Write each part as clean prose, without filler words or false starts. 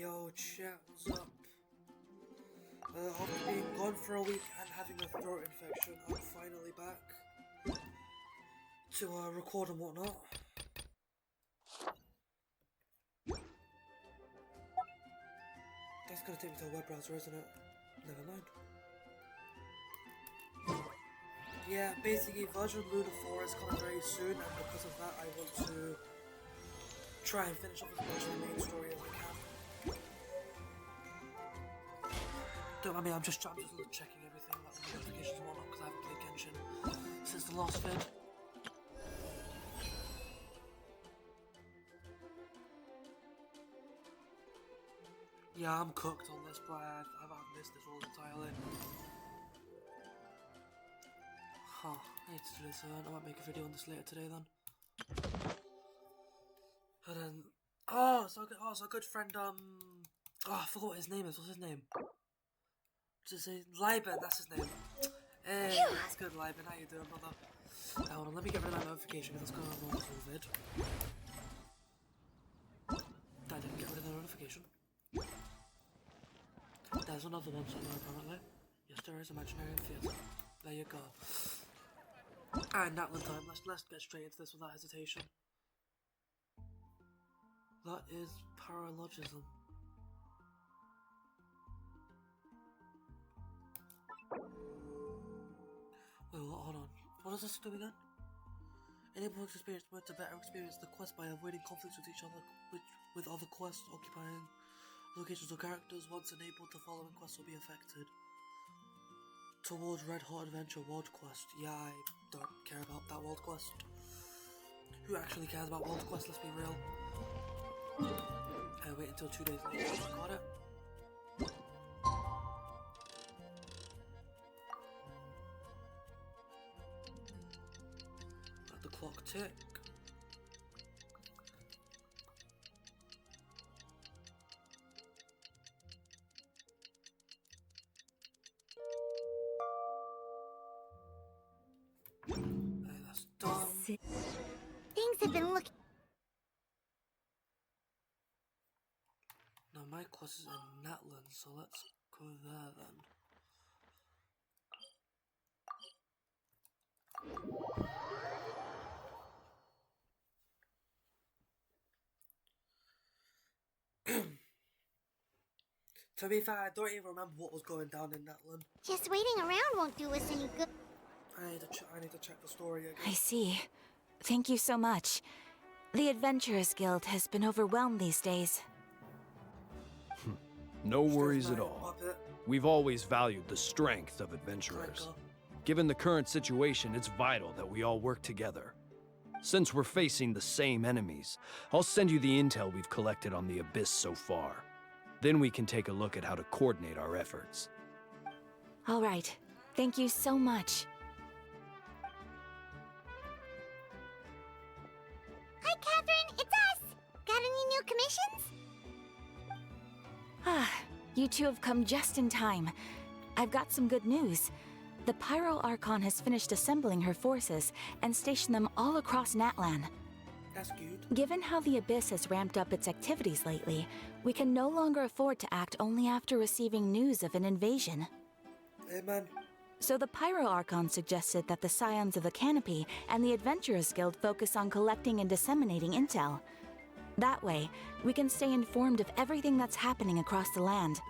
Yo, chat, what's up? After being gone for a week and having a throat infection, I'm finally back to record and whatnot. That's gonna take me to a web browser, isn't it? Never mind. Yeah, basically version Luna 4 is coming very soon, and because of that I want to try and finish off as much of the main story as I can. Don't mind me, I'm just checking everything, like the notifications and whatnot, because I haven't played Genshin since the last vid. Yeah, I'm cooked on this, but I've missed this all entirely. Huh, I need to do this, I might make a video on this later today then. And then, so a good friend, I forgot what his name is, what's his name? Just say, Liben, that's his name. Hey, that's good, Liben, how you doing, brother? Hold on, let me get rid of that notification, because that's going on this whole vid. That didn't get rid of the notification. There's another one somewhere, apparently. Yes, there is, imaginary theatre. There you go. And Natlan time, let's get straight into this without hesitation. That is paralogism. Wait, hold on. What does this do again? Enable experience modes to better experience the quest by avoiding conflicts with each other, with other quests occupying locations or characters. Once enabled, the following quests will be affected. Towards Red Hot Adventure World Quest. Yeah, I don't care about that World Quest. Who actually cares about World Quest, let's be real. Wait until 2 days later. Got it. Let the clock tick. That's done. Things have been looking. Now my quest is in Natlan, so let's go there then. To be fair, I don't even remember what was going down in Natlan. Just waiting around won't do us any good. I need to check the story again. I see. Thank you so much. The Adventurers Guild has been overwhelmed these days. No worries at all. We've always valued the strength of adventurers. Given the current situation, it's vital that we all work together. Since we're facing the same enemies, I'll send you the intel we've collected on the Abyss so far. Then we can take a look at how to coordinate our efforts. All right. Thank you so much. Hi, Catherine. It's us. Got any new commissions? You two have come just in time. I've got some good news. The Pyro Archon has finished assembling her forces and stationed them all across Natlan. That's good. Given how the Abyss has ramped up its activities lately, we can no longer afford to act only after receiving news of an invasion. Amen. So the Pyro Archon suggested that the Scions of the Canopy and the Adventurers Guild focus on collecting and disseminating intel. That way, we can stay informed of everything that's happening across the land.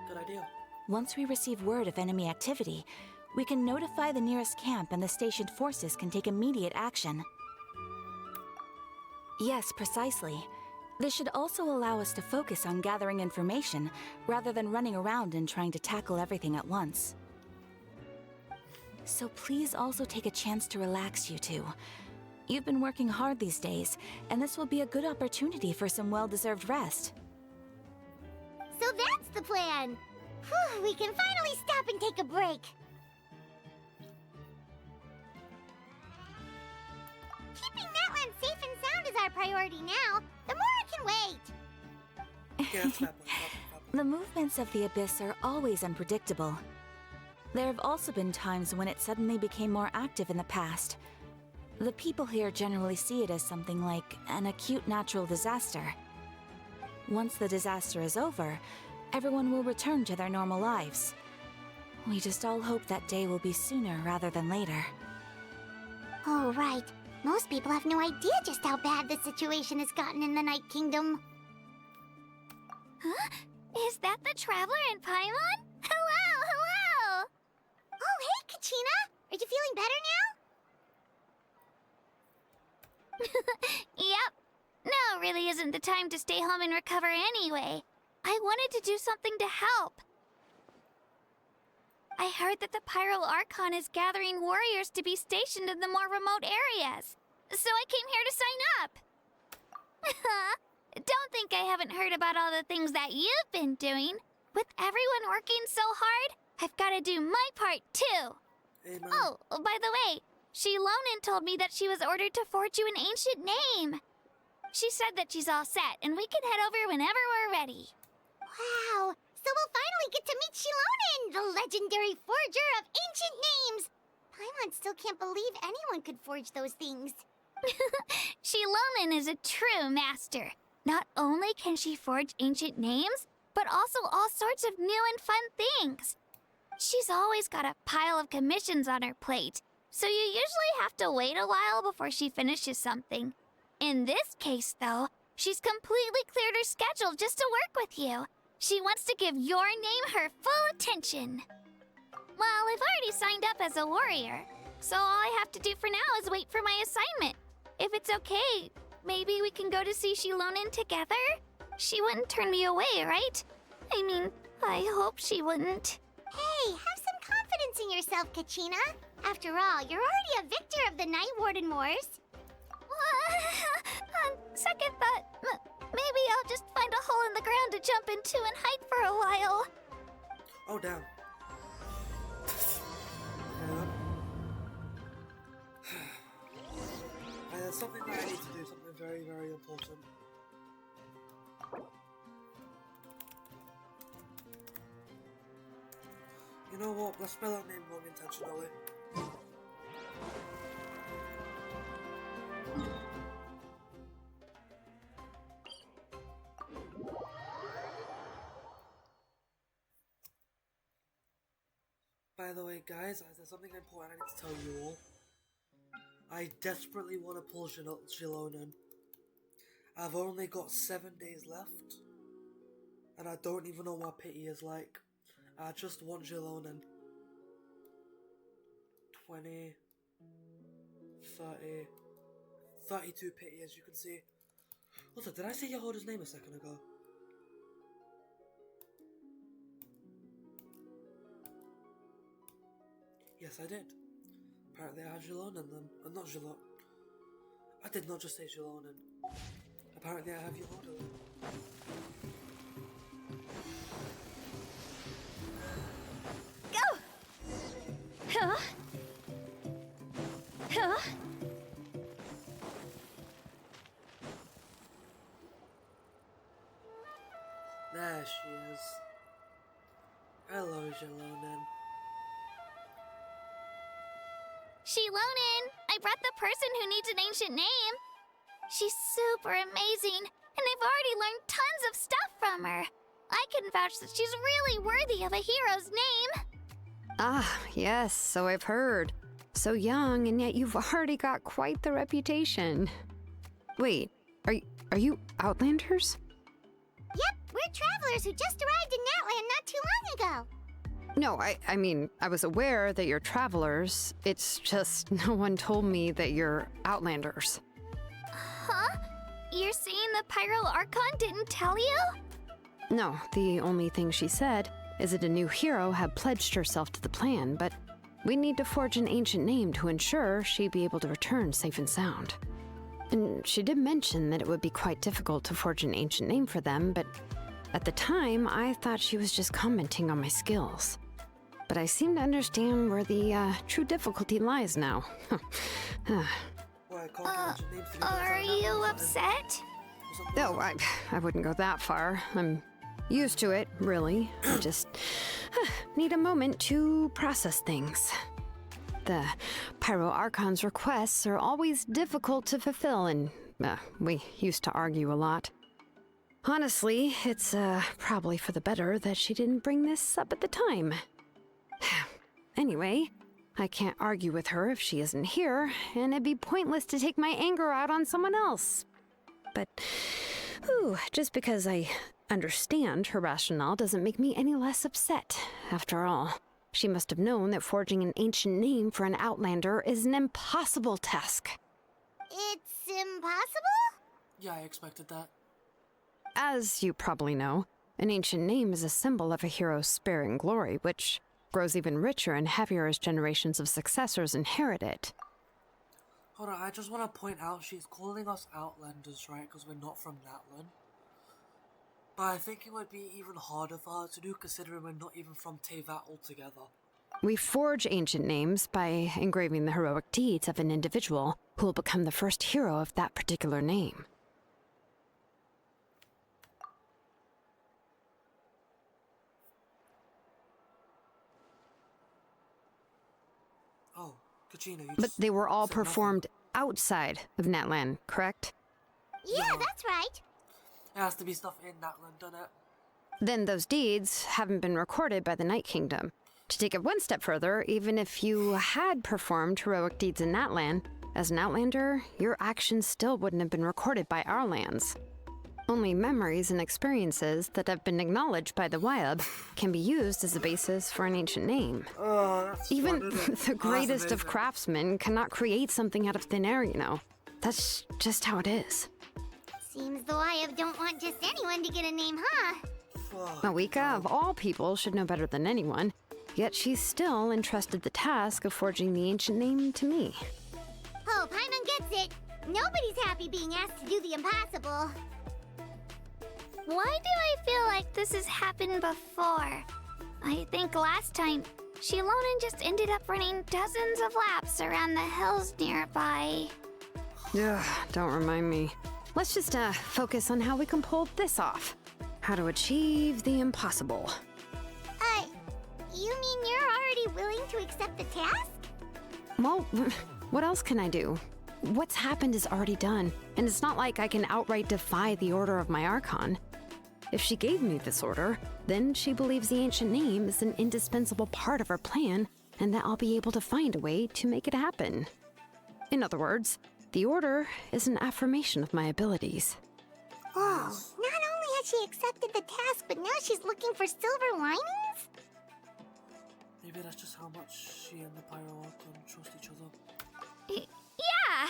Good idea. Once we receive word of enemy activity, we can notify the nearest camp and the stationed forces can take immediate action. Yes, precisely. This should also allow us to focus on gathering information rather than running around and trying to tackle everything at once. So please also take a chance to relax, you two. You've been working hard these days, and this will be a good opportunity for some well-deserved rest. So that's the plan. Whew, we can finally stop and take a break. Keeping Natlan safe and sound is our priority now. The more it can wait. Yeah, stop. The movements of the Abyss are always unpredictable. There have also been times when it suddenly became more active in the past. The people here generally see it as something like an acute natural disaster. Once the disaster is over, everyone will return to their normal lives. We just all hope that day will be sooner rather than later. Oh, right. Most people have no idea just how bad the situation has gotten in the Night Kingdom. Huh? Is that the Traveler in Paimon? Hello, hello! Oh, hey, Kachina! Are you feeling better now? Yep. Now really isn't the time to stay home and recover anyway. I wanted to do something to help. I heard that the Pyro Archon is gathering warriors to be stationed in the more remote areas. So I came here to sign up. Don't think I haven't heard about all the things that you've been doing. With everyone working so hard, I've got to do my part too. Amen. Oh, by the way, Shilonen told me that she was ordered to forge you an ancient name. She said that she's all set, and we can head over whenever we're ready. Wow, so we'll finally get to meet Shilonen, the legendary forger of ancient names. Paimon still can't believe anyone could forge those things. Shilonen is a true master. Not only can she forge ancient names, but also all sorts of new and fun things. She's always got a pile of commissions on her plate, so you usually have to wait a while before she finishes something. In this case, though, she's completely cleared her schedule just to work with you. She wants to give your name her full attention. Well, I've already signed up as a warrior, so all I have to do for now is wait for my assignment. If it's okay, maybe we can go to see Shilonen together? She wouldn't turn me away, right? I mean, I hope she wouldn't. Hey, have some confidence in yourself, Kachina. After all, you're already a victor of the Night Warden Wars. On second thought, maybe I'll just find a hole in the ground to jump into and hide for a while. Oh, damn. There's something that I need to do, something very, very important. You know what? Let's spell our name wrong intentionally. By the way, guys, there's something important I need to tell you all. I desperately want to pull Shilonen. I've only got 7 days left, and I don't even know what pity is like. I just want Shilonen. 20, 30, 32 pity, as you can see. Also, did I say Yehoda's name a second ago? Yes, I did. Apparently I have Shilonen then. Not Shilonen. I did not just say Shilonen. Apparently I have Yehoda then. Go! Huh? Huh? There she is. Hello, Shilonen. Shilonen, I brought the person who needs an ancient name. She's super amazing, and I've already learned tons of stuff from her. I can vouch that she's really worthy of a hero's name. Ah, yes, so I've heard. So young, and yet you've already got quite the reputation. Wait, are you Outlanders? Yep, we're travelers who just arrived in Natlan not too long ago. No, I mean, I was aware that you're travelers. It's just no one told me that you're Outlanders. Huh? You're saying the Pyro Archon didn't tell you? No, the only thing she said is that a new hero had pledged herself to the plan, but we need to forge an ancient name to ensure she'd be able to return safe and sound. And she did mention that it would be quite difficult to forge an ancient name for them, but at the time, I thought she was just commenting on my skills. But I seem to understand where the true difficulty lies now. Are you upset? No, I wouldn't go that far. I'm used to it, really. I just need a moment to process things. The Pyro Archon's requests are always difficult to fulfill, and we used to argue a lot. Honestly, it's probably for the better that she didn't bring this up at the time. Anyway, I can't argue with her if she isn't here, and it'd be pointless to take my anger out on someone else. But, just because I understand her rationale doesn't make me any less upset. After all, she must have known that forging an ancient name for an Outlander is an impossible task. It's impossible? Yeah, I expected that. As you probably know, an ancient name is a symbol of a hero's sparing glory, which grows even richer and heavier as generations of successors inherit it. Hold on, I just want to point out she's calling us Outlanders, right? Because we're not from Natlan. But I think it would be even harder for her to do, considering we're not even from Teyvat altogether. We forge ancient names by engraving the heroic deeds of an individual who will become the first hero of that particular name. Oh, Kachina, you But just they were all said nothing. performed outside of Natlan, correct? Yeah, that's right. It has to be stuff in Natlan, doesn't it? Then those deeds haven't been recorded by the Night Kingdom. To take it one step further, even if you had performed heroic deeds in Natlan, as an Outlander, your actions still wouldn't have been recorded by our lands. Only memories and experiences that have been acknowledged by the Wyab can be used as a basis for an ancient name. Oh, that's Even fun, isn't it? the Oh, that's greatest of amazing. craftsmen cannot create something out of thin air, you know. That's just how it is. Seems the Wyab don't want just anyone to get a name, huh? Fuck. Mawika, of all people, should know better than anyone. Yet she's still entrusted the task of forging the ancient name to me. Oh, Paimon gets it. Nobody's happy being asked to do the impossible. Why do I feel like this has happened before? I think last time, Shilonen just ended up running dozens of laps around the hills nearby. Ugh, don't remind me. Let's just focus on how we can pull this off. How to achieve the impossible. You mean you're already willing to accept the task? Well, what else can I do? What's happened is already done, and it's not like I can outright defy the order of my Archon. If she gave me this order, then she believes the ancient name is an indispensable part of her plan, and that I'll be able to find a way to make it happen. In other words, the order is an affirmation of my abilities. Oh, not only has she accepted the task, but now she's looking for silver linings? Maybe that's just how much she and the Pyro Archon trust each other. Yeah!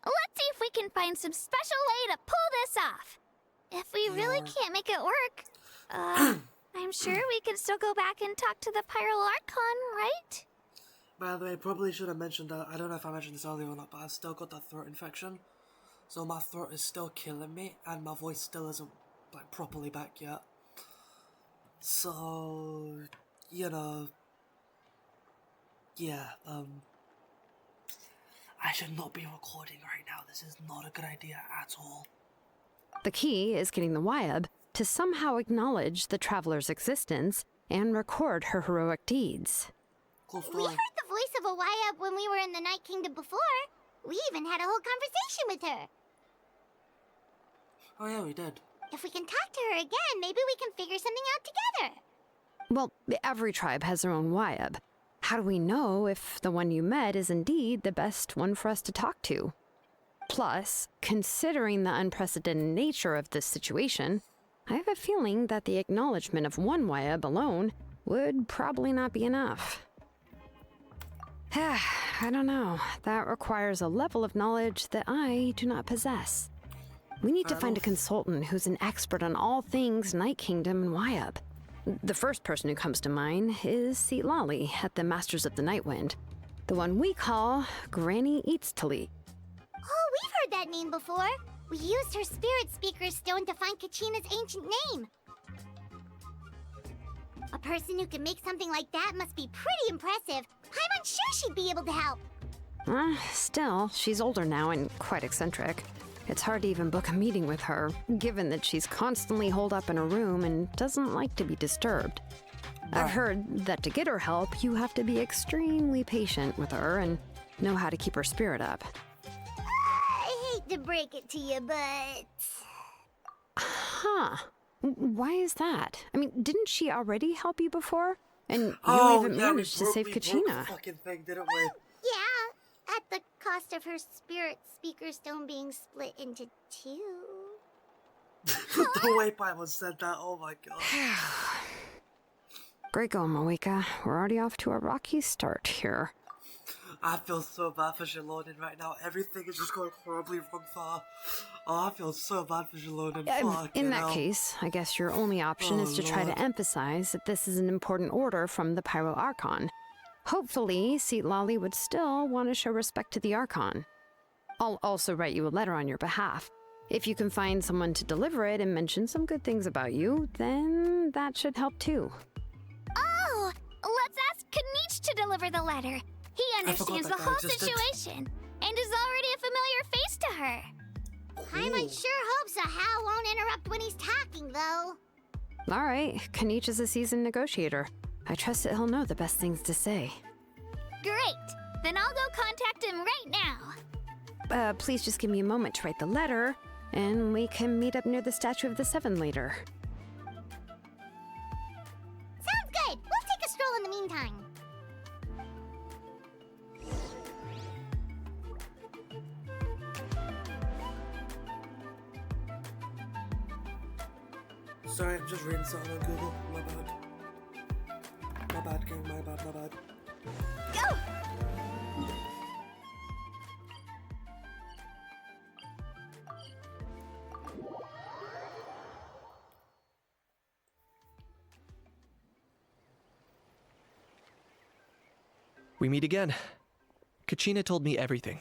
Let's see if we can find some special way to pull this off. If we really can't make it work, I'm sure we can still go back and talk to the Pyro Archon, right? By the way, I probably should have mentioned that. I don't know if I mentioned this earlier or not, but I've still got that throat infection. So my throat is still killing me, and my voice still isn't like properly back yet. So, you know, yeah, I should not be recording right now. This is not a good idea at all. The key is getting the Wyab to somehow acknowledge the traveler's existence and record her heroic deeds. Cool We story. heard the voice of a Wyab when we were in the Night Kingdom before. We even had a whole conversation with her. Oh yeah, we did. If we can talk to her again, maybe we can figure something out together. Well, every tribe has their own Wyab. How do we know if the one you met is indeed the best one for us to talk to? Plus, considering the unprecedented nature of this situation, I have a feeling that the acknowledgement of one Wyab alone would probably not be enough. I don't know. That requires a level of knowledge that I do not possess. We need to find a consultant who's an expert on all things Night Kingdom and Wyab. The first person who comes to mind is Seatlali at the Masters of the Nightwind, the one we call Granny Eatstali. Oh, we've heard that name before. We used her Spirit Speaker Stone to find Kachina's ancient name. A person who can make something like that must be pretty impressive. I'm unsure she'd be able to help. Still, she's older now and quite eccentric. It's hard to even book a meeting with her, given that she's constantly holed up in her room and doesn't like to be disturbed. I've heard that to get her help, you have to be extremely patient with her and know how to keep her spirit up. I hate to break it to you, but Huh. Why is that? I mean, didn't she already help you before? And you even managed to save we broke Kachina. the fucking thing, didn't we? Yeah, at the cost of her spirit speaker stone being split into two. The way Paimon said that, oh my god. Great going, Moeka. We're already off to a rocky start here. I feel so bad for Jalonin right now. Everything is just going horribly wrong for her. Oh, I feel so bad for Jalonin. In that case, I guess your only option is to try to emphasize that this is an important order from the Pyro Archon. Hopefully, Seatlali would still want to show respect to the Archon. I'll also write you a letter on your behalf. If you can find someone to deliver it and mention some good things about you, then that should help too. Oh, let's ask Kanich to deliver the letter. He understands the whole situation and is already a familiar face to her. Paimon sure hopes a Hal won't interrupt when he's talking, though. All right, Kanich is a seasoned negotiator. I trust that he'll know the best things to say. Great. Then I'll go contact him right now. Please just give me a moment to write the letter, and we can meet up near the Statue of the Seven later. Sounds good. We'll take a stroll in the meantime. Sorry, I'm just reading something on Google. My bad. My bad, gang. My bad, my bad. Go! We meet again. Kachina told me everything.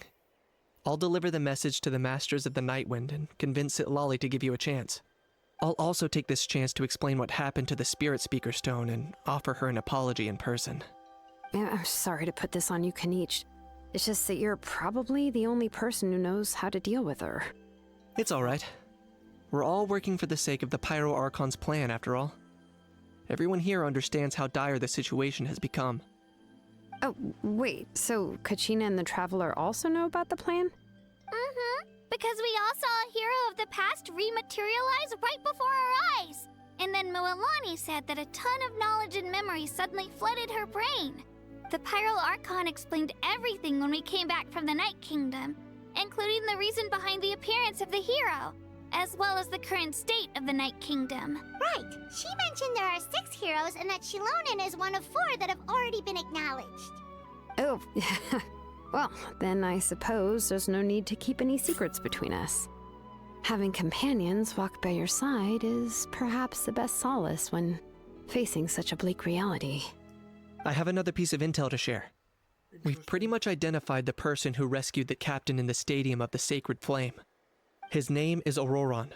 I'll deliver the message to the Masters of the Nightwind and convince Sitlali to give you a chance. I'll also take this chance to explain what happened to the Spirit Speaker Stone and offer her an apology in person. I'm sorry to put this on you, Kanich. It's just that you're probably the only person who knows how to deal with her. It's alright. We're all working for the sake of the Pyro Archon's plan, after all. Everyone here understands how dire the situation has become. Oh, wait, so Kachina and the Traveler also know about the plan? Mm-hmm. Because we all saw a hero of the past rematerialize right before our eyes. And then Mualani said that a ton of knowledge and memory suddenly flooded her brain. The Pyro Archon explained everything when we came back from the Night Kingdom, including the reason behind the appearance of the hero, as well as the current state of the Night Kingdom. Right. She mentioned there are 6 heroes and that Shilonen is one of 4 that have already been acknowledged. Oh, well, then I suppose there's no need to keep any secrets between us. Having companions walk by your side is perhaps the best solace when facing such a bleak reality. I have another piece of intel to share. We've pretty much identified the person who rescued the captain in the Stadium of the Sacred Flame. His name is Auroron,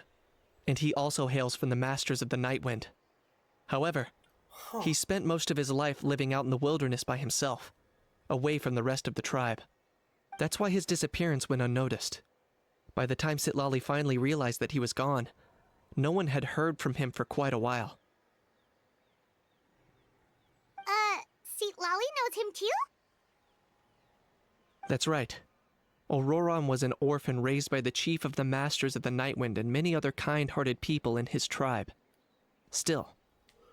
and he also hails from the Masters of the Nightwind. However, he spent most of his life living out in the wilderness by himself, away from the rest of the tribe. That's why his disappearance went unnoticed. By the time Sitlali finally realized that he was gone, no one had heard from him for quite a while. Seatlali knows him too? That's right. Auroron was an orphan raised by the chief of the Masters of the Nightwind and many other kind-hearted people in his tribe. Still,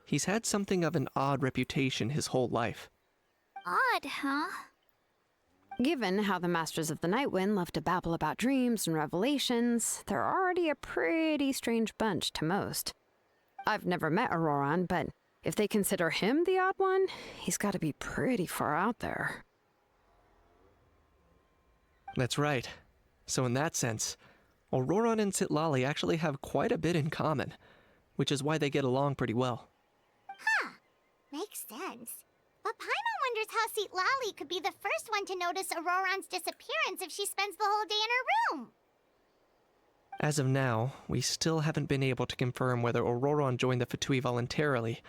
he's had something of an odd reputation his whole life. Odd, huh? Given how the Masters of the Nightwind love to babble about dreams and revelations, they're already a pretty strange bunch to most. I've never met Auroron, but if they consider him the odd one, he's got to be pretty far out there. That's right. So in that sense, Auroron and Sitlali actually have quite a bit in common, which is why they get along pretty well. Huh. Makes sense. But Paimon wonders how Seatlali could be the first one to notice Auroron's disappearance if she spends the whole day in her room. As of now, we still haven't been able to confirm whether Auroron joined the Fatui voluntarily,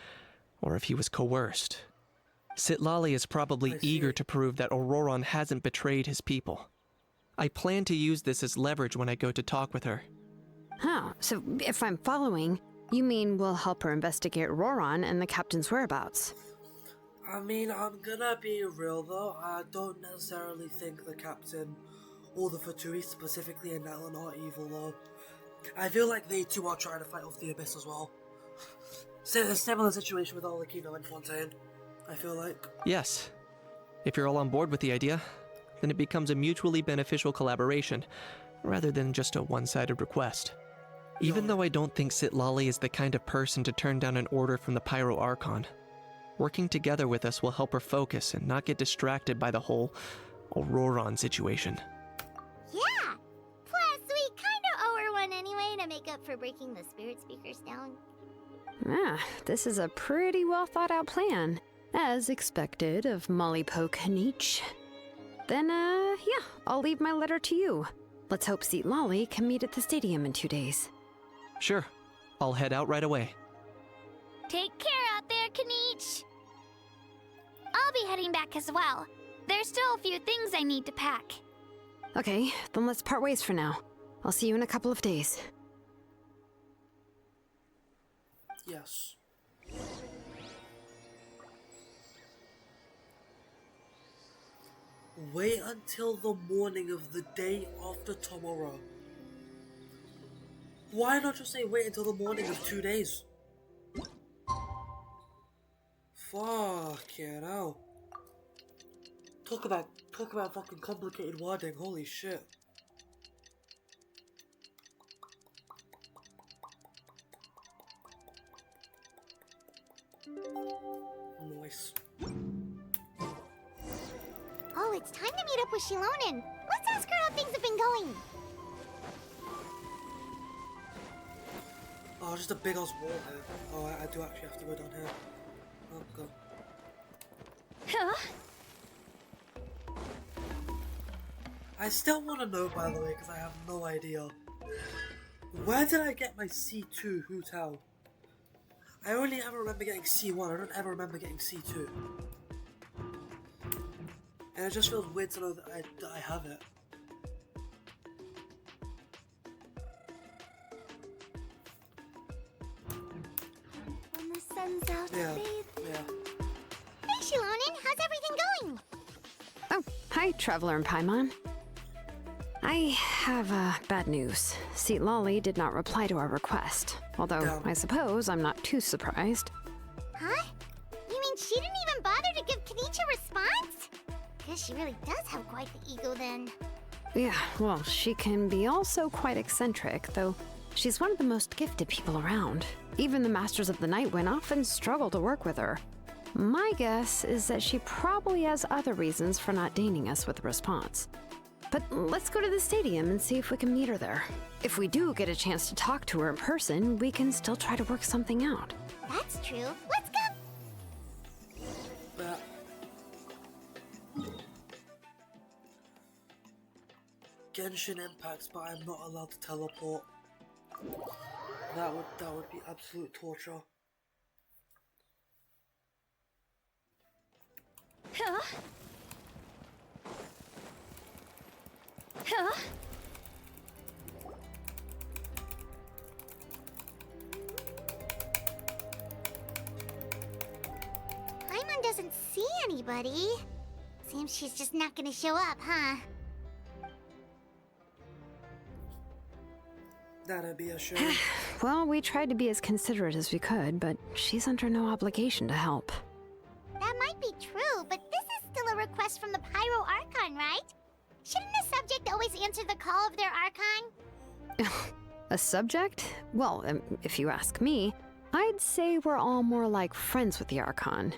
or if he was coerced. Sitlali is probably eager to prove that Auroron hasn't betrayed his people. I plan to use this as leverage when I go to talk with her. Huh, so if I'm following, you mean we'll help her investigate Auroron and the captain's whereabouts? I mean, I'm gonna be real though, I don't necessarily think the captain or the Fatui, specifically in Natlan, are evil though. I feel like they too are trying to fight off the Abyss as well. So a similar situation with Arlecchino and Fontaine, I feel like. Yes. If you're all on board with the idea, then it becomes a mutually beneficial collaboration, rather than just a one-sided request. Even though I don't think Citlali is the kind of person to turn down an order from the Pyro Archon, working together with us will help her focus and not get distracted by the whole Auroron situation. Yeah! Plus, we kinda owe her one anyway to make up for breaking the spirit speakers down. Ah, this is a pretty well thought out plan, as expected of Molly Poke Niche. Then, yeah, I'll leave my letter to you. Let's hope Citlali can meet at the stadium in 2 days. Sure. I'll head out right away. Take care out there, Kaniche. I'll be heading back as well. There's still a few things I need to pack. Okay, then let's part ways for now. I'll see you in a couple of days. Yes. Wait until the morning of the day after tomorrow. Why not just say wait until the morning of 2 days? Fuck it out. Talk about fucking complicated wording, holy shit. Nice. Oh, it's time to meet up with Shilonen. Let's ask her how things have been going. Oh, just a big ass wall here. Oh, I do actually have to go down here. Oh, go. Huh? I still want to know, by the way, because I have no idea. Where did I get my C2 Hu Tao? I only ever remember getting C1, I don't ever remember getting C2. And it just feels weird to know that I have it. When the sun's out, Yeah, bathe. yeah. Hey, Shilonen, how's everything going? Oh, hi, Traveler and Paimon. I have bad news. Citlali did not reply to our request, although Damn. I suppose I'm not too surprised. Huh? You mean she didn't even bother to give Kaniche a response? Guess she really does have quite the ego then. Yeah, well, she can be also quite eccentric, though she's one of the most gifted people around. Even the Masters of the Nightwind often struggle to work with her. My guess is that she probably has other reasons for not deigning us with a response. But let's go to the stadium and see if we can meet her there. If we do get a chance to talk to her in person, we can still try to work something out. That's true. Let's go. But Genshin impacts, but I'm not allowed to teleport. That would be absolute torture. Huh? Huh? Paimon doesn't see anybody. Seems she's just not gonna show up, huh? That'd be a shame. Well, we tried to be as considerate as we could, but she's under no obligation to help. That might be true, but this is still a request from the Pyro Archon, right? Shouldn't a subject always answer the call of their Archon? A subject? Well, if you ask me, I'd say we're all more like friends with the Archon.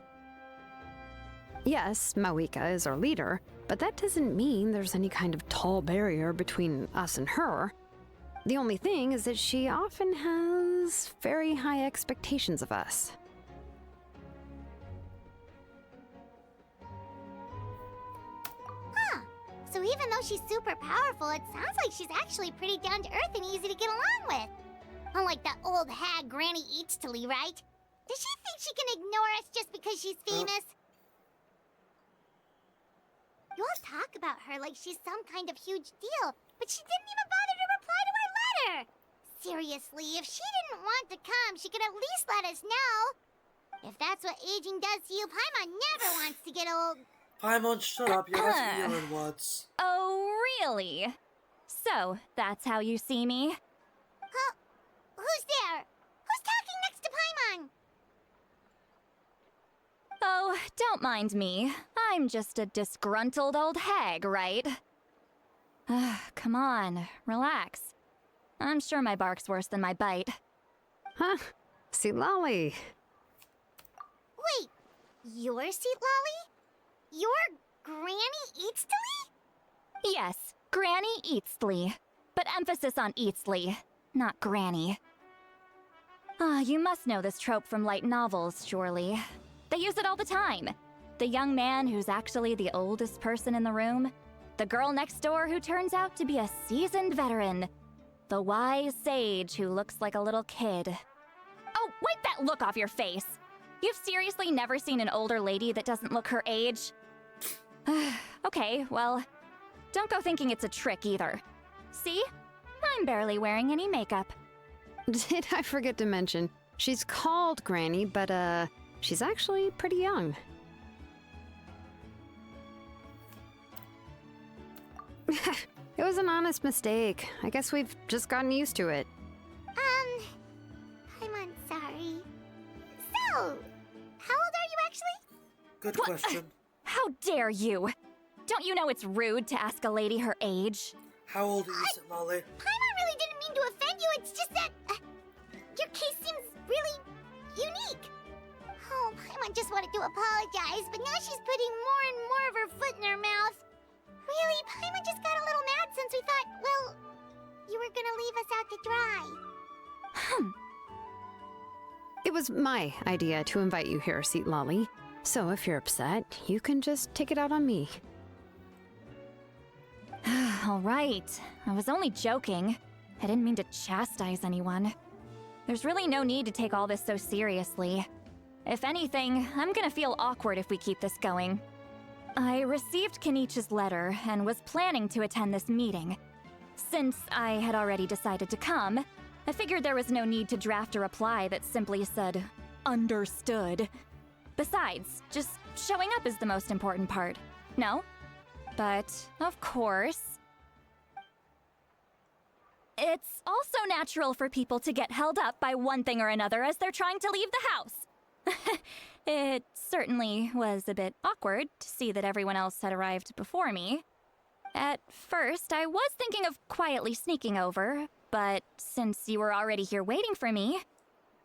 Yes, Mawika is our leader, but that doesn't mean there's any kind of tall barrier between us and her. The only thing is that she often has very high expectations of us. Huh. So even though she's super powerful, it sounds like she's actually pretty down to earth and easy to get along with. Unlike that old hag Granny Eatstily, right? Does she think she can ignore us just because she's famous? You all talk about her like she's some kind of huge deal, but she didn't even bother to reply to our letter. Seriously, if she didn't want to come, she could at least let us know. If that's what aging does to you, Paimon never wants to get old. Paimon, shut up. You're asking your own words. Oh, really? So, that's how you see me? Huh? Who's there? Who's talking next to Paimon? Oh, don't mind me. I'm just a disgruntled old hag, right? Come on, relax. I'm sure my bark's worse than my bite. Huh? See, Lolly. Wait, you're Seat Lolly? You're Granny Eatsley? Yes, Granny Eatsley. But emphasis on Eatsley, not Granny. You must know this trope from light novels, surely. They use it all the time. The young man who's actually the oldest person in the room. The girl next door who turns out to be a seasoned veteran. The wise sage who looks like a little kid. Oh, wipe that look off your face! You've seriously never seen an older lady that doesn't look her age? Okay, well, don't go thinking it's a trick either. See? I'm barely wearing any makeup. Did I forget to mention, she's called Granny, but she's actually pretty young. It was an honest mistake. I guess we've just gotten used to it. I'm sorry. So, how old are you actually? Good What? question. How dare you? Don't you know it's rude to ask a lady her age? How old are you, St. Lolly? Paimon really didn't mean to offend you, it's just that your case seems really unique. Oh, Paimon just wanted to apologize, but now she's putting more and more of her foot in her mouth. Really, Paimon just got a little mad since we thought, well, you were gonna leave us out to dry. It was my idea to invite you here, Seat Lolly. So if you're upset, you can just take it out on me. All right. I was only joking. I didn't mean to chastise anyone. There's really no need to take all this so seriously. If anything, I'm gonna feel awkward if we keep this going. I received Kenichi's letter and was planning to attend this meeting. Since I had already decided to come, I figured there was no need to draft a reply that simply said, "Understood." Besides, just showing up is the most important part, no? But, of course, it's also natural for people to get held up by one thing or another as they're trying to leave the house. It certainly was a bit awkward to see that everyone else had arrived before me. At first, I was thinking of quietly sneaking over, but since you were already here waiting for me,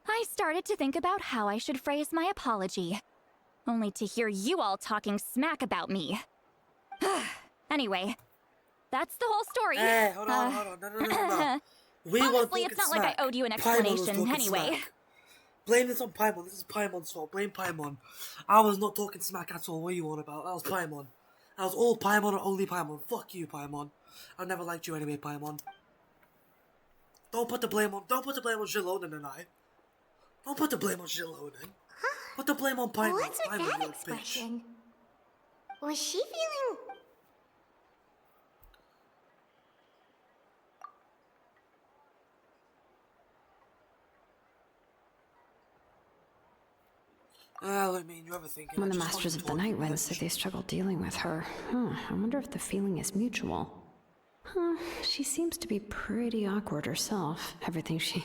I started to think about how I should phrase my apology. Only to hear you all talking smack about me. Anyway, that's the whole story. Hey, hold on. No. We weren't Honestly, talking it's not smack. like I owed you an Paimon was explanation talking anyway. smack. Blame this on Paimon. This is Paimon's fault. Blame Paimon. I was not talking smack at all. What are you on about? That was Paimon. That was all Paimon and only Paimon. Fuck you, Paimon. I never liked you anyway, Paimon. Don't put the blame on Jilonen and I. Don't put the blame on Jilonen. Put the blame on Paimon. What's with Paimon, that you expression? Was she feeling... I mean, you're overthinking. When I the just Masters wanted of to the talk Night to Wind you. said they struggled dealing with her. I wonder if the feeling is mutual. She seems to be pretty awkward herself. Everything she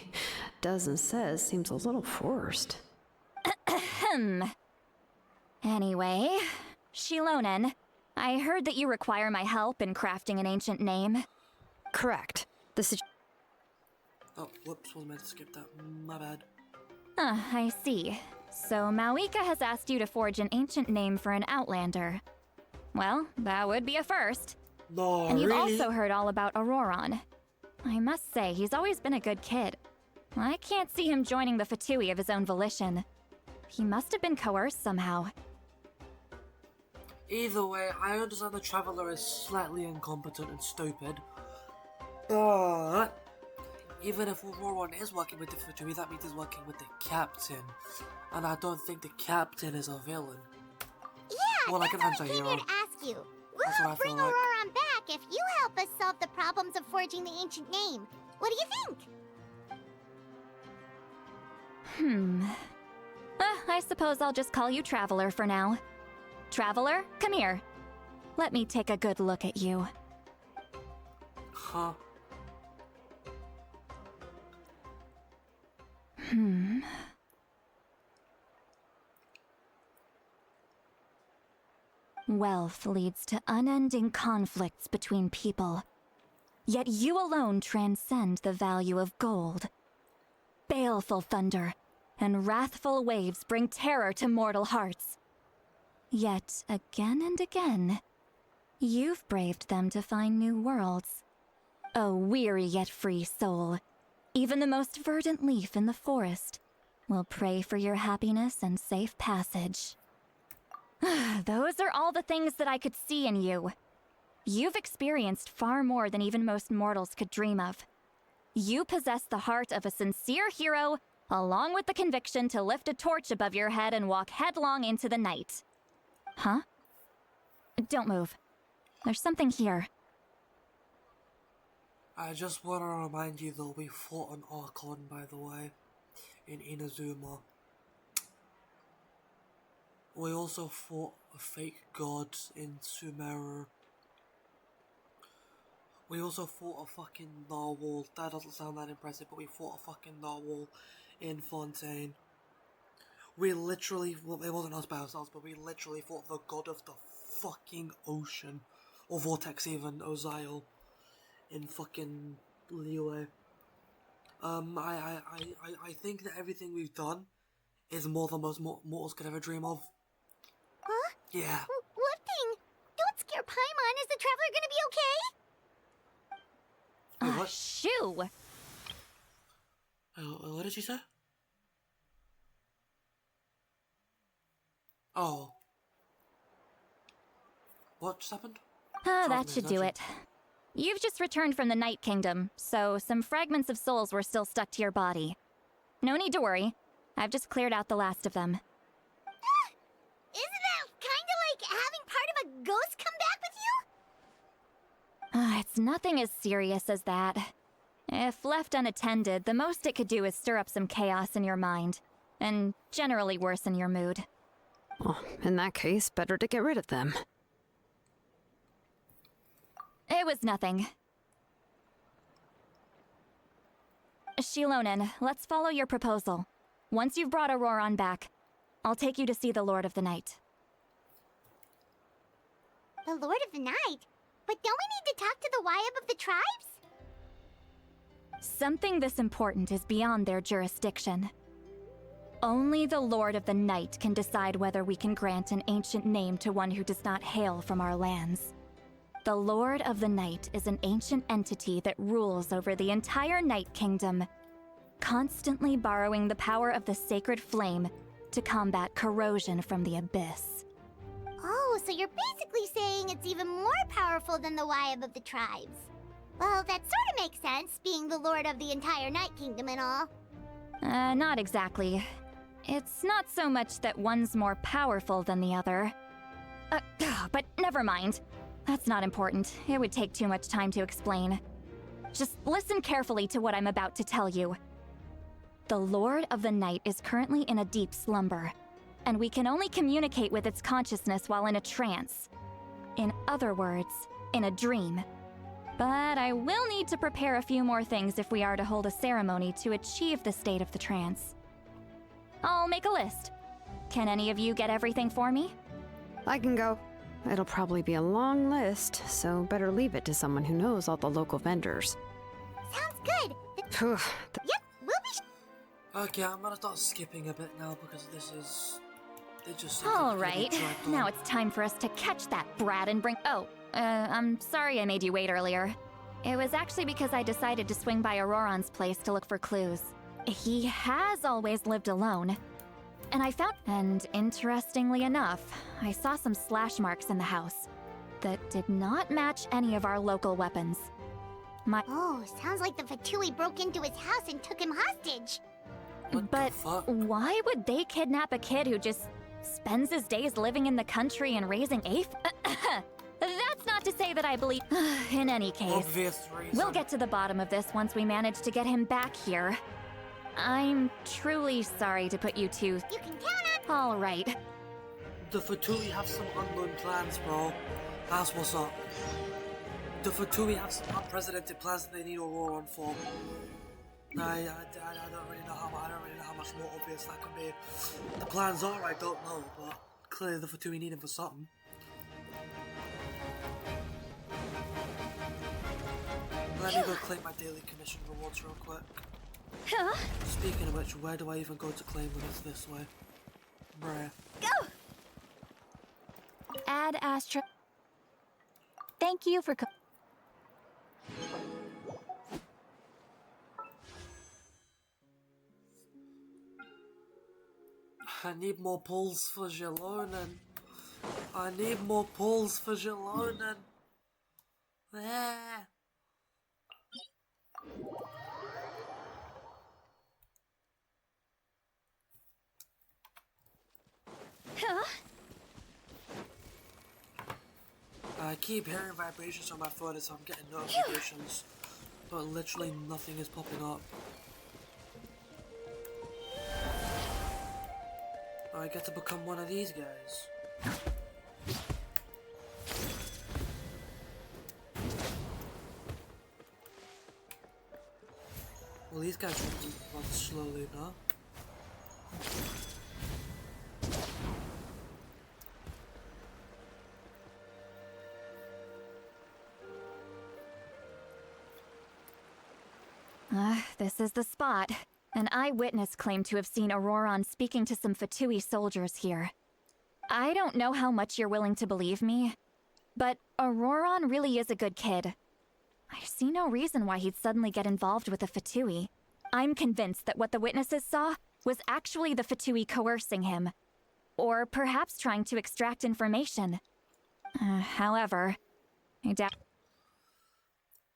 does and says seems a little forced. Anyway, Shilonen, I heard that you require my help in crafting an ancient name. Correct. Oh, whoops, was meant to skip that. My bad. I see. So Mauika has asked you to forge an ancient name for an Outlander. Well, that would be a first. No, And you've really? also heard all about Auroron. I must say, he's always been a good kid. I can't see him joining the Fatui of his own volition. He must have been coerced somehow. Either way, I understand the Traveler is slightly incompetent and stupid. But even if Auroron is working with the Fatui, that means he's working with the Captain. And I don't think the Captain is a villain. Yeah, Well, like that's an what I came anti-hero. here to ask you. That's what I We'll bring feel like. Auroron back if you help us solve the problems of forging the ancient name. What do you think? I suppose I'll just call you Traveler for now. Traveler, come here. Let me take a good look at you. Huh? Wealth leads to unending conflicts between people. Yet you alone transcend the value of gold. Baleful thunder and wrathful waves bring terror to mortal hearts. Yet again and again, you've braved them to find new worlds. O weary yet free soul, even the most verdant leaf in the forest will pray for your happiness and safe passage. Those are all the things that I could see in you. You've experienced far more than even most mortals could dream of. You possess the heart of a sincere hero, along with the conviction to lift a torch above your head and walk headlong into the night. Huh? Don't move. There's something here. I just want to remind you that we fought an Archon, by the way, in Inazuma. We also fought a fake god in Sumeru. We also fought a fucking narwhal. That doesn't sound that impressive, but we fought a fucking narwhal in Fontaine. We literally, well, it wasn't us by ourselves, but we literally fought the god of the fucking ocean. Or Vortex even, Oziel. In fucking Liyue. I think that everything we've done is more than most mortals could ever dream of. Huh? Yeah. What thing? Don't scare Paimon. Is the traveler gonna be okay? What? Shoo! What did she say? Oh. What just happened? That should do it. You've just returned from the Night Kingdom, so some fragments of souls were still stuck to your body. No need to worry. I've just cleared out the last of them. Isn't that kinda like having part of a ghost come back with you? It's nothing as serious as that. If left unattended, the most it could do is stir up some chaos in your mind, and generally worsen your mood. Well, in that case, better to get rid of them. It was nothing. Shilonen, let's follow your proposal. Once you've brought Auroron back, I'll take you to see the Lord of the Night. The Lord of the Night? But don't we need to talk to the Wyab of the tribes? Something this important is beyond their jurisdiction. Only the Lord of the Night can decide whether we can grant an ancient name to one who does not hail from our lands. The Lord of the Night is an ancient entity that rules over the entire Night Kingdom, constantly borrowing the power of the sacred flame to combat corrosion from the abyss. Oh, so you're basically saying it's even more powerful than the Wyab of the tribes. Well, that sort of makes sense, being the lord of the entire Night Kingdom and all. Not exactly. It's not so much that one's more powerful than the other. But never mind. That's not important. It would take too much time to explain. Just listen carefully to what I'm about to tell you. The Lord of the Night is currently in a deep slumber, and we can only communicate with its consciousness while in a trance. In other words, in a dream. But I will need to prepare a few more things if we are to hold a ceremony to achieve the state of the trance. I'll make a list. Can any of you get everything for me? I can go. It'll probably be a long list, so better leave it to someone who knows all the local vendors. Sounds good. Yep, we'll be... Okay, I'm gonna start skipping a bit now because this is... It just... All right, now it's time for us to catch that brat and bring... Oh, I'm sorry I made you wait earlier. It was actually because I decided to swing by Auroron's place to look for clues. He has always lived alone. And I found... And interestingly enough, I saw some slash marks in the house that did not match any of our local weapons. Oh, sounds like the Fatui broke into his house and took him hostage. What But the fuck? why would they kidnap a kid who just spends his days living in the country and raising apes? That's not to say that I believe... In any case, Obvious reason. we'll get to the bottom of this once we manage to get him back here. I'm truly sorry to put you two... You can count on... All right. The Fatui have some unknown plans, bro. That's what's up. The Fatui have some unprecedented plans that they need Auroron for. I don't really know how much more obvious that can be. The plans are, I don't know, but clearly the Fatui need him for something. Let me go claim my daily commission rewards real quick. Huh? Speaking of which, where do I even go to claim when it's this way? Bruh. Go! Add Astra. Thank you for. I need more pulls for Jelonen. I need more pulls for Jelonen. Ah. Huh? I keep hearing vibrations on my phone as I'm getting notifications, but literally nothing is popping up. I get to become one of these guys. Well, these guys run slowly now. This is the spot. An eyewitness claimed to have seen Auroron speaking to some Fatui soldiers here. I don't know how much you're willing to believe me, but Auroron really is a good kid. I see no reason why he'd suddenly get involved with the Fatui. I'm convinced that what the witnesses saw was actually the Fatui coercing him. Or perhaps trying to extract information. However, I doubt...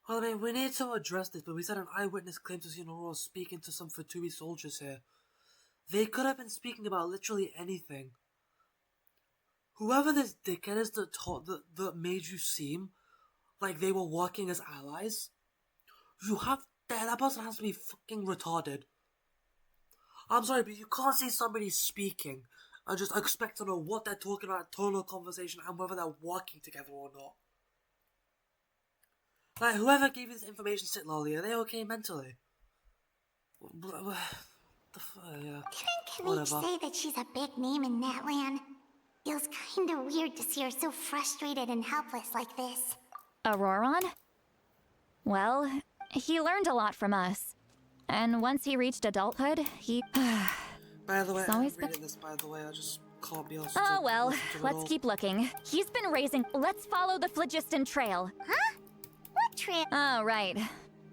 Well, I mean, we need to address this, but we said an eyewitness claimed to see Aurora speaking to some Fatui soldiers here. They could have been speaking about literally anything. Whoever this dickhead is that made you seem like they were working as allies, that person has to be fucking retarded. I'm sorry, but you can't see somebody speaking and just expect to know what they're talking about, tone of conversation, and whether they're working together or not. Like, whoever gave you this information, sit lolly, are they okay mentally? Yeah. Didn't Kalik say that she's a big name in Natlan? Feels kinda weird to see her so frustrated and helpless like this. Auroron? Well, he learned a lot from us. And once he reached adulthood, he... By the way, It's I'm always reading been- this, by the way, I just can't be asked Oh to well, listen to it let's all. keep looking. He's been raising... Let's follow the Phlogiston Trail. Huh? What trail? Oh, right.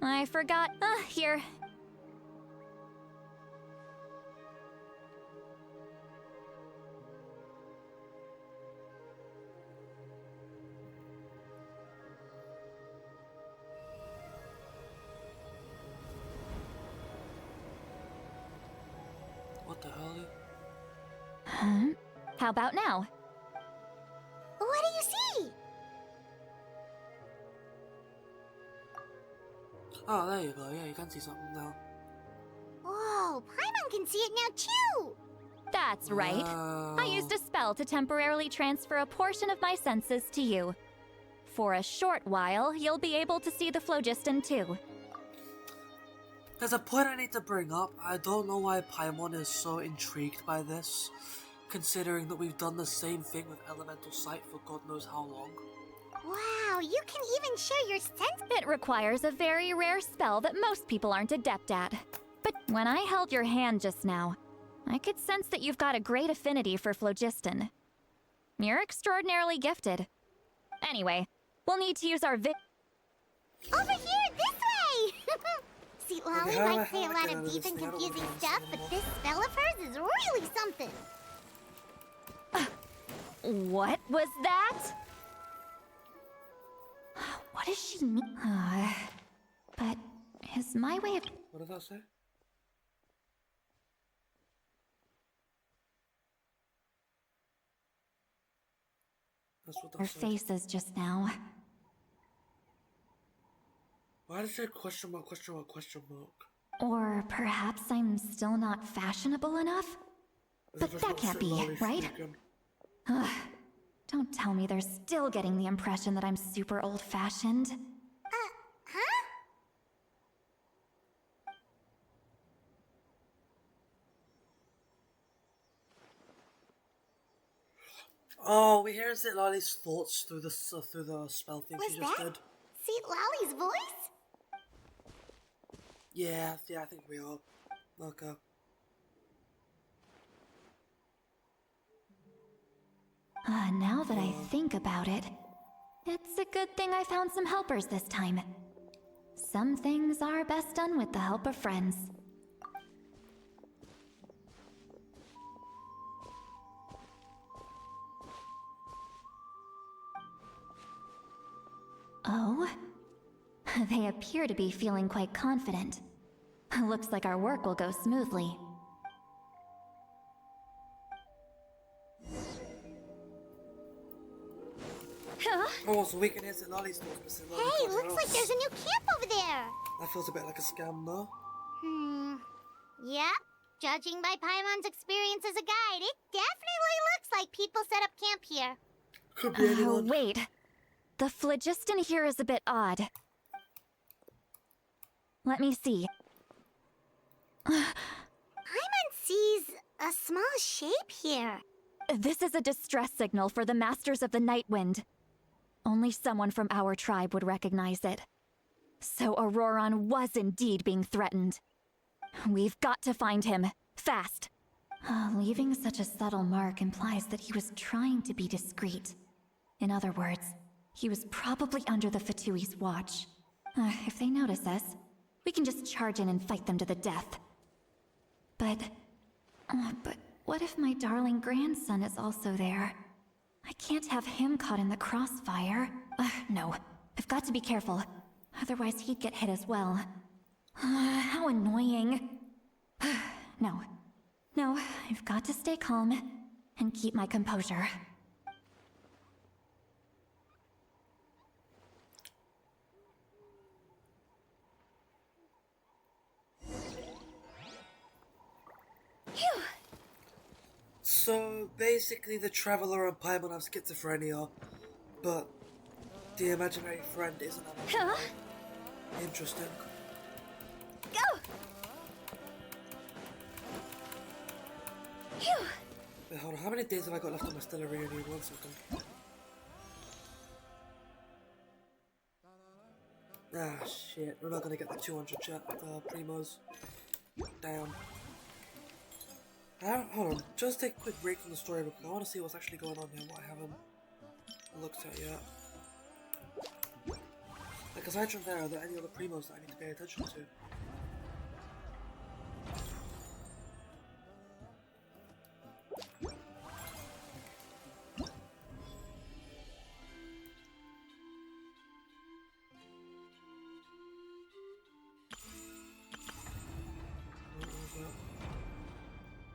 I forgot. Here. What the hell? Huh? How about now? What do you see? Oh, there you go. Yeah, you can see something now. Whoa, Paimon can see it now too! That's right. I used a spell to temporarily transfer a portion of my senses to you. For a short while, you'll be able to see the Phlogiston too. There's a point I need to bring up. I don't know why Paimon is so intrigued by this, considering that we've done the same thing with Elemental Sight for God knows how long. Wow, you can even share your sense. It requires a very rare spell that most people aren't adept at. But when I held your hand just now, I could sense that you've got a great affinity for Phlogiston. You're extraordinarily gifted. Anyway, we'll need to use our Over here, this way! See, Lolly Okay, how might do I say a lot get out of of deep this and thing? I don't confusing wanna stuff, understand but anymore. this spell of hers is really something. What was that? What does she mean? But is my way of... What did that say? That's what Her that said. faces just now. Why did it say question mark, question mark, question mark? Or perhaps I'm still not fashionable enough? As if But it's that not can't Sit be, Lolly right? speaking. Don't tell me they're still getting the impression that I'm super old-fashioned. Huh? Oh, we hear St. Lolly's thoughts through the spell thing she just did. St. Lally's voice? Yeah, I think we are. Okay. Now that I think about it, it's a good thing I found some helpers this time. Some things are best done with the help of friends. Oh? They appear to be feeling quite confident. Looks like our work will go smoothly. Oh, so we can hear St. Lolly's thoughts, but St. Lolly Hey, can't hear looks like us. there's a new camp over there. That feels a bit like a scam, though. Yep. Judging by Paimon's experience as a guide, it definitely looks like people set up camp here. Could be anyone. Wait. The phlogiston here is a bit odd. Let me see. Paimon sees a small shape here. This is a distress signal for the Masters of the Night Wind. Only someone from our tribe would recognize it. So Auroron was indeed being threatened. We've got to find him, fast. Leaving such a subtle mark implies that he was trying to be discreet. In other words, he was probably under the Fatui's watch. If they notice us, we can just charge in and fight them to the death. But what if my darling grandson is also there? I can't have him caught in the crossfire. No, I've got to be careful. Otherwise he'd get hit as well. How annoying. No, I've got to stay calm and keep my composure. Phew. So, basically the Traveler and Paimon have schizophrenia, but the imaginary friend isn't an Interesting. Go! Phew. Wait, hold on, how many days have I got left on my Stellar Reunion? 1 second. Ah, shit, we're not gonna get the 200 primos. Damn. Hold on, just take a quick break from the story because I want to see what's actually going on here, what I haven't looked at yet. Like, aside from there, are there any other primos that I need to pay attention to?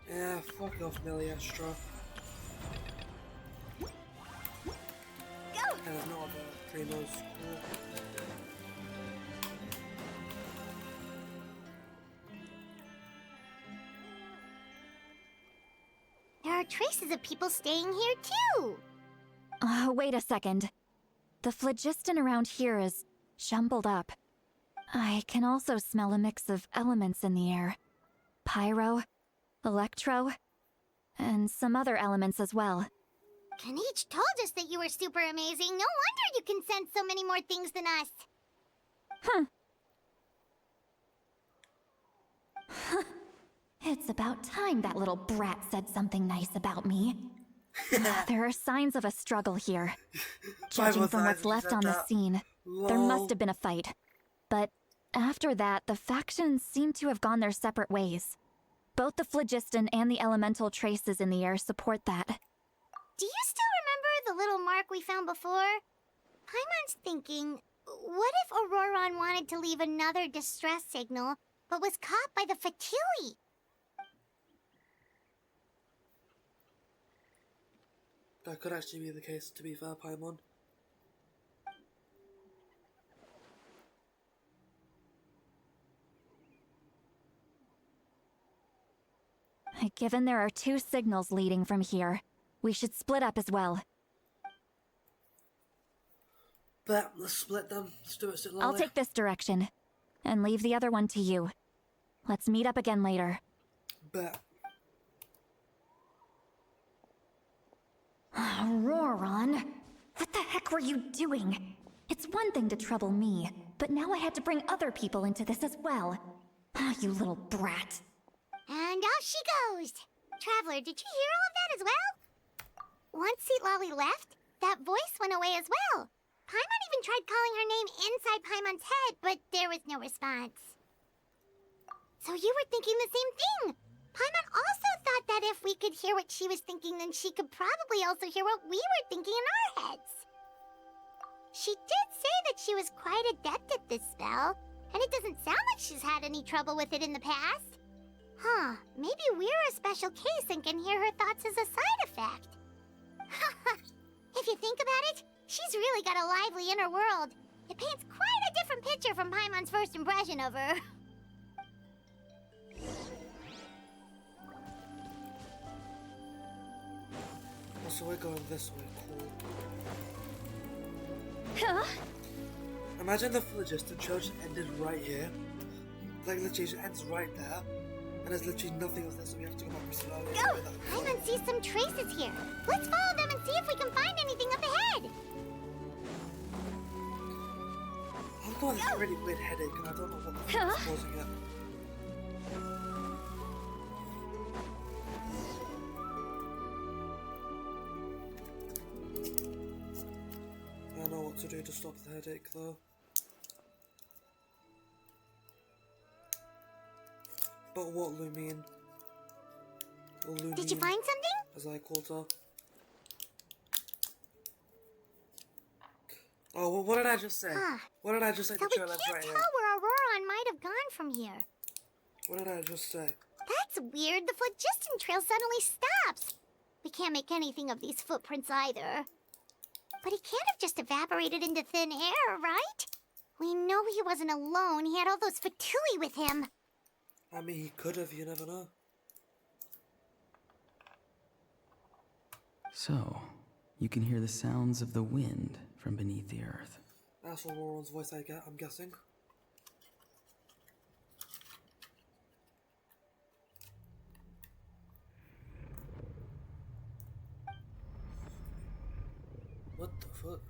Yeah, fuck off, Meliestra. And there's no other primos. Cool. There are traces of people staying here too. Wait a second. The phlogiston around here is jumbled up. I can also smell a mix of elements in the air. Pyro, electro, and some other elements as well. Kanich told us that you were super amazing. No wonder you can sense so many more things than us. It's about time that little brat said something nice about me. There are signs of a struggle here. Judging from what's left on the scene, there must have been a fight. But after that, the factions seem to have gone their separate ways. Both the phlogiston and the elemental traces in the air support that. Do you still remember the little mark we found before? Paimon's thinking, what if Auroron wanted to leave another distress signal, but was caught by the Fatui? That could actually be the case, to be fair, Paimon. Given there are 2 signals leading from here, we should split up as well. But let's split them. Let's do it slowly. I'll take this direction, and leave the other one to you. Let's meet up again later. Bet. Auroron, what the heck were you doing? It's one thing to trouble me, but now I had to bring other people into this as well. Ah, you little brat. And off she goes. Traveler, did you hear all of that as well? Once Seat Lolly left, that voice went away as well. Paimon even tried calling her name inside Paimon's head, but there was no response. So you were thinking the same thing. Paimon also thought that if we could hear what she was thinking, then she could probably also hear what we were thinking in our heads. She did say that she was quite adept at this spell, and it doesn't sound like she's had any trouble with it in the past. Huh, maybe we're a special case and can hear her thoughts as a side effect. If you think about it, she's really got a lively inner world. It paints quite a different picture from Paimon's first impression of her. So we're going this way, cool. Huh? Imagine the phlogiston trail just ended right here. Like literally it ends right there. And there's literally nothing else there, so we have to go back slowly. Go! Paimon sees some traces here. Let's follow them and see if we can find anything up ahead. I've got a really weird headache and I don't know what the fuck is causing it. I know what to do to stop the headache though. But what, Lumine? Or Lumine, Did you find something? as I called her. Oh, well, what did I just say? What did I just say? So The we trail ends can't right tell here. where Auroron might have gone from here. What did I just say? That's weird. The phlogiston trail suddenly stops. We can't make anything of these footprints either. But he can't have just evaporated into thin air, right? We know he wasn't alone. He had all those Fatui with him. I mean, he could have, you never know. So, you can hear the sounds of the wind from beneath the earth. That's Auroron's voice I get, I'm guessing. What the fuck?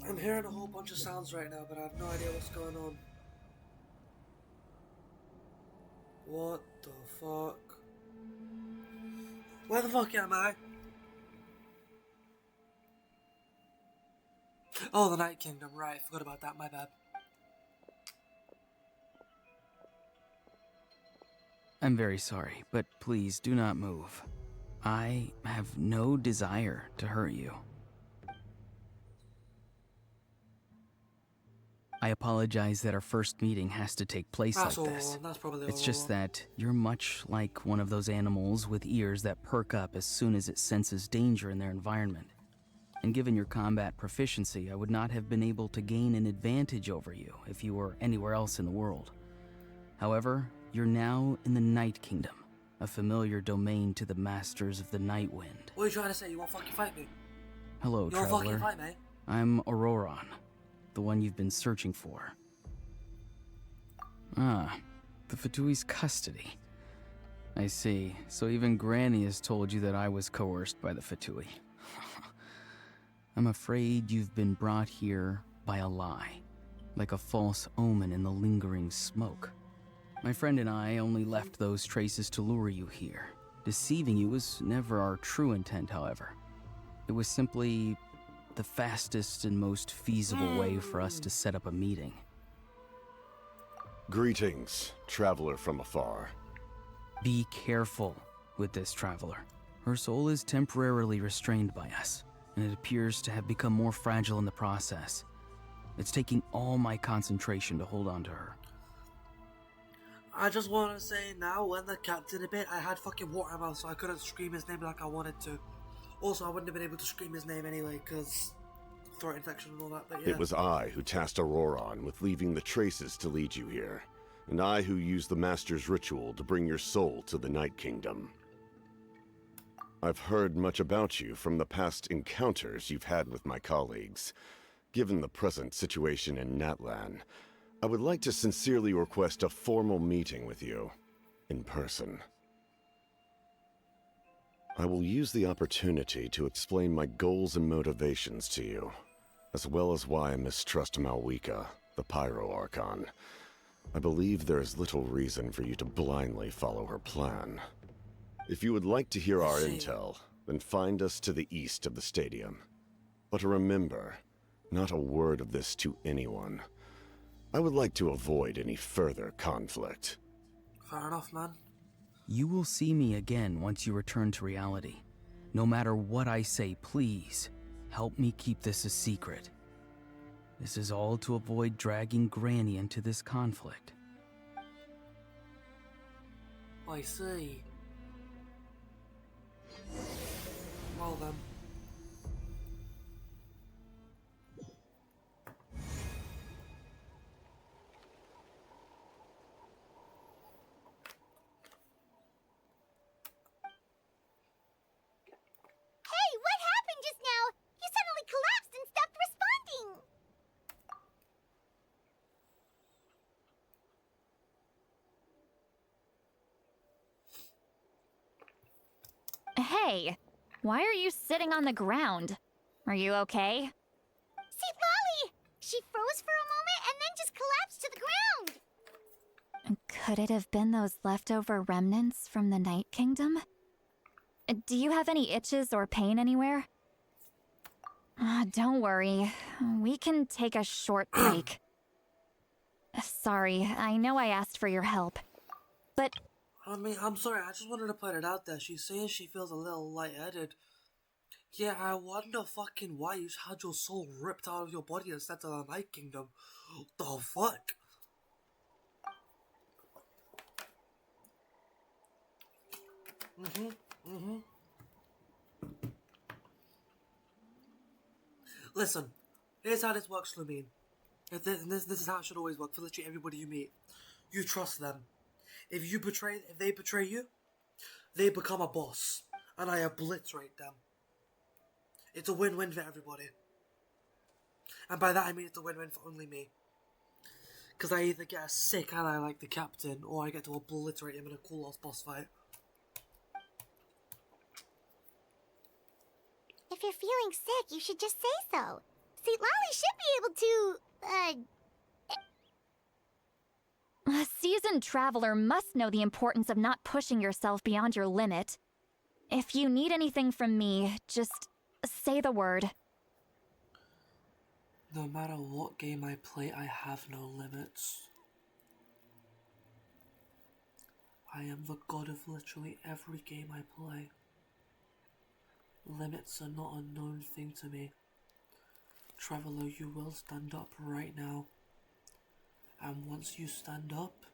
I'm hearing a whole bunch of sounds right now, but I have no idea what's going on. What the fuck? Where the fuck am I? Oh, the Night Kingdom, right. Forgot about that, my bad. I'm very sorry, but please do not move. I have no desire to hurt you. I apologize that our first meeting has to take place That's like this. That's probably It's just that you're much like one of those animals with ears that perk up as soon as it senses danger in their environment. And given your combat proficiency, I would not have been able to gain an advantage over you if you were anywhere else in the world. However, you're now in the Night Kingdom, a familiar domain to the masters of the Night Wind. What are you trying to say? You won't fucking fight me? Hello, You won't fucking traveler. fight me? I'm Auroron, the one you've been searching for. Ah, the Fatui's custody. I see. So even Granny has told you that I was coerced by the Fatui. I'm afraid you've been brought here by a lie, like a false omen in the lingering smoke. My friend and I only left those traces to lure you here. Deceiving you was never our true intent, however. It was simply the fastest and most feasible way for us to set up a meeting. Greetings, traveler from afar. Be careful with this traveler. Her soul is temporarily restrained by us, and it appears to have become more fragile in the process. It's taking all my concentration to hold on to her. I just want to say now, when the cat did a bit, I had fucking water in my mouth, so I couldn't scream his name like I wanted to. Also, I wouldn't have been able to scream his name anyway, because throat infection and all that, but yeah. It was I who tasked Auroron with leaving the traces to lead you here, and I who used the Master's ritual to bring your soul to the Night Kingdom. I've heard much about you from the past encounters you've had with my colleagues, Given the present situation in Natlan, I would like to sincerely request a formal meeting with you, in person. I will use the opportunity to explain my goals and motivations to you, as well as why I mistrust Malwika, the Pyro Archon. I believe there is little reason for you to blindly follow her plan. If you would like to hear our intel, then find us to the east of the stadium. But remember, not a word of this to anyone. I would like to avoid any further conflict. Fair enough, man. You will see me again once you return to reality. No matter what I say, please, help me keep this a secret. This is all to avoid dragging Granny into this conflict. I see. Well then. Hey, what happened just now? You suddenly collapsed and stopped responding. Hey, why are you sitting on the ground? Are you okay? See, Lolly! She froze for a moment and then just collapsed to the ground. Could it have been those leftover remnants from the Night Kingdom? Do you have any itches or pain anywhere? Don't worry. We can take a short break. Sorry, I know I asked for your help. But I mean, I'm sorry, I just wanted to put it out there. She's saying she feels a little lightheaded. Yeah, I wonder fucking why you had your soul ripped out of your body and sent to the Night Kingdom. The fuck? Listen, here's how this works for me. This is how it should always work for literally everybody you meet. You trust them. If they betray you, they become a boss, and I obliterate them. It's a win-win for everybody. And by that I mean it's a win-win for only me. Because I either get a sick ally like the captain, or I get to obliterate him in a cool ass boss fight. If you're feeling sick, you should just say so. See, Lolly should be able to, a seasoned traveler must know the importance of not pushing yourself beyond your limit. If you need anything from me, just say the word. No matter what game I play, I have no limits. I am the god of literally every game I play. Limits are not a known thing to me. Traveler, you will stand up right now. And once you stand up,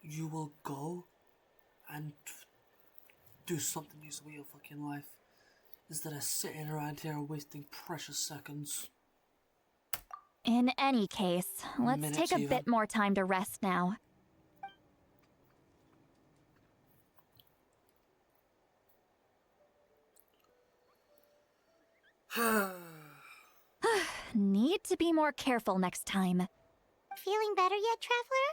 you will go and do something useful with your fucking life. Instead of sitting around here and wasting precious seconds. In any case, let's Minutes take a even. bit more time to rest now. Need to be more careful next time. feeling better yet, Traveler?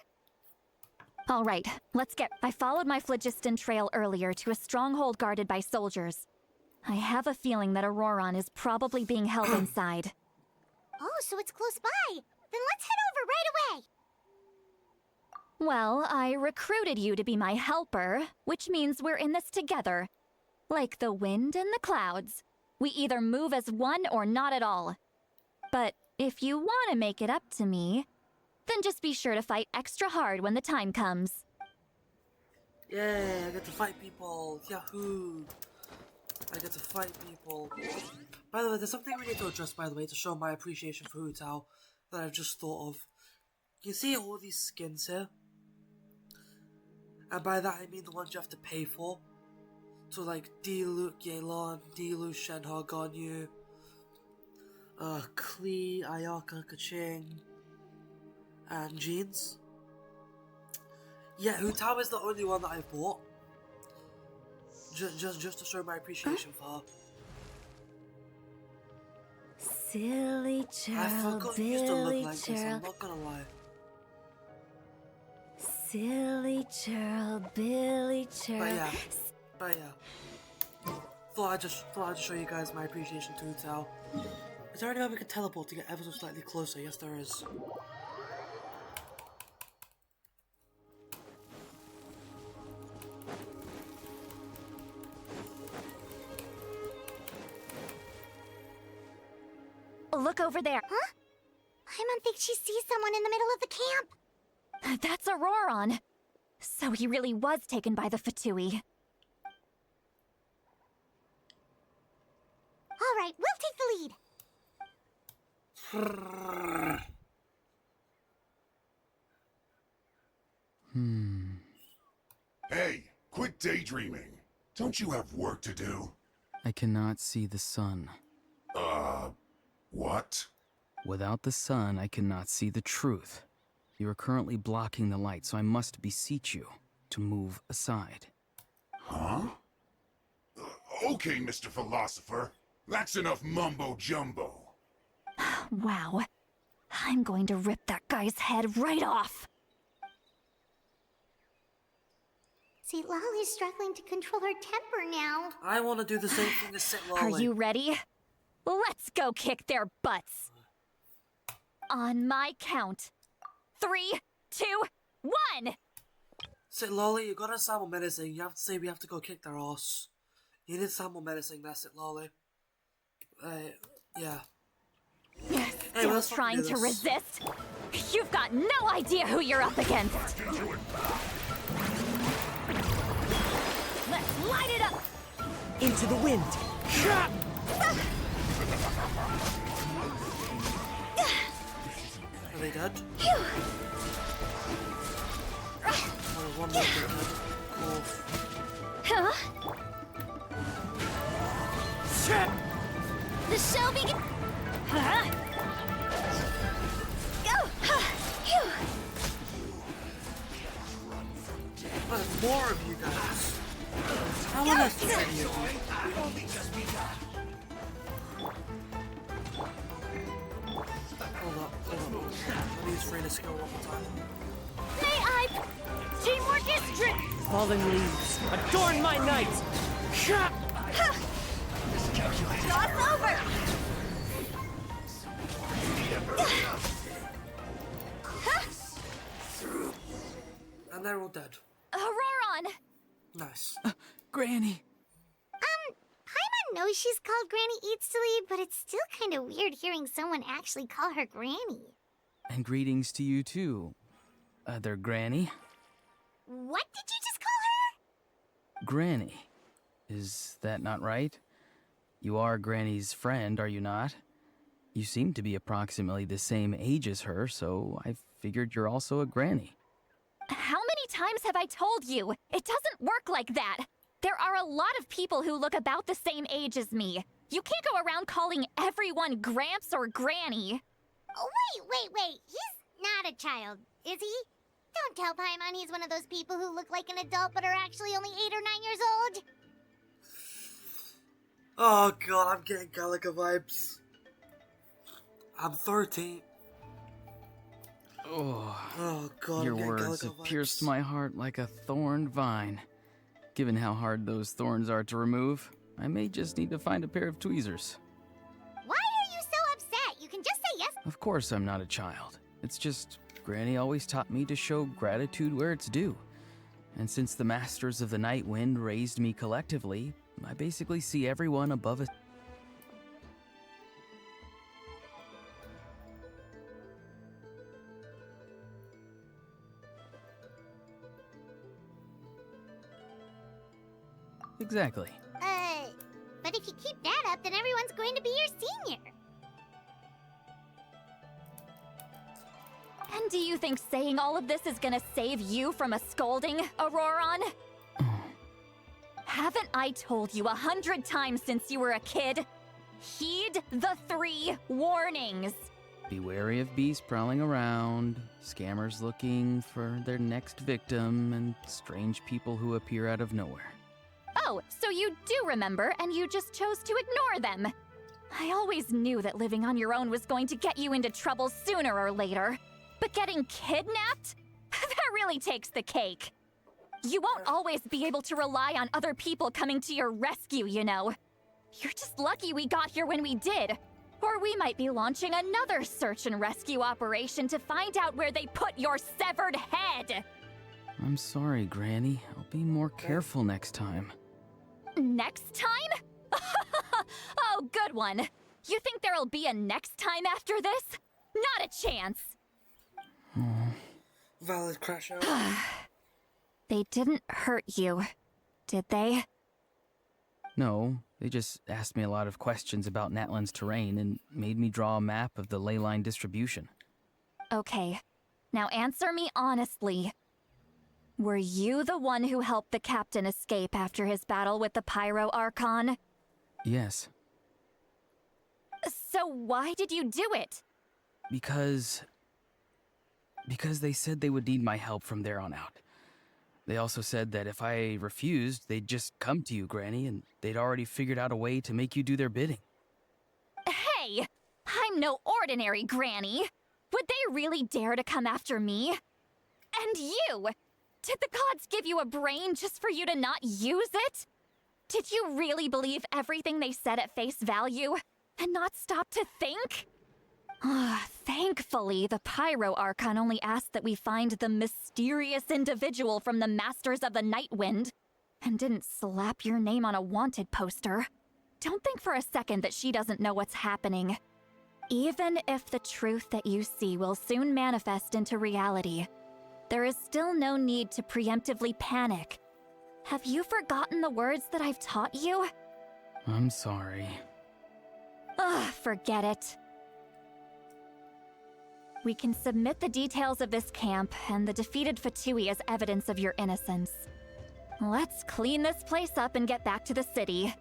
All right, let's get... I followed my phlogiston trail earlier to a stronghold guarded by soldiers. I have a feeling that Auroron is probably being held inside. Oh, so it's close by. Then let's head over right away. Well, I recruited you to be my helper, which means we're in this together. Like the wind and the clouds. We either move as one or not at all. But if you want to make it up to me, then just be sure to fight extra hard when the time comes. Yeah, I get to fight people. Yahoo! I get to fight people. By the way, there's something we need to address, by the way, to show my appreciation for Hu Tao that I've just thought of. You see all these skins here? And by that I mean the ones you have to pay for. So like Diluc Yelan, Diluc Shenhe Ganyu, Klee, Ayaka, Kaching, and Jeans. Yeah, Hu Tao is the only one that I've bought. Just to show my appreciation for her. Silly I churl, forgot you used to look Billy like this, churl. I'm not gonna lie. Silly churl, Billy churl. But yeah. Thought I'd just show you guys my appreciation to Utao. Is there any way we can teleport to get ever so slightly closer? Yes, there is. Look over there. Huh? I don't think she sees someone in the middle of the camp. That's Auroron. So he really was taken by the Fatui. All right, we'll take the lead. Hey, quit daydreaming. Don't you have work to do? I cannot see the sun. What? Without the sun, I cannot see the truth. You are currently blocking the light, so I must beseech you to move aside. Huh? Okay, Mr. Philosopher. That's enough mumbo-jumbo. Wow. I'm going to rip that guy's head right off. See, Lolly's struggling to control her temper now. I want to do the same thing as Sit Are Lolly. you ready? Let's go kick their butts. On my count. 3, 2, 1! Sit Lolly, you gotta sound more menacing. You have to say we have to go kick their ass. You need to sound more menacing, that's it, Lolly. Yeah. Still let's fucking trying do to this. resist? You've got no idea who you're up against. Let's light it up! Into the wind. Are they dead? Oh, one more dead. Cool. Huh? The show begins. Huh? Go! Phew. There's more of you guys. How unnecessary is it? Hold up. Let me use Freya's skill one more time. May I? Teamwork is strict. Fallen leaves, adorn my night. Cross over. And they're all dead. Auroron! Nice. Granny! Paimon knows she's called Granny Eats to Lead, but it's still kind of weird hearing someone actually call her Granny. And greetings to you too, other Granny. What did you just call her? Granny. Is that not right? You are Granny's friend, are you not? You seem to be approximately the same age as her, so I figured you're also a Granny. How many times have I told you? It doesn't work like that. There are a lot of people who look about the same age as me. You can't go around calling everyone Gramps or Granny. Oh, wait. He's not a child, is he? Don't tell Paimon he's one of those people who look like an adult but are actually only 8 or 9 years old. Oh god, I'm getting Galaga vibes. I'm 13. Oh god, Your I'm getting words Galaga have vibes. pierced my heart like a thorned vine. Given how hard those thorns are to remove, I may just need to find a pair of tweezers. Why are you so upset? You can just say yes. Of course I'm not a child. It's just, Granny always taught me to show gratitude where it's due. And since the Masters of the Night Wind raised me collectively, I basically see everyone above a... Exactly. But if you keep that up, then everyone's going to be your senior. And do you think saying all of this is gonna save you from a scolding, Auroron? Haven't I told you 100 times since you were a kid? Heed the 3 warnings. Be wary of beasts prowling around, scammers looking for their next victim, and strange people who appear out of nowhere. Oh, so you do remember and you just chose to ignore them. I always knew that living on your own was going to get you into trouble sooner or later. But getting kidnapped? That really takes the cake. You won't always be able to rely on other people coming to your rescue, you know. You're just lucky we got here when we did. Or we might be launching another search and rescue operation to find out where they put your severed head. I'm sorry, Granny. I'll be more careful next time. Next time? Oh, good one. You think there'll be a next time after this? Not a chance. Valid crash out. They didn't hurt you, did they? No, they just asked me a lot of questions about Natlan's terrain and made me draw a map of the ley line distribution. Okay, now answer me honestly. Were you the one who helped the captain escape after his battle with the Pyro Archon? Yes. So why did you do it? Because they said they would need my help from there on out. They also said that if I refused, they'd just come to you, Granny, and they'd already figured out a way to make you do their bidding. Hey! I'm no ordinary Granny! Would they really dare to come after me? And you! Did the gods give you a brain just for you to not use it? Did you really believe everything they said at face value, and not stop to think? Thankfully, the Pyro Archon only asked that we find the mysterious individual from the Masters of the Night Wind, and didn't slap your name on a wanted poster. Don't think for a second that she doesn't know what's happening. Even if the truth that you see will soon manifest into reality, there is still no need to preemptively panic. Have you forgotten the words that I've taught you? I'm sorry. Forget it. We can submit the details of this camp and the defeated Fatui as evidence of your innocence. Let's clean this place up and get back to the city.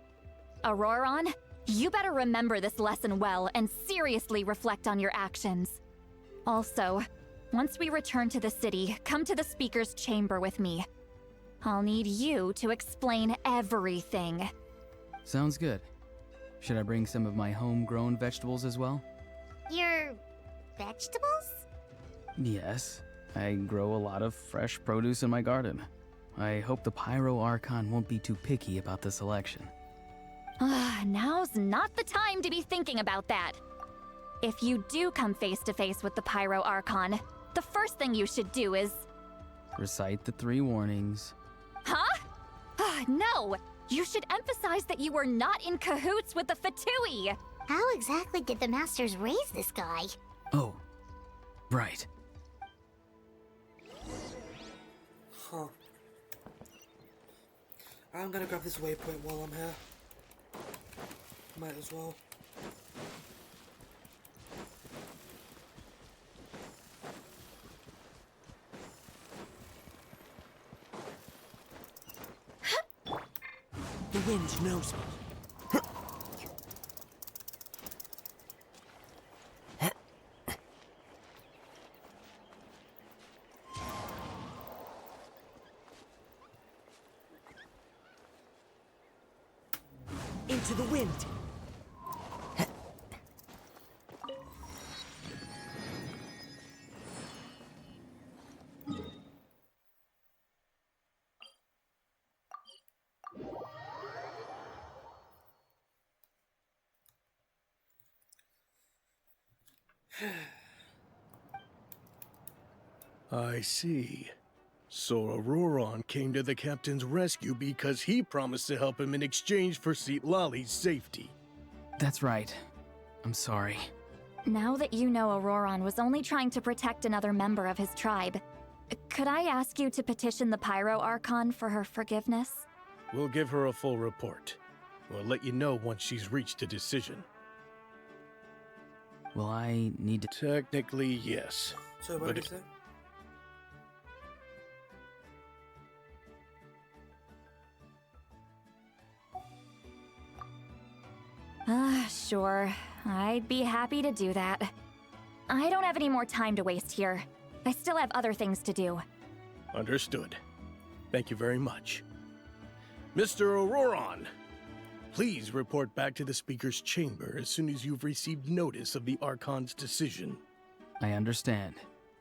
Auroron, you better remember this lesson well and seriously reflect on your actions. Also, once we return to the city, come to the speaker's chamber with me. I'll need you to explain everything. Sounds good. Should I bring some of my homegrown vegetables as well? Your vegetables? Yes. I grow a lot of fresh produce in my garden. I hope the Pyro Archon won't be too picky about the selection. Now's not the time to be thinking about that. If you do come face to face with the Pyro Archon, the first thing you should do is... Recite the 3 warnings. Huh? No! You should emphasize that you were not in cahoots with the Fatui! How exactly did the Masters raise this guy? Oh, right. Huh. I'm gonna grab this waypoint while I'm here. Might as well. The wind knows me. Into the wind. I see. So Auroron came to the captain's rescue because he promised to help him in exchange for Lali's safety. That's right. I'm sorry. Now that you know Auroron was only trying to protect another member of his tribe, could I ask you to petition the Pyro Archon for her forgiveness? We'll give her a full report. We'll let you know once she's reached a decision. Will I need to... Technically, yes. So what is it? Sure. I'd be happy to do that. I don't have any more time to waste here. I still have other things to do. Understood. Thank you very much. Mr. Auroron! Please report back to the Speaker's chamber as soon as you've received notice of the Archon's decision. I understand.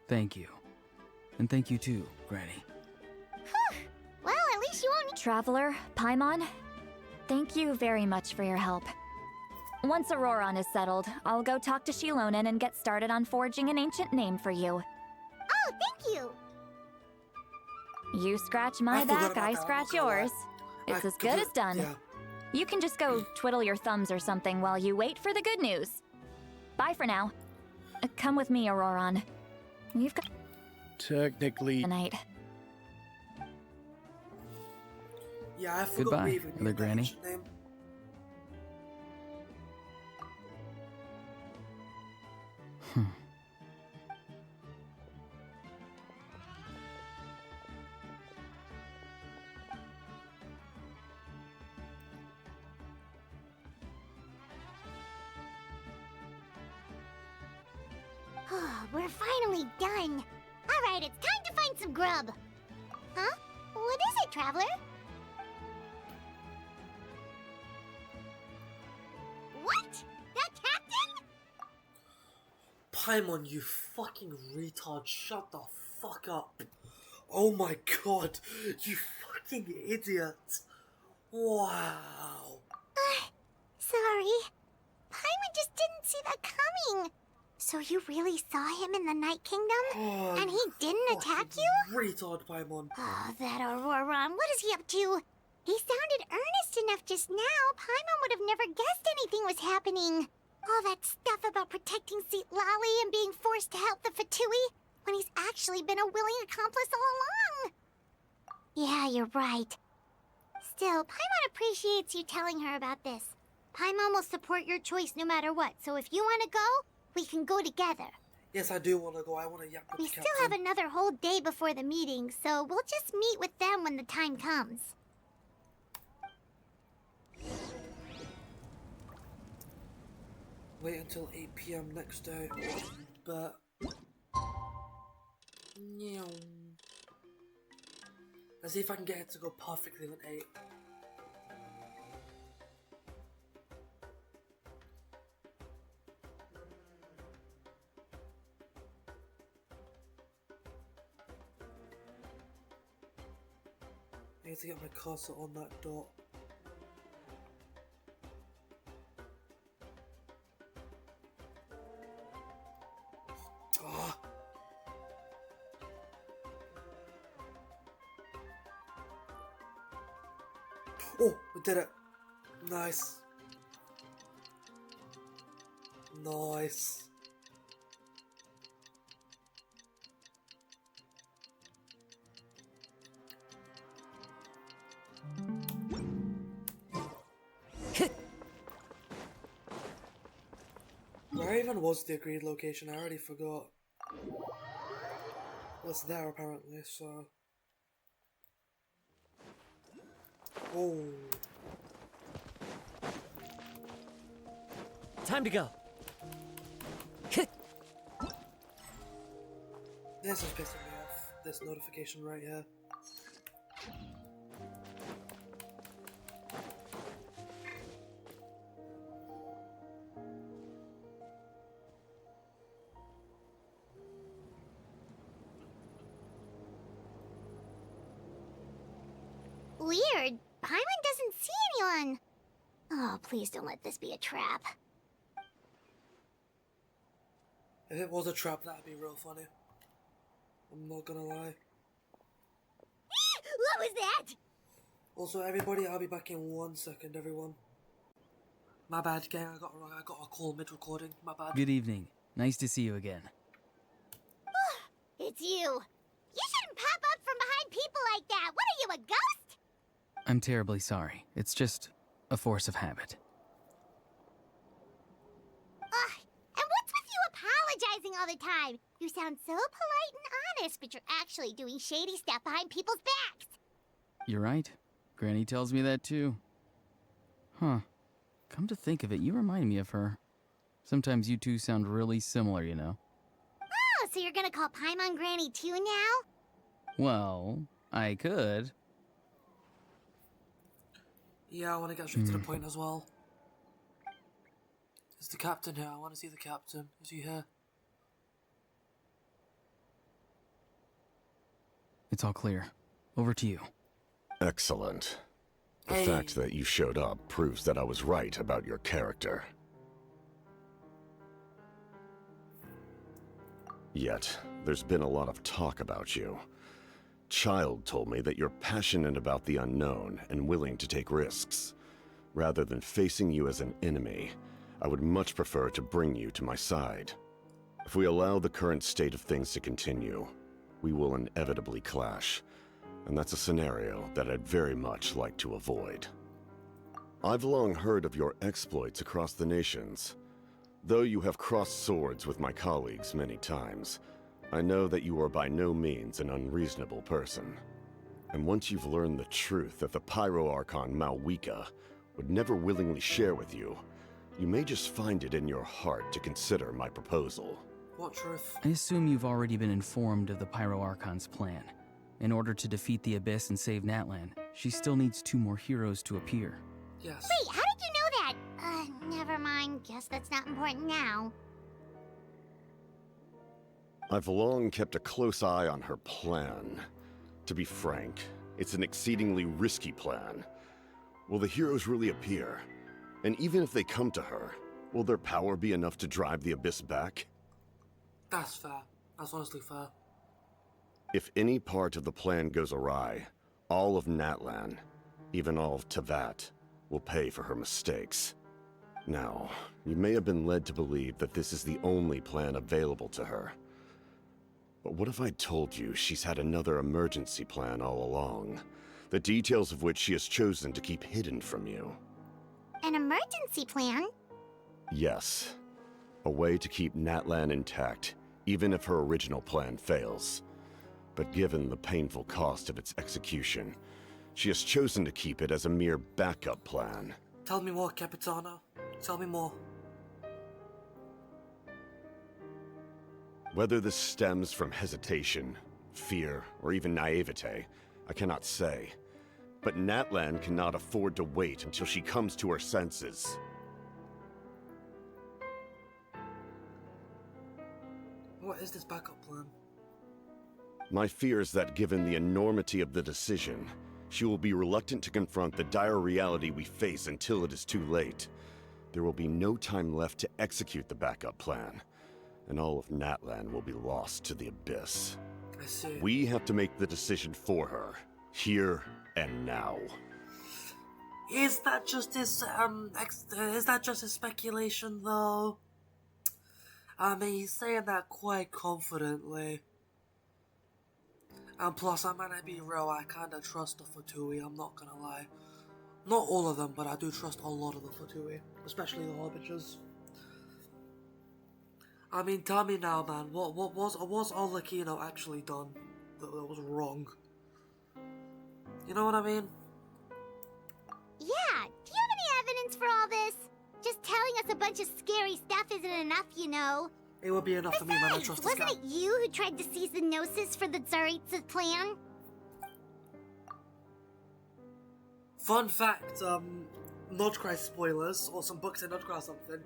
Thank you. And thank you too, Granny. Well, at least you won't need— Traveler, Paimon, thank you very much for your help. Once Auroron is settled, I'll go talk to Shilonen and get started on forging an ancient name for you. Oh, thank you! You scratch my back, I scratch yours. It's as good as done. Yeah. You can just go twiddle your thumbs or something while you wait for the good news. Bye for now. Come with me, Auroron. We've got Technically... tonight. Yeah, I forgot Goodbye, we even Mother knew that Granny. ancient name. We're finally done. Alright, it's time to find some grub. Huh? What is it, Traveler? What? That captain? Paimon, you fucking retard, shut the fuck up. Oh my god, you fucking idiot. Wow. Sorry. Paimon just didn't see that coming. So you really saw him in the Night Kingdom? Oh, And he didn't attack you? Retard, Paimon. Oh, that Auroron. What is he up to? He sounded earnest enough just now. Paimon would have never guessed anything was happening. All that stuff about protecting Seat Lally and being forced to help the Fatui when he's actually been a willing accomplice all along. Yeah, you're right. Still, Paimon appreciates you telling her about this. Paimon will support your choice no matter what, so if you want to go, we can go together. Yes, I do want to go. I want to yap with We the still captain. have another whole day before the meeting, so we'll just meet with them when the time comes. Wait until 8 PM next day. But... Meow. Let's see if I can get it to go perfectly on 8. I need to get my cursor on that dot. Ah. Oh, we did it. Nice. Nice. Where even was the agreed location? I already forgot. Well, it's there apparently, so... Oh. Time to go. This is pissing me off, this notification right here. Weird. Paimon doesn't see anyone. Oh, please don't let this be a trap. If it was a trap, that'd be real funny. I'm not gonna lie. What was that? Also, everybody, I'll be back in 1 second, everyone. My bad, gang. I got a call mid-recording. My bad. Good evening. Nice to see you again. It's you. You shouldn't pop up from behind people like that. What are you, a ghost? I'm terribly sorry. It's just a force of habit. And what's with you apologizing all the time? You sound so polite and honest, but you're actually doing shady stuff behind people's backs. You're right. Granny tells me that too. Huh. Come to think of it, you remind me of her. Sometimes you two sound really similar, you know. Oh, so you're gonna call Paimon Granny too now? Well, I could. Yeah, I want to get straight to the point as well. Is the captain here? I want to see the captain. Is he here? It's all clear. Over to you. Excellent. The Hey. fact that you showed up proves that I was right about your character. Yet, there's been a lot of talk about you. Child told me that you're passionate about the unknown and willing to take risks. Rather than facing you as an enemy, I would much prefer to bring you to my side. If we allow the current state of things to continue, we will inevitably clash, and that's a scenario that I'd very much like to avoid. I've long heard of your exploits across the nations. Though you have crossed swords with my colleagues many times, I know that you are by no means an unreasonable person. And once you've learned the truth that the Pyro Archon Malwika would never willingly share with you, you may just find it in your heart to consider my proposal. What truth? I assume you've already been informed of the Pyro Archon's plan. In order to defeat the Abyss and save Natlan, she still needs 2 more heroes to appear. Yes. Wait, how did you know that? Never mind. Guess that's not important now. I've long kept a close eye on her plan. To be frank, it's an exceedingly risky plan. Will the heroes really appear? And even if they come to her, will their power be enough to drive the Abyss back? That's fair. That's honestly fair. If any part of the plan goes awry, all of Natlan, even all of Tavat, will pay for her mistakes. Now, you may have been led to believe that this is the only plan available to her. But what if I told you she's had another emergency plan all along, the details of which she has chosen to keep hidden from you? An emergency plan? Yes. A way to keep Natlan intact, even if her original plan fails. But given the painful cost of its execution, she has chosen to keep it as a mere backup plan. Tell me more, Capitano. Tell me more. Whether this stems from hesitation, fear, or even naivete, I cannot say. But Natlan cannot afford to wait until she comes to her senses. What is this backup plan? My fear is that given the enormity of the decision, she will be reluctant to confront the dire reality we face until it is too late. There will be no time left to execute the backup plan, and all of Natlan will be lost to the Abyss. I see. We have to make the decision for her, here and now. Is that just his speculation though? I mean, he's saying that quite confidently. And plus, I might not be real, I kinda trust the Fatui, I'm not gonna lie. Not all of them, but I do trust a lot of the Fatui, especially the Hobbiters. I mean, tell me now, man, what was Olakino actually done that was wrong? You know what I mean? Yeah, do you have any evidence for all this? Just telling us a bunch of scary stuff isn't enough, you know. It would be enough for me, man, I trust this guy. Wasn't it you who tried to seize the Gnosis for the Tsaritsa plan? Fun fact, Notcry spoilers, or some books in Notcry or something,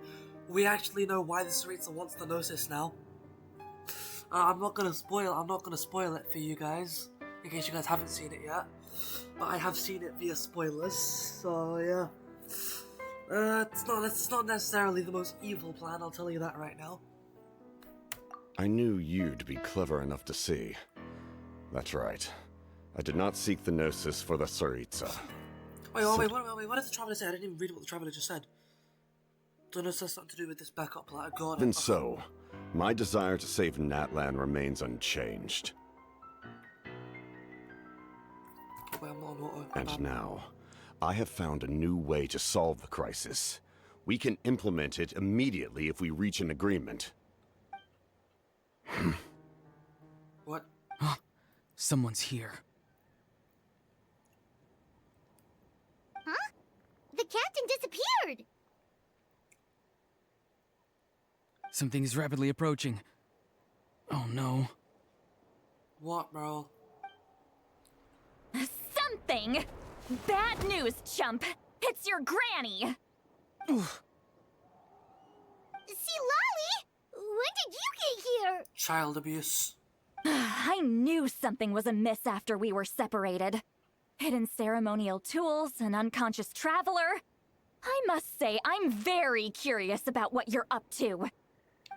we actually know why the Tsaritsa wants the Gnosis now. I'm not gonna spoil it for you guys, in case you guys haven't seen it yet. But I have seen it via spoilers, so yeah. It's not necessarily the most evil plan, I'll tell you that right now. I knew you'd be clever enough to see. That's right. I did not seek the Gnosis for the Tsaritsa. Wait, what did the Traveler say? I didn't even read what the Traveler just said. Don't know if that's something to do with this backup plan. God. Even so, my desire to save Natlan remains unchanged. Wait, I'm not on auto. And now, I have found a new way to solve the crisis. We can implement it immediately if we reach an agreement. What? Someone's here. Huh? The captain disappeared! Something is rapidly approaching. Oh no. What, bro? Something! Bad news, chump! It's your granny! See, Lolly? When did you get here? Child abuse. I knew something was amiss after we were separated. Hidden ceremonial tools, an unconscious traveler. I must say, I'm very curious about what you're up to.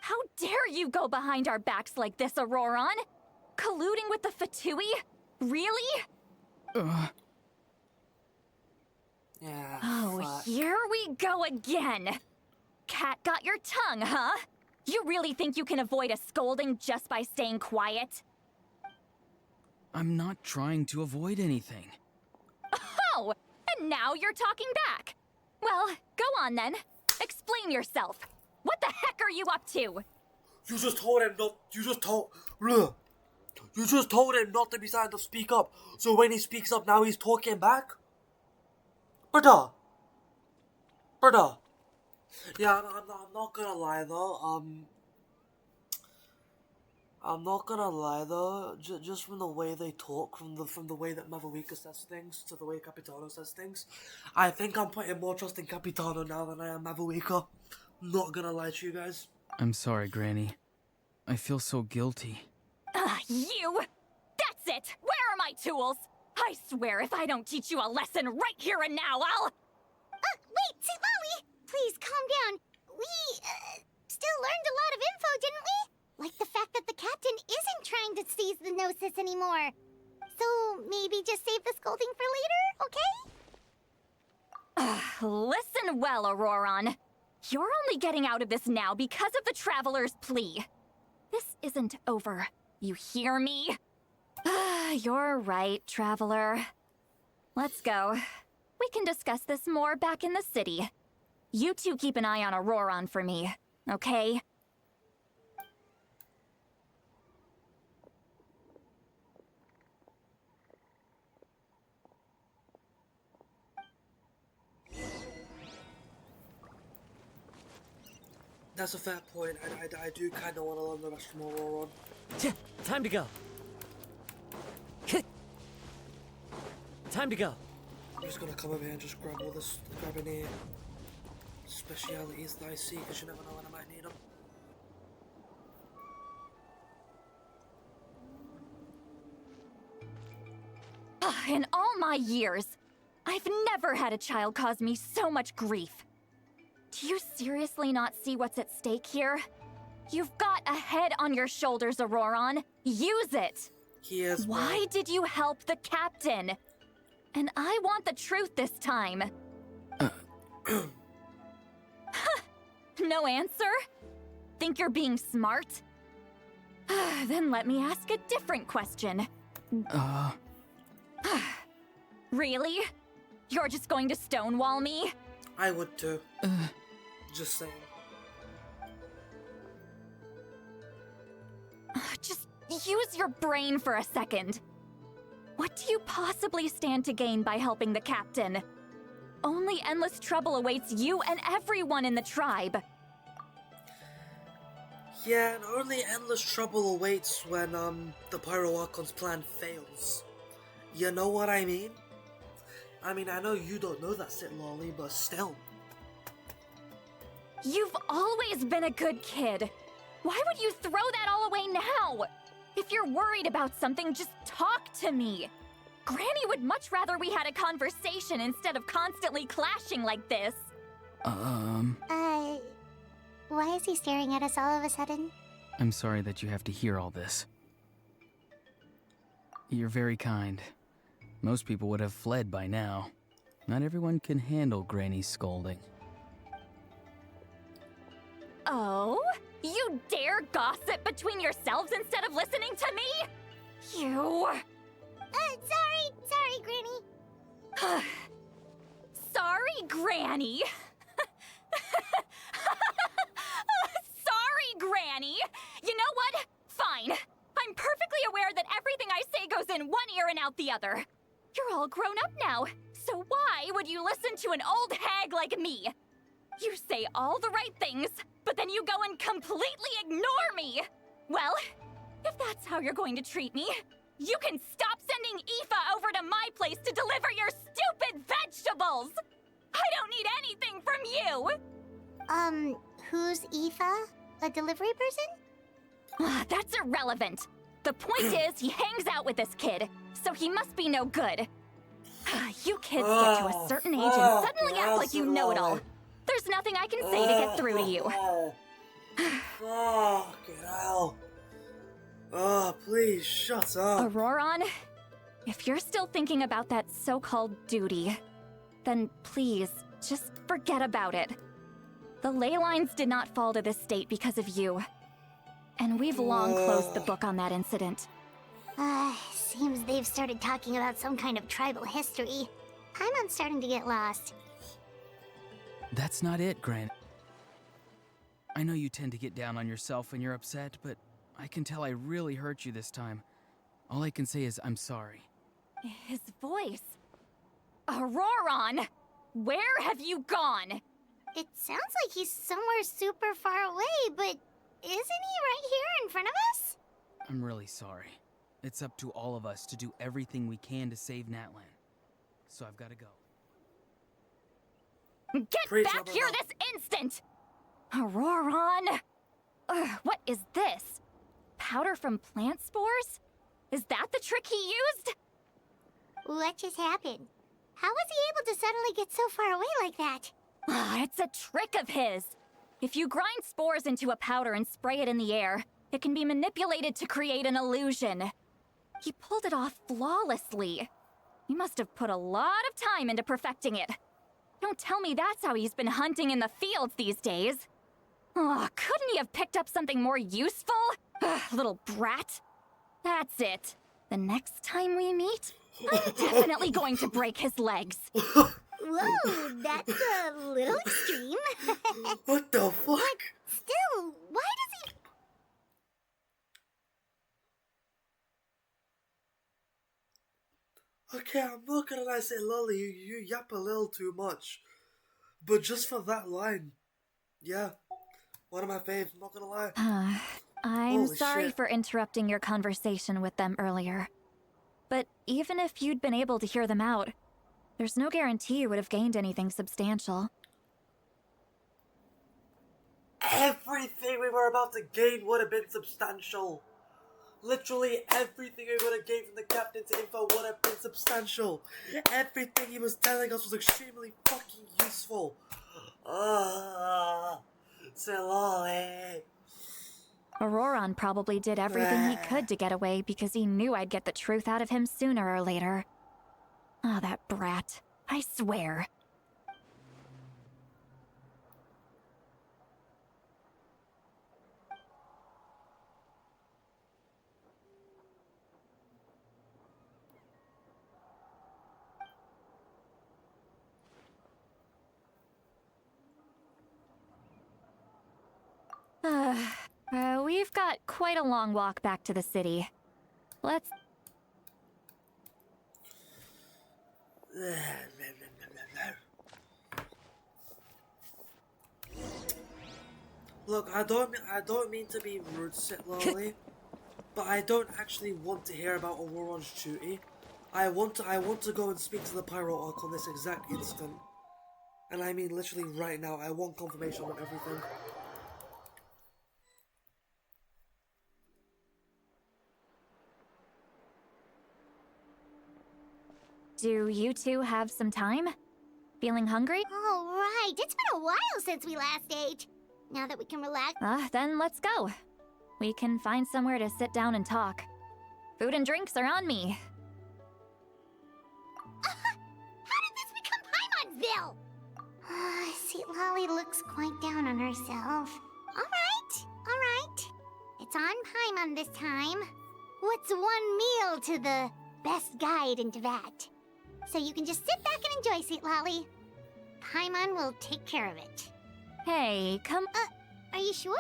How dare you go behind our backs like this, Auroron? Colluding with the Fatui? Really? Yeah. Oh, fuck. here we go again. Cat got your tongue, huh? You really think you can avoid a scolding just by staying quiet? I'm not trying to avoid anything. Oh, and now you're talking back. Well, go on then. Explain yourself. What the heck are you up to? You just told him not. You just told. Bleh. You just told him not to be silent to speak up. So when he speaks up, now he's talking back. Brother. Yeah, I'm not gonna lie though. I'm not gonna lie though. Just from the way they talk, from the way that Mavuika says things to the way Capitano says things, I think I'm putting more trust in Capitano now than I am Mavuika. Not gonna lie to you guys. I'm sorry, Granny. I feel so guilty. You! That's it! Where are my tools? I swear if I don't teach you a lesson right here and now, I'll... Wait, see, Lolly! Please, calm down. We, still learned a lot of info, didn't we? Like the fact that the captain isn't trying to seize the Gnosis anymore. So, maybe just save the scolding for later, okay? Listen well, Auroron. You're only getting out of this now because of the Traveler's plea. This isn't over. You hear me? You're right, Traveler. Let's go. We can discuss this more back in the city. You two keep an eye on Auroron for me, okay? That's a fair point. I do kind of want to learn the rest from Auroron. Time to go. Time to go. I'm just gonna come over here and just grab all this, grab any specialities that I see, because you never know when I might need them. In all my years, I've never had a child cause me so much grief. Do you seriously not see what's at stake here? You've got a head on your shoulders, Auroron. Use it! Why did you help the captain? And I want the truth this time. No answer? Think you're being smart? Then let me ask a different question. Really? You're just going to stonewall me? I would too. Just saying. Just use your brain for a second. What do you possibly stand to gain by helping the captain? Only endless trouble awaits you and everyone in the tribe. Yeah, and only endless trouble awaits when, the Pyro Archon's plan fails. You know what I mean? I mean, I know you don't know that, Sit Lolly, but still. You've always been a good kid. Why would you throw that all away now? If you're worried about something, just talk to me. Granny would much rather we had a conversation instead of constantly clashing like this. Why is he staring at us all of a sudden? I'm sorry that you have to hear all this. You're very kind. Most people would have fled by now. Not everyone can handle Granny's scolding. Oh? You dare gossip between yourselves instead of listening to me? You... Sorry, Granny. Sorry, Granny. Sorry, Granny. You know what? Fine. I'm perfectly aware that everything I say goes in one ear and out the other. You're all grown up now, so why would you listen to an old hag like me? You say all the right things, but then you go and completely ignore me. Well, if that's how you're going to treat me, you can stop sending Aoife over to my place to deliver your stupid vegetables! I don't need anything from you! Who's Aoife? A delivery person? That's irrelevant. The point is, he hangs out with this kid, so he must be no good. You kids get to a certain age and suddenly act like you know it all. There's nothing I can say to get through to you. Fucking hell. Please shut up. Auroron, if you're still thinking about that so-called duty, then please, just forget about it. The ley lines did not fall to this state because of you. And we've long closed the book on that incident. Seems they've started talking about some kind of tribal history. I'm starting to get lost. That's not it, Gran. I know you tend to get down on yourself when you're upset, but I can tell I really hurt you this time. All I can say is I'm sorry. His voice. Auroron! Where have you gone? It sounds like he's somewhere super far away, but isn't he right here in front of us? I'm really sorry. It's up to all of us to do everything we can to save Natlan. So I've got to go. Get back here this instant! Auroron! What is this? Powder from plant spores? Is that the trick he used? What just happened? How was he able to suddenly get so far away like that? It's a trick of his. If you grind spores into a powder and spray it in the air, it can be manipulated to create an illusion. He pulled it off flawlessly. He must have put a lot of time into perfecting it. Don't tell me that's how he's been hunting in the fields these days. Couldn't he have picked up something more useful? Little brat. That's it. The next time we meet, I'm definitely going to break his legs. Whoa, that's a little extreme. What the fuck? But still, why does he... Okay, I'm not gonna lie, say Lolly, you yap a little too much. But just for that line, yeah, one of my faves, I'm not gonna lie. I'm Holy sorry shit. for interrupting your conversation with them earlier. But even if you'd been able to hear them out, there's no guarantee you would have gained anything substantial. Everything we were about to gain would have been substantial. Literally everything we would have gained from the captain's info would have been substantial. Everything he was telling us was extremely fucking useful. Say Lolly. Auroron probably did everything he could to get away because he knew I'd get the truth out of him sooner or later. That brat. I swear. We've got quite a long walk back to the city. Let's... Look, I don't mean to be rude, Sit Lolly, but I don't actually want to hear about Auroron's duty. I want to go and speak to the Pyro Arc on this exact instant. And I mean literally right now. I want confirmation on everything. Do you two have some time? Feeling hungry? Oh, right. It's been a while since we last ate. Now that we can relax... Then let's go. We can find somewhere to sit down and talk. Food and drinks are on me. How did this become Paimonville? See, Lolly looks quite down on herself. Alright. It's on Paimon this time. What's one meal to the best guide into that? So you can just sit back and enjoy, Sweet Lolly. Paimon will take care of it. Hey, come... Are you sure?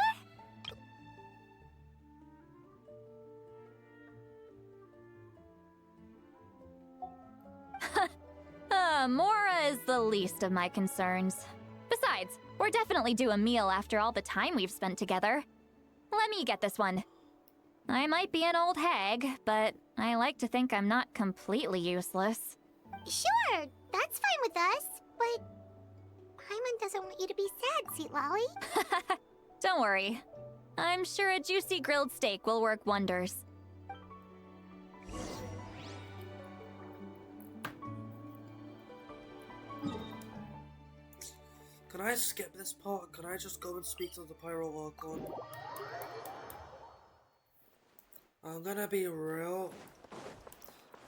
Mora is the least of my concerns. Besides, we're definitely due a meal after all the time we've spent together. Let me get this one. I might be an old hag, but I like to think I'm not completely useless. Sure, that's fine with us. But Paimon doesn't want you to be sad, Sweet Lolly. Don't worry. I'm sure a juicy grilled steak will work wonders. Can I skip this part? Can I just go and speak to the Pyro Archon? I'm gonna be real.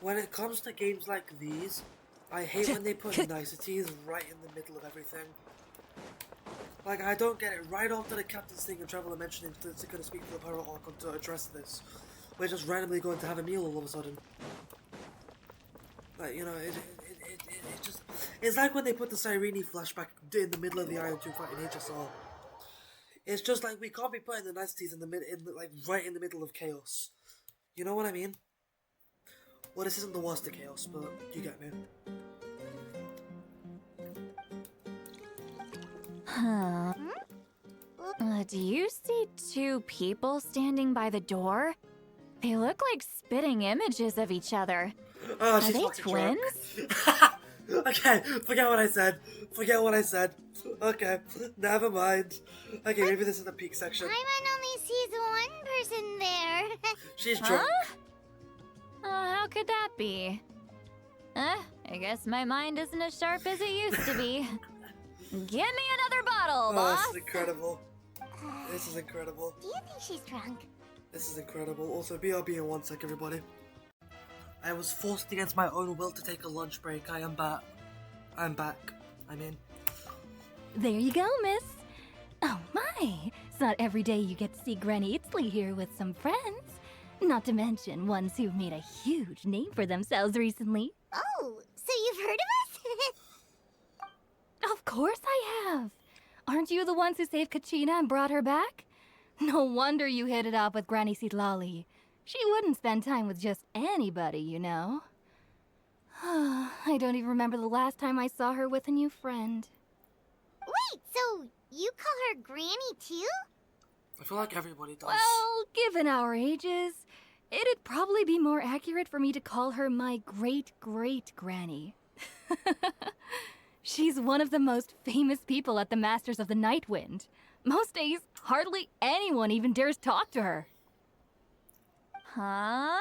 When it comes to games like these, I hate when they put niceties right in the middle of everything. Like, I don't get it. Right after the captain's thing and Traveler mentioning that they're gonna speak to the Pyro Archon to address this, we're just randomly going to have a meal all of a sudden. Like, you know, it just... It's like when they put the Cyrene flashback in the middle of the Iron 2 fight in HSR. It's just like, we can't be putting the niceties in the like, right in the middle of chaos. You know what I mean? Well, this isn't the worst of chaos, but you get me. Huh. Do you see two people standing by the door? They look like spitting images of each other. Oh, Are she's they fucking twins? Okay, forget what I said. Forget what I said. Okay, never mind. Okay, maybe this is the peak section. Paimon only sees one person there. She's drunk. Huh? How could that be? I guess my mind isn't as sharp as it used to be. Give me another bottle, boss! This is incredible. This is incredible. Do you think she's drunk? This is incredible. Also, BRB in 1 sec, everybody. I was forced against my own will to take a lunch break. I am back. I'm back. I'm in. There you go, miss. Oh my! It's not every day you get to see Granny Itzley here with some friends. Not to mention ones who've made a huge name for themselves recently. Oh, so you've heard of us? Of course I have. Aren't you the ones who saved Kachina and brought her back? No wonder you hit it off with Granny Sitlali. She wouldn't spend time with just anybody, you know. I don't even remember the last time I saw her with a new friend. Wait, so you call her Granny too? I feel like everybody does. Well, given our ages, it'd probably be more accurate for me to call her my great-great-granny. She's one of the most famous people at the Masters of the Night Wind. Most days, hardly anyone even dares talk to her. Huh?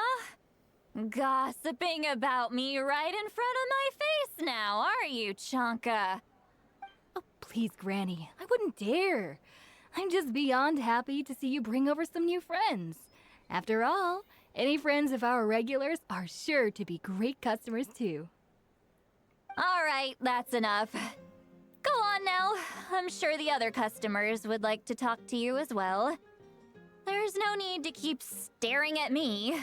Gossiping about me right in front of my face now, are you, Chonka? Oh, please, Granny. I wouldn't dare. I'm just beyond happy to see you bring over some new friends. After all, any friends of our regulars are sure to be great customers too. All right, that's enough. Go on now. I'm sure the other customers would like to talk to you as well. There's no need to keep staring at me.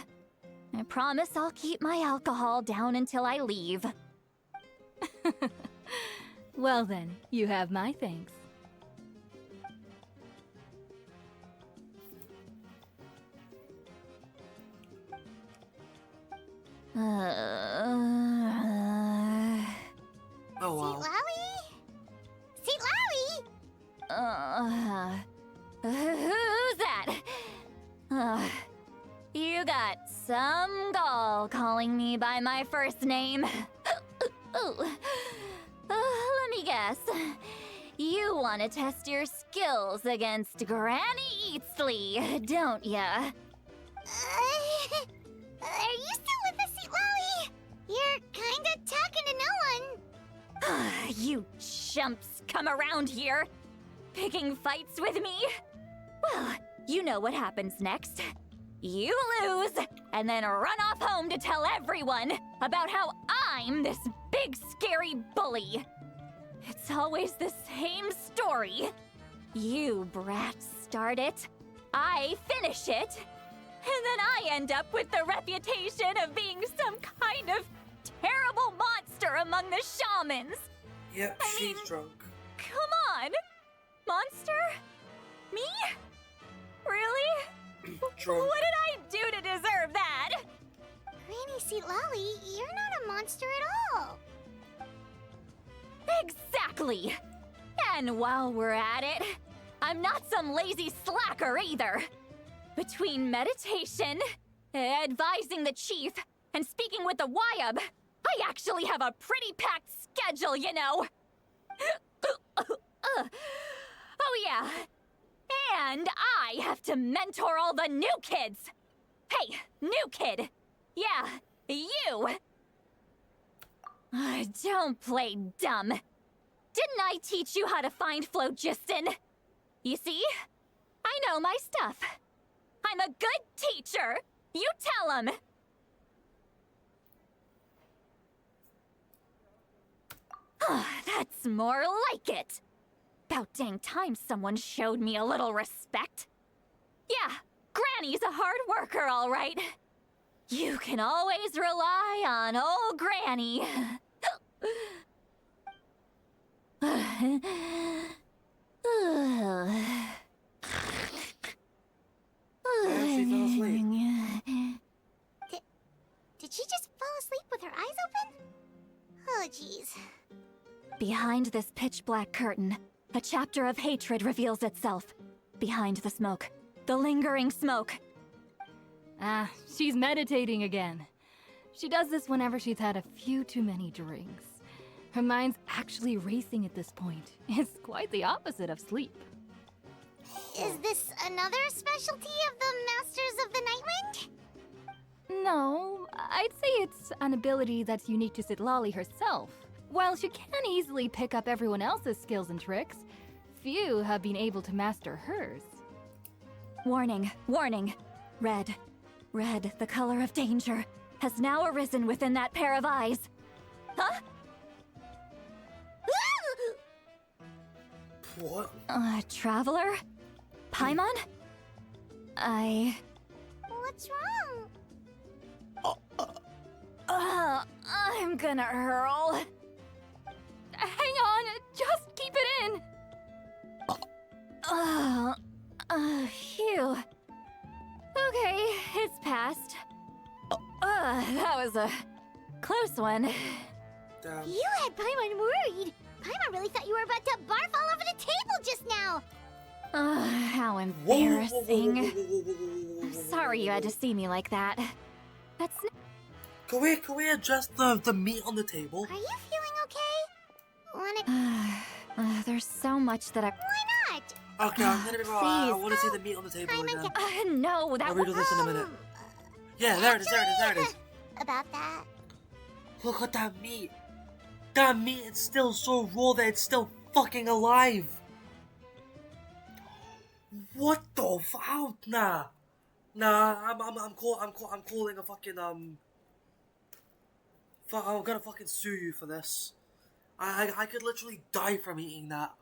I promise I'll keep my alcohol down until I leave. Well then, you have my thanks. Oh, wow. Seat Lally? Who's that? You got some gall calling me by my first name. Let me guess. You want to test your skills against Granny Eatsley, don't ya? Are you still with us, Seat Lally? You're kinda talking to no one. You chumps come around here, picking fights with me? Well, you know what happens next. You lose, and then run off home to tell everyone about how I'm this big scary bully. It's always the same story. You brats start it, I finish it, and then I end up with the reputation of being some kind of terrible monster among the shamans. Yep, she's drunk. Come on! Monster? Me? Really? Drunk. What did I do to deserve that? Granny Seat Lally, you're not a monster at all. Exactly! And while we're at it, I'm not some lazy slacker either. Between meditation, advising the chief, and speaking with the Wyab, I actually have a pretty packed schedule, you know. Oh, yeah. And I have to mentor all the new kids. Hey, new kid. Yeah, you. Don't play dumb. Didn't I teach you how to find phlogiston? You see? I know my stuff. I'm a good teacher. You tell him. That's more like it. About dang time someone showed me a little respect. Yeah, Granny's a hard worker, all right. You can always rely on old Granny. She fell asleep. Did she just fall asleep with her eyes open? Oh, jeez. Behind this pitch-black curtain, a chapter of hatred reveals itself. Behind the smoke. The lingering smoke. Ah, she's meditating again. She does this whenever she's had a few too many drinks. Her mind's actually racing at this point. It's quite the opposite of sleep. Is this another specialty of the Masters of the Nightwind? No, I'd say it's an ability that's unique to Citlali herself. While she can easily pick up everyone else's skills and tricks, few have been able to master hers. Warning, warning. Red, the color of danger, has now arisen within that pair of eyes. Huh? What? Traveler? Paimon? What's wrong? I'm gonna hurl. Hang on, just keep it in. Phew. Okay, it's passed. That was a close one. Damn. You had Paimon worried. Paimon really thought you were about to barf all over the table just now. How embarrassing. I'm sorry you had to see me like that. That's Can we address the meat on the table? Are you feeling okay? there's so much that I... Why not? Okay, I'm gonna be wrong. I want to see the meat on the table Paimon again. No, that I'll redo this in a minute. Yeah, there it is. About that. Look at that meat. That meat is still so raw that it's still fucking alive. What the fuck? Nah, I'm calling a fucking I'm gonna fucking sue you for this. I could literally die from eating that.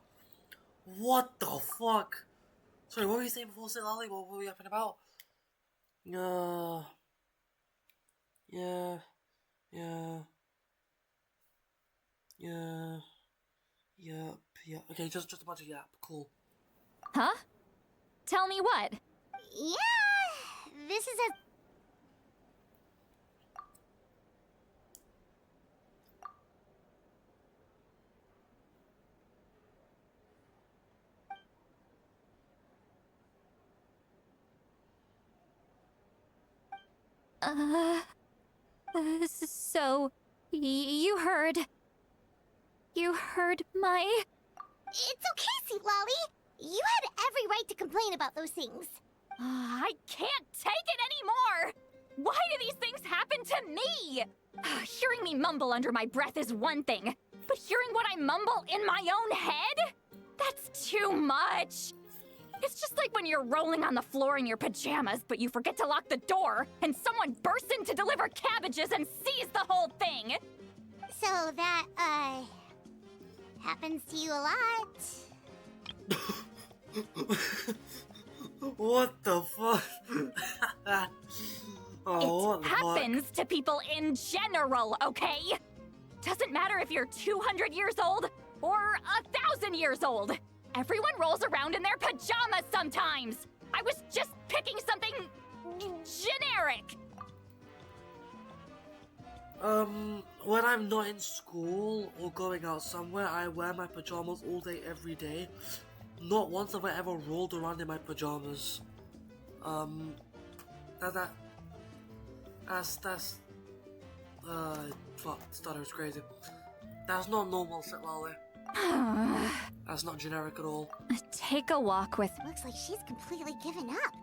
What the fuck? Sorry, what were you saying before, Citlali? What were we yapping about? Yeah. Okay, just a bunch of yap. Cool. Huh? Tell me what? Yeah, this is a... So, you heard my... It's okay, Sweet Lolly. You had every right to complain about those things. I can't take it anymore! Why do these things happen to me? Hearing me mumble under my breath is one thing, but hearing what I mumble in my own head? That's too much! It's just like when you're rolling on the floor in your pajamas, but you forget to lock the door, and someone bursts in to deliver cabbages and sees the whole thing! So that, happens to you a lot. What the fuck? Oh, it happens to people in general, okay? Doesn't matter if you're 200 years old or 1,000 years old. Everyone rolls around in their pajamas sometimes. I was just picking something generic. When I'm not in school or going out somewhere, I wear my pajamas all day, every day. Not once have I ever rolled around in my pajamas. Fuck, stutter's crazy. That's not normal, Citlali. That's not generic at all. Take a walk with. Looks like she's completely given up.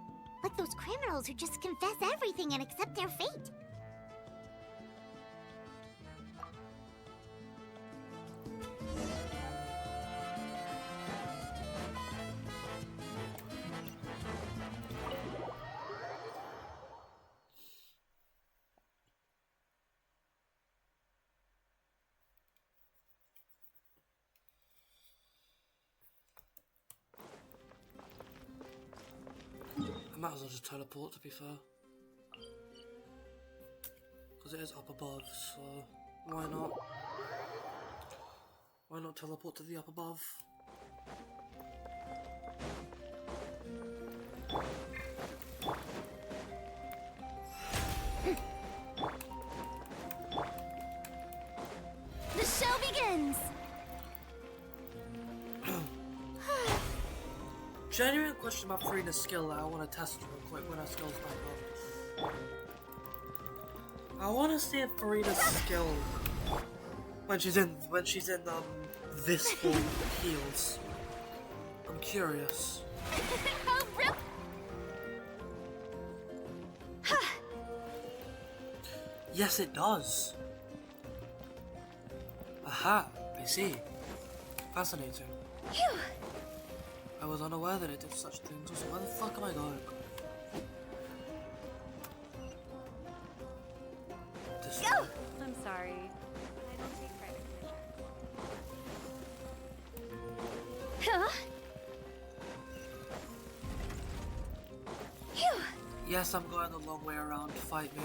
Like those criminals who just confess everything and accept their fate. I might as well just teleport, to be fair. Because it is up above, so why not? Why not teleport to the up above? The show begins! Genuine question about Farina's skill that I want to test real quick when her skill's back up. I want to see if Farina's skill when she's in this form heals. I'm curious. Yes, it does. Aha, I see. Fascinating. Phew. I was unaware that it did such things. Also, where the fuck am I going? This way. I'm sorry. I don't take credit for Huh? Phew. Yes, I'm going the long way around. Fight me.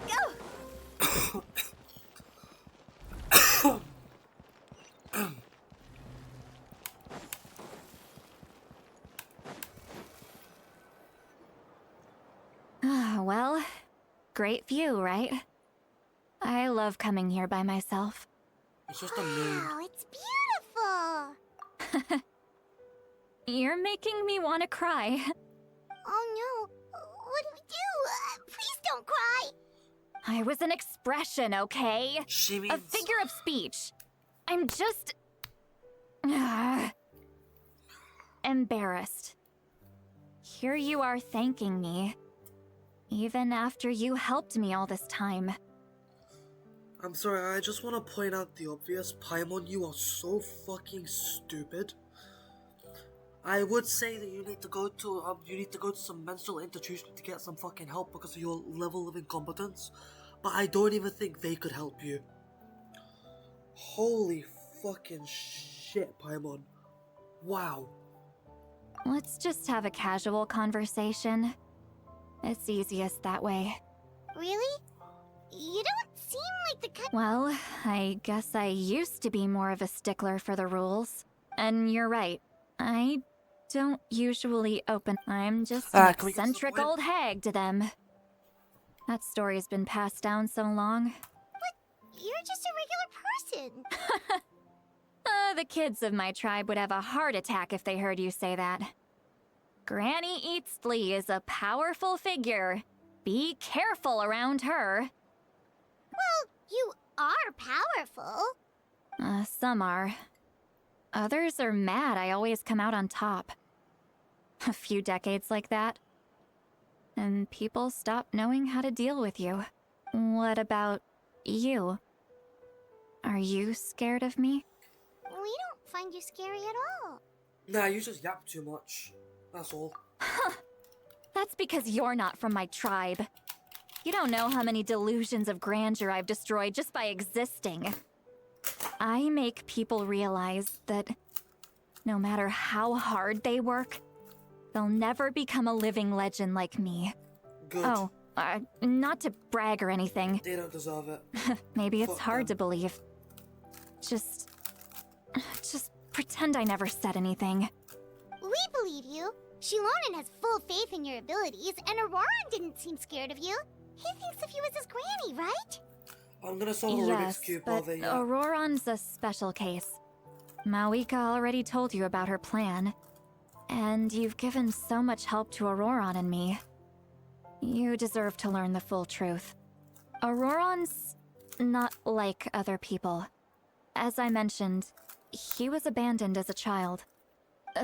Go! Well, great view, right? I love coming here by myself. It's just a moon. Wow, it's beautiful! You're making me want to cry. Oh no, what do we do? Please don't cry! I was an expression, okay? She means... A figure of speech. I'm just... embarrassed. Here you are thanking me. Even after you helped me all this time. I'm sorry, I just want to point out the obvious. Paimon, you are so fucking stupid. I would say that you need to go to some mental institution to get some fucking help because of your level of incompetence. But I don't even think they could help you. Holy fucking shit, Paimon. Wow. Let's just have a casual conversation. It's easiest that way. Really? You don't seem like the kind. Well, I guess I used to be more of a stickler for the rules. And you're right. I don't usually open. I'm just an eccentric old hag to them. That story's been passed down so long. But you're just a regular person. The kids of my tribe would have a heart attack if they heard you say that. Granny Eatsley is a powerful figure. Be careful around her. Well, you are powerful. Some are. Others are mad I always come out on top. A few decades like that. And people stop knowing how to deal with you. What about you? Are you scared of me? We don't find you scary at all. Nah, you just yap too much. That's all. That's because you're not from my tribe. You don't know how many delusions of grandeur I've destroyed just by existing. I make people realize that no matter how hard they work, they'll never become a living legend like me. Good. Oh, not to brag or anything. They don't deserve it. Maybe it's hard to believe. Just pretend I never said anything. We believe you. Shilonen has full faith in your abilities, and Auroran didn't seem scared of you. He thinks of you as his granny, right? I'm gonna solve the Rubik's Yes, Cube while but they Auroran's a special case. Mawika already told you about her plan. And you've given so much help to Auroran and me. You deserve to learn the full truth. Auroran's not like other people. As I mentioned, he was abandoned as a child.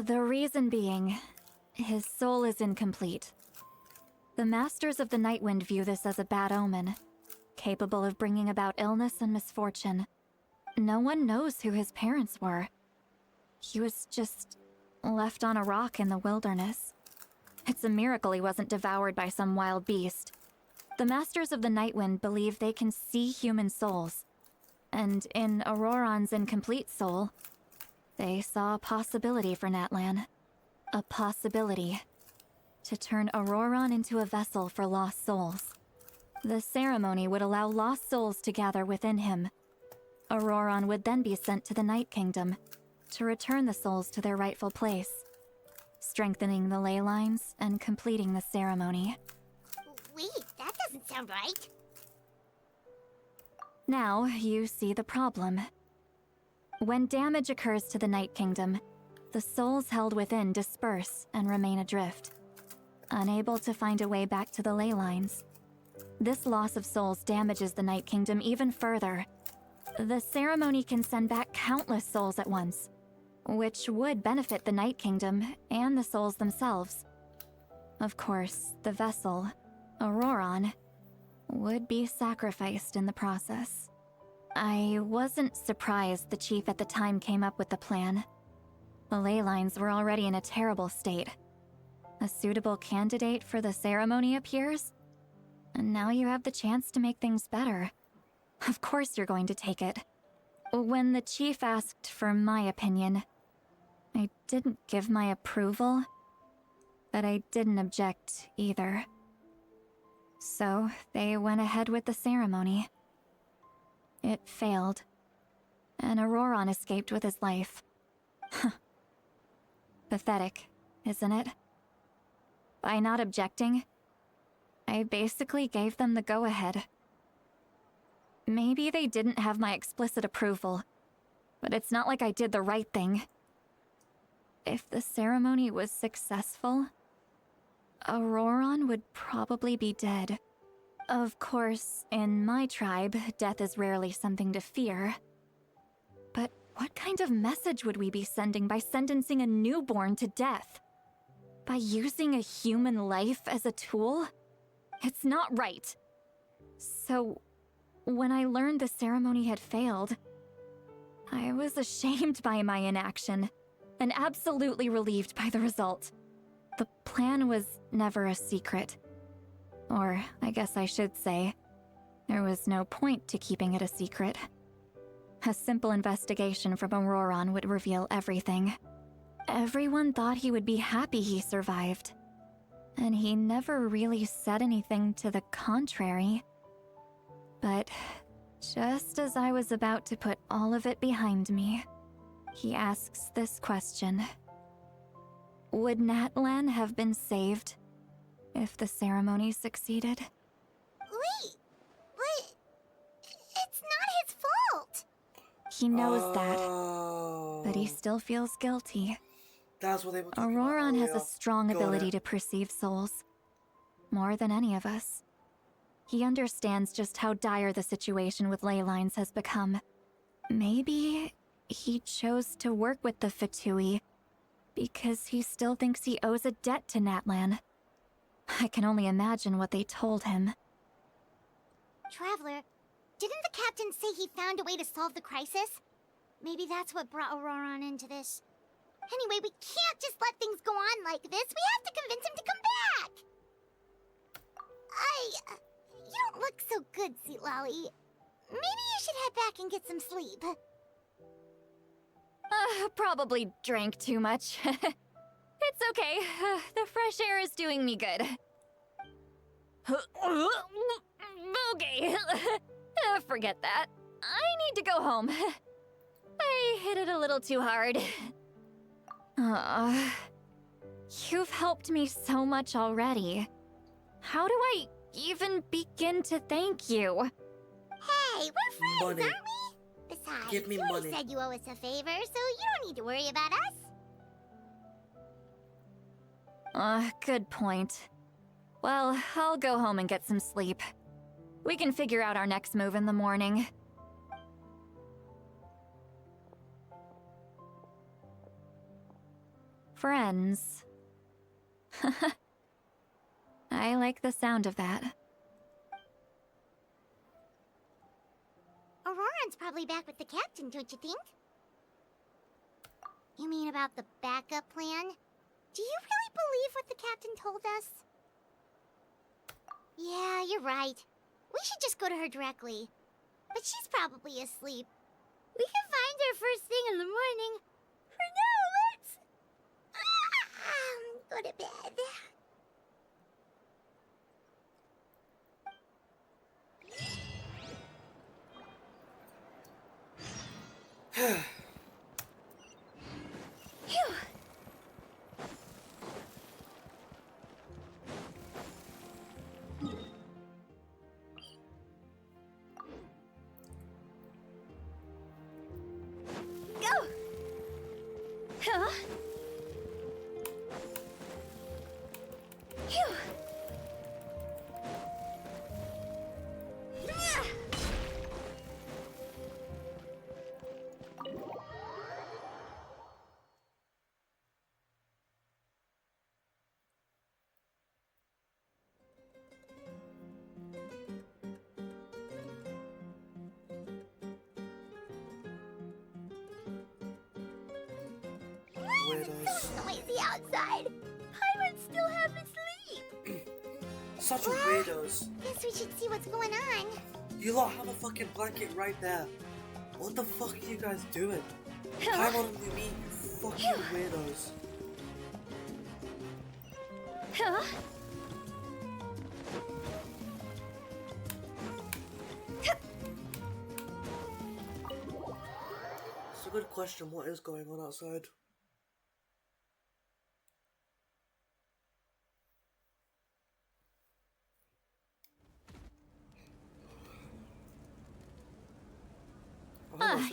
The reason being, his soul is incomplete. The Masters of the Nightwind view this as a bad omen, capable of bringing about illness and misfortune. No one knows who his parents were. He was just left on a rock in the wilderness. It's a miracle he wasn't devoured by some wild beast. The Masters of the Nightwind believe they can see human souls, and in Auroron's incomplete soul, they saw a possibility for Natlan. A possibility to turn Auroron into a vessel for lost souls. The ceremony would allow lost souls to gather within him. Auroron would then be sent to the Night Kingdom to return the souls to their rightful place, strengthening the ley lines and completing the ceremony. Wait, that doesn't sound right. Now, you see the problem. When damage occurs to the Night Kingdom, the souls held within disperse and remain adrift, unable to find a way back to the ley lines. This loss of souls damages the Night Kingdom even further. The ceremony can send back countless souls at once, which would benefit the Night Kingdom and the souls themselves. Of course, the vessel, Auroron, would be sacrificed in the process. I wasn't surprised the chief at the time came up with the plan. The ley lines were already in a terrible state. A suitable candidate for the ceremony appears, and now you have the chance to make things better. Of course you're going to take it. When the chief asked for my opinion, I didn't give my approval, but I didn't object either. So they went ahead with the ceremony. It failed, and Auroron escaped with his life. Pathetic, isn't it? By not objecting, I basically gave them the go-ahead. Maybe they didn't have my explicit approval, but it's not like I did the right thing. If the ceremony was successful, Auroron would probably be dead. Of course, in my tribe, death is rarely something to fear. But what kind of message would we be sending by sentencing a newborn to death? By using a human life as a tool? It's not right. So, when I learned the ceremony had failed, I was ashamed by my inaction, and absolutely relieved by the result. The plan was never a secret. Or, I guess I should say, there was no point to keeping it a secret. A simple investigation from Auroron would reveal everything. Everyone thought he would be happy he survived, and he never really said anything to the contrary. But just as I was about to put all of it behind me, he asks this question. Would Natlan have been saved if the ceremony succeeded? Wait, but it's not his fault. He knows that, but he still feels guilty. That's what they were talking Auroron about has a earlier. strong Got ability it. to perceive souls, more than any of us. He understands just how dire the situation with ley lines has become. Maybe he chose to work with the Fatui because he still thinks he owes a debt to Natlan. I can only imagine what they told him. Traveler, didn't the captain say he found a way to solve the crisis? Maybe that's what brought Auroron into this. Anyway, we can't just let things go on like this. We have to convince him to come back! You don't look so good, Sweet Lolly. Maybe you should head back and get some sleep. Probably drank too much. It's okay. The fresh air is doing me good. Okay. Forget that. I need to go home. I hit it a little too hard. You've helped me so much already. How do I even begin to thank you? Hey, we're friends, Money. aren't we? Besides, Give me you already money. said you owe us a favor, so you don't need to worry about us. Good point. Well, I'll go home and get some sleep. We can figure out our next move in the morning. Friends. I like the sound of that. Auroran's probably back with the captain, don't you think? You mean about the backup plan? Do you really believe what the captain told us? Yeah, you're right. We should just go to her directly. But she's probably asleep. We can find her first thing in the morning. For now, let's... go to bed. Phew. Go. Huh? Phew. Ah. Weirdos. So noisy outside. Pirates still half asleep. Such weirdos. Guess we should see what's going on. You lot have a fucking blanket right there. What the fuck are you guys doing? Climb on with me, you fucking weirdos. Huh? It's a good question. What is going on outside?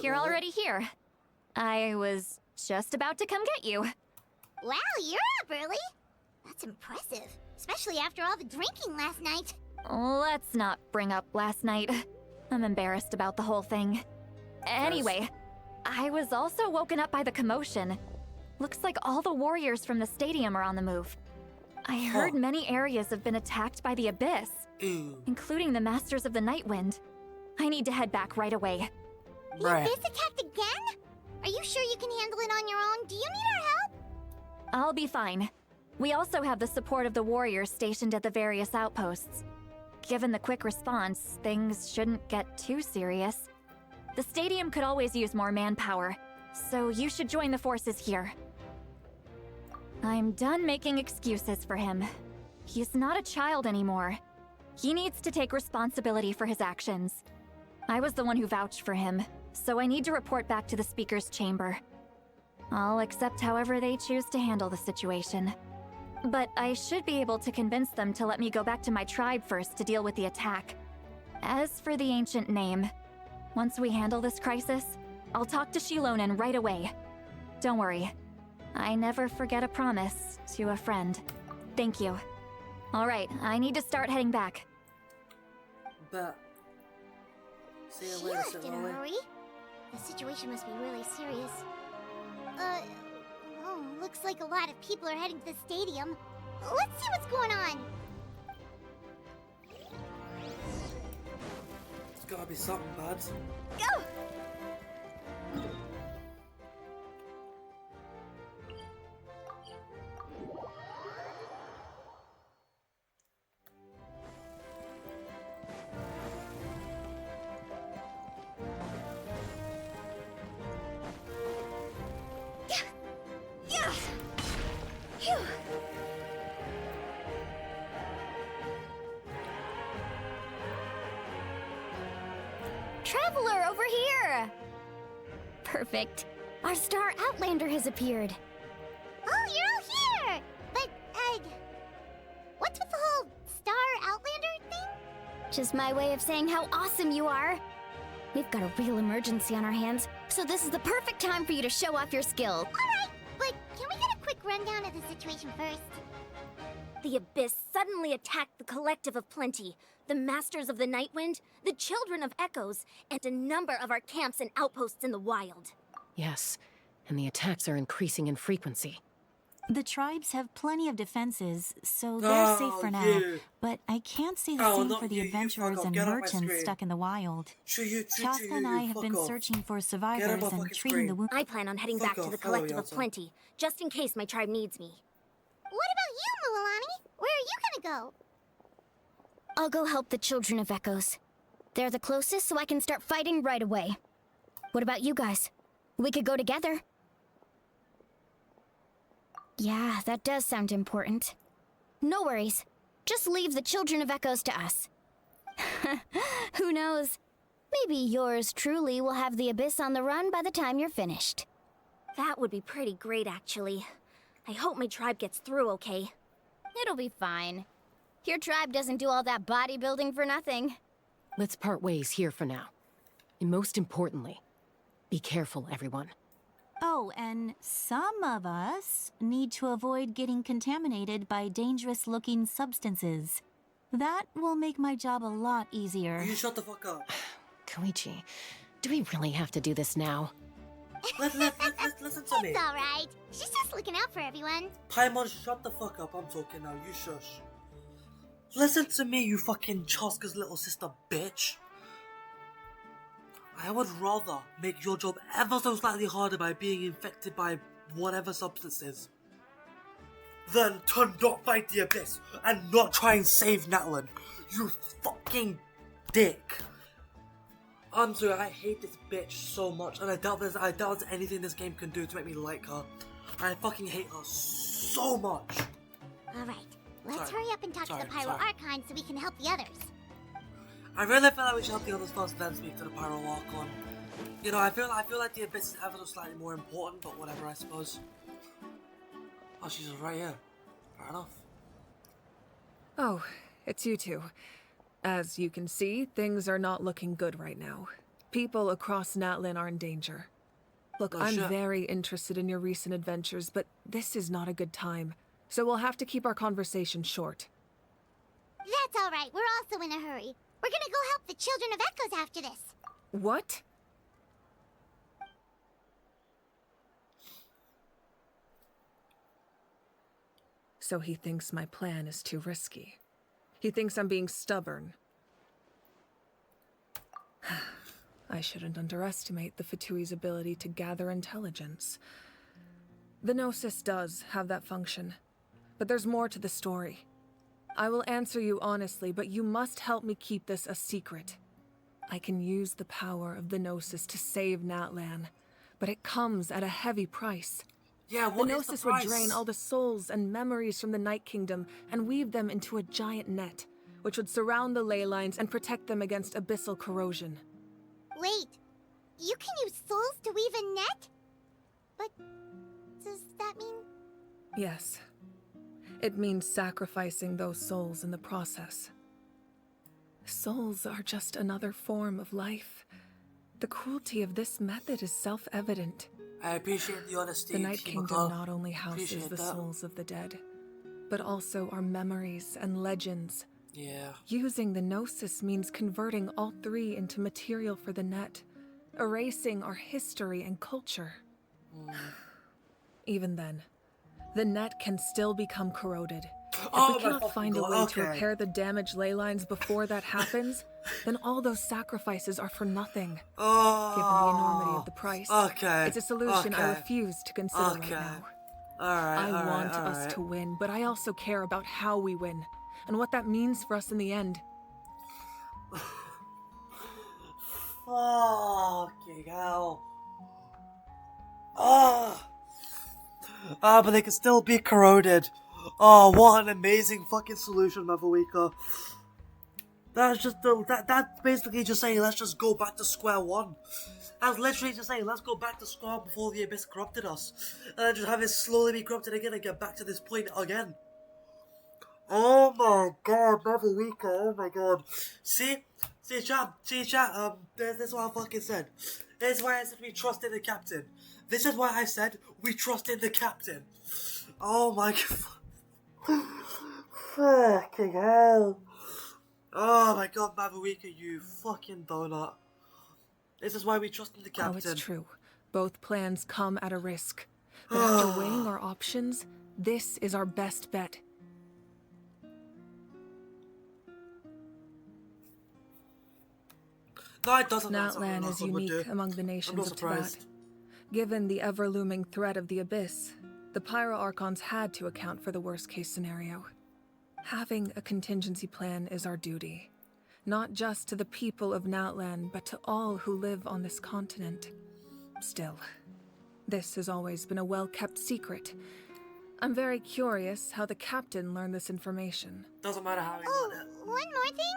You're already here. I was just about to come get you. Wow, you're up early. That's impressive. Especially after all the drinking last night. Let's not bring up last night. I'm embarrassed about the whole thing. Anyway, I was also woken up by the commotion. Looks like all the warriors from the stadium are on the move. I heard many areas have been attacked by the Abyss, including the Masters of the Nightwind. I need to head back right away. The Abyss attacked again? Are you sure you can handle it on your own? Do you need our help? I'll be fine. We also have the support of the warriors stationed at the various outposts. Given the quick response, things shouldn't get too serious. The stadium could always use more manpower, so you should join the forces here. I'm done making excuses for him. He's not a child anymore. He needs to take responsibility for his actions. I was the one who vouched for him, so I need to report back to the Speaker's chamber. I'll accept however they choose to handle the situation. But I should be able to convince them to let me go back to my tribe first to deal with the attack. As for the ancient name, once we handle this crisis, I'll talk to Shilonen right away. Don't worry. I never forget a promise to a friend. Thank you. Alright, I need to start heading back. But... See you She later, left in a Lily. hurry. The situation must be really serious. Looks like a lot of people are heading to the stadium. Let's see what's going on. It's gotta be something bad. Go! Yeah. Phew. Traveler, over here! Perfect. Our star Outlander has appeared. Oh, you're all here! But, what's with the whole Star Outlander thing? Just my way of saying how awesome you are. We've got a real emergency on our hands, so this is the perfect time for you to show off your skills. Alright, but can we get a quick rundown of the situation first? The Abyss suddenly attacked the Collective of Plenty, the Masters of the Nightwind, the Children of Echoes, and a number of our camps and outposts in the wild. Yes, and the attacks are increasing in frequency. The tribes have plenty of defenses, so they're safe for now. But I can't say the same for the adventurers and merchants stuck in the wild. Chaska and I have been searching for survivors and treating the wounded. I plan on heading back to the Collective of Plenty, just in case my tribe needs me. What about you, Mualani? Where are you gonna go? I'll go help the Children of Echoes. They're the closest, so I can start fighting right away. What about you guys? We could go together. Yeah, that does sound important. No worries. Just leave the Children of Echoes to us. Who knows? Maybe yours truly will have the Abyss on the run by the time you're finished. That would be pretty great, actually. I hope my tribe gets through okay. It'll be fine. Your tribe doesn't do all that bodybuilding for nothing. Let's part ways here for now. And most importantly, be careful, everyone. Oh, and some of us need to avoid getting contaminated by dangerous-looking substances. That will make my job a lot easier. You shut the fuck up. Koichi, do we really have to do this now? Listen to me. It's alright. She's just looking out for everyone. Paimon, shut the fuck up. I'm talking now. You shush. Listen to me, you fucking Chaska's little sister bitch. I would rather make your job ever so slightly harder by being infected by whatever substances than to not fight the Abyss and not try and save Natlan. You fucking dick. I'm sorry, I hate this bitch so much, and I doubt there's anything this game can do to make me like her. I fucking hate her so much. Alright, let's hurry up and talk to the Pyro Archon so we can help the others. I really feel like we should help the others first, then speak to the Pyro Archon. You know, I feel like the Abyss is ever so slightly more important, but whatever, I suppose. Oh, she's right here. Fair enough. Oh, it's you two. As you can see, things are not looking good right now. People across Natlan are in danger. Look, I'm very interested in your recent adventures, but this is not a good time. So we'll have to keep our conversation short. That's alright, we're also in a hurry. We're gonna go help the Children of Echoes after this. What? So he thinks my plan is too risky. He thinks I'm being stubborn. I shouldn't underestimate the Fatui's ability to gather intelligence. The Gnosis does have that function, but there's more to the story. I will answer you honestly, but you must help me keep this a secret. I can use the power of the Gnosis to save Natlan, but it comes at a heavy price. Yeah, the Gnosis would drain all the souls and memories from the Night Kingdom and weave them into a giant net, which would surround the ley lines and protect them against abyssal corrosion. Wait, you can use souls to weave a net? But does that mean... Yes. It means sacrificing those souls in the process. Souls are just another form of life. The cruelty of this method is self-evident. I appreciate the honesty. The Night Kingdom not only houses the souls of the dead, but also our memories and legends. Yeah. Using the Gnosis means converting all three into material for the net, erasing our history and culture. Even then, the net can still become corroded. If we cannot find a way to repair the damaged ley lines before that happens, then all those sacrifices are for nothing. Given the enormity of the price, it's a solution I refuse to consider right now. I want us to win, but I also care about how we win, and what that means for us in the end. Fucking hell. But they can still be corroded. Oh, what an amazing fucking solution, Mavuika. That's just that's basically just saying let's just go back to square one. That's literally just saying let's go back to square one before the Abyss corrupted us, and then just have it slowly be corrupted again and get back to this point again. Oh my god, Mavuika, oh my god. See chat, this is what I fucking said. This is why I said we trust in the captain. This is why I said we trust in the captain. Oh my god. Fucking hell. Oh my god, Mavuika, you fucking donut. This is why we trust in the captain. Oh, it's true. Both plans come at a risk. But after weighing our options, this is our best bet. No, it doesn't. Natlan is unique among the nations of Tibet. Given the ever-looming threat of the Abyss, the Pyro Archons had to account for the worst-case scenario. Having a contingency plan is our duty. Not just to the people of Natlan, but to all who live on this continent. Still, this has always been a well-kept secret. I'm very curious how the captain learned this information. Doesn't matter how he learned it. One more thing?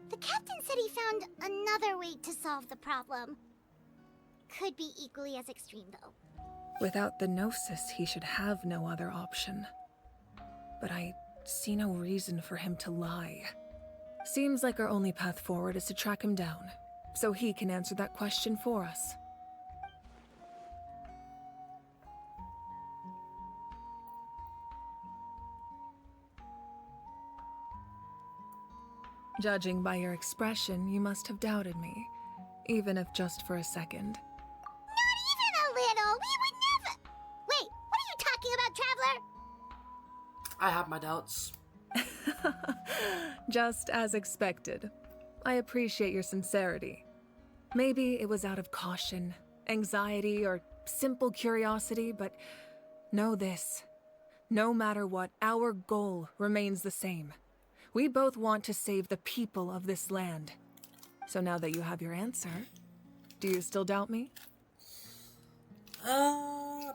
The captain said he found another way to solve the problem. Could be equally as extreme, though. Without the Gnosis, he should have no other option. But I see no reason for him to lie. Seems like our only path forward is to track him down, so he can answer that question for us. Judging by your expression, you must have doubted me, even if just for a second. Not even a little! We would never— Wait, what are you talking about, Traveler? I have my doubts. Just as expected. I appreciate your sincerity. Maybe it was out of caution, anxiety, or simple curiosity, but know this. No matter what, our goal remains the same. We both want to save the people of this land. So now that you have your answer, do you still doubt me?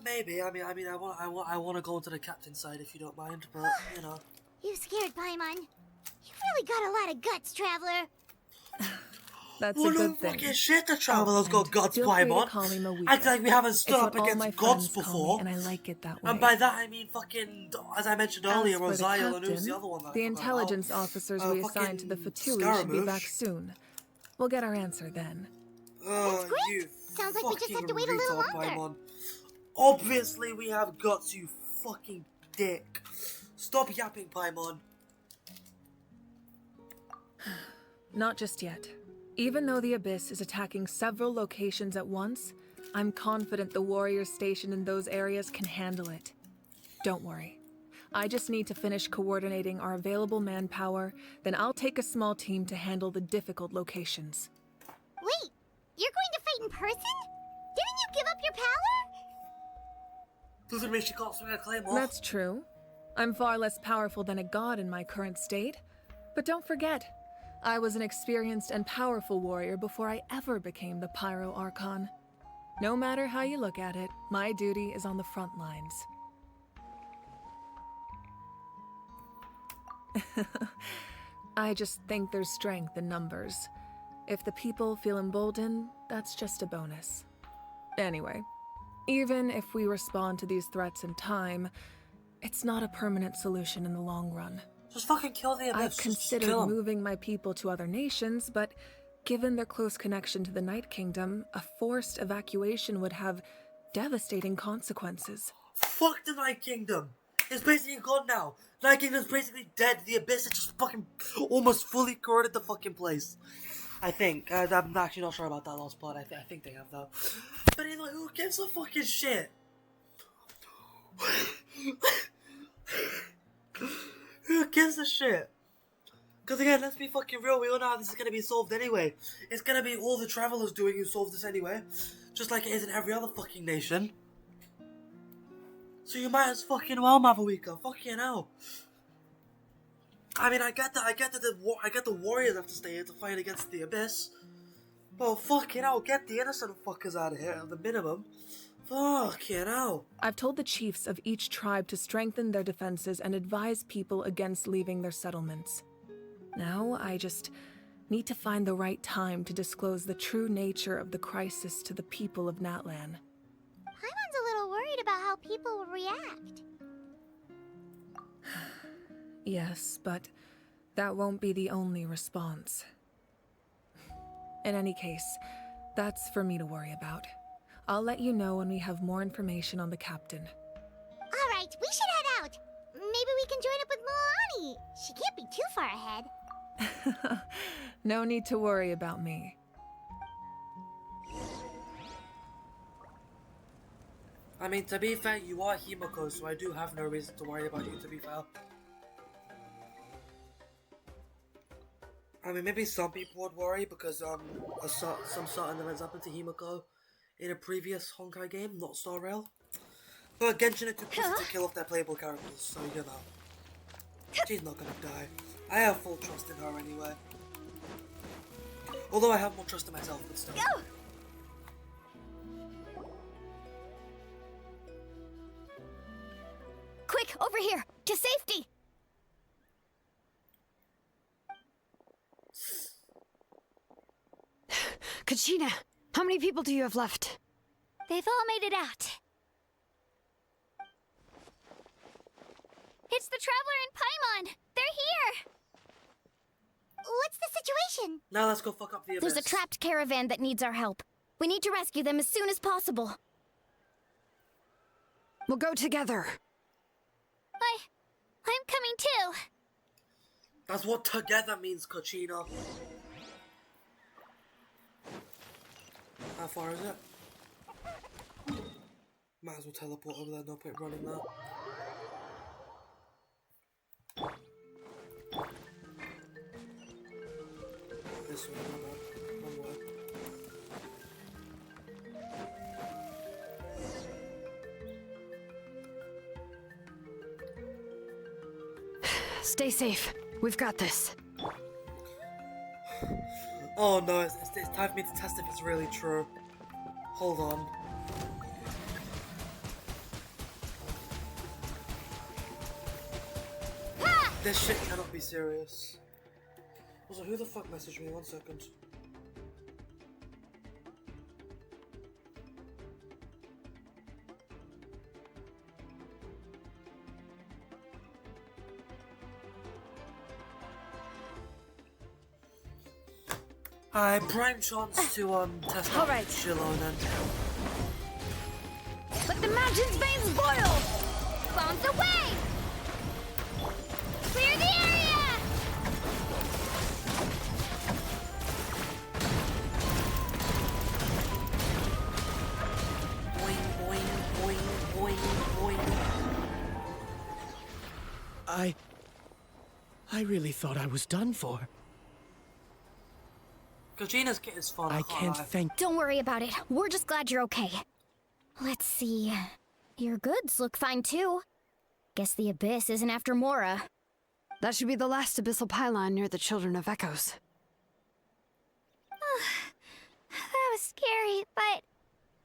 Maybe. I want to go into the captain's side if you don't mind, but you know. You scared Paimon. You really got a lot of guts, Traveler. That's a good thing. Fucking shit, the Traveler's got guts, Paimon. Act like we haven't stood up against gods before. And I like it that way. And by that I mean fucking, as I mentioned earlier, Rosario, and who's the other one? The intelligence officers we assigned to the Fatui should be back soon. We'll get our answer then. That's great. Sounds like we just have to wait a little longer. Paimon. Obviously we have guts, you fucking dick. Stop yapping, Paimon. Not just yet. Even though the Abyss is attacking several locations at once, I'm confident the warriors stationed in those areas can handle it. Don't worry. I just need to finish coordinating our available manpower, then I'll take a small team to handle the difficult locations. Wait, you're going to fight in person? Didn't you give up your power? Doesn't mean she can't swing a claymore. That's true. I'm far less powerful than a god in my current state. But don't forget, I was an experienced and powerful warrior before I ever became the Pyro Archon. No matter how you look at it, my duty is on the front lines. I just think there's strength in numbers. If the people feel emboldened, that's just a bonus. Anyway, even if we respond to these threats in time, it's not a permanent solution in the long run. Just fucking kill the Abyss. I've considered moving my people to other nations, but given their close connection to the Night Kingdom, a forced evacuation would have devastating consequences. Fuck the Night Kingdom! It's basically gone now. Night Kingdom's basically dead. The Abyss has just fucking almost fully corroded the fucking place. I think. I'm actually not sure about that last part. I think they have though. But anyway, who gives a fucking shit? Who gives a shit? Because again, let's be fucking real, we all know how this is going to be solved anyway. It's going to be all the travelers doing who solve this anyway. Just like it is in every other fucking nation. So you might as fucking well have a weaker. Fucking hell. I mean, I get the warriors have to stay here to fight against the Abyss. But fucking hell, get the innocent fuckers out of here at the minimum. Fucking hell. I've told the chiefs of each tribe to strengthen their defenses and advise people against leaving their settlements. Now, I just need to find the right time to disclose the true nature of the crisis to the people of Natlan. Paimon's a little worried about how people will react. Yes, but that won't be the only response. In any case, that's for me to worry about. I'll let you know when we have more information on the captain. Alright, we should head out. Maybe we can join up with Moani. She can't be too far ahead. No need to worry about me. I mean, to be fair, you are Himiko, so I do have no reason to worry about you, to be fair. I mean, maybe some people would worry because some certain events happened to Himiko in a previous Honkai game, not Star Rail. But Genshin took to kill off their playable characters, so you know. She's not gonna die. I have full trust in her anyway. Although I have more trust in myself, but still. Go! Quick, over here! To safety! Kachina, how many people do you have left? They've all made it out. It's the Traveler and Paimon! They're here! What's the situation? Now let's go fuck up the abyss. There's a trapped caravan that needs our help. We need to rescue them as soon as possible. We'll go together. I'm coming too. That's what together means, Kachina. How far is it? Might as well teleport over there, no point running that. This way, one way. Stay safe. We've got this. Oh no, it's time for me to test if it's really true. Hold on. This shit cannot be serious. Also, who the fuck messaged me? 1 second. Hi, prime chance to test out Shilonen. Let the mountain's veins boil! Clones away! Clear the area! Boing, boing, boing, boing, boing. I really thought I was done for. Kachina's kit is fun. I can't thank. Don't worry about it. We're just glad you're okay. Let's see. Your goods look fine too. Guess the Abyss isn't after Mora. That should be the last abyssal pylon near the Children of Echoes. That was scary, but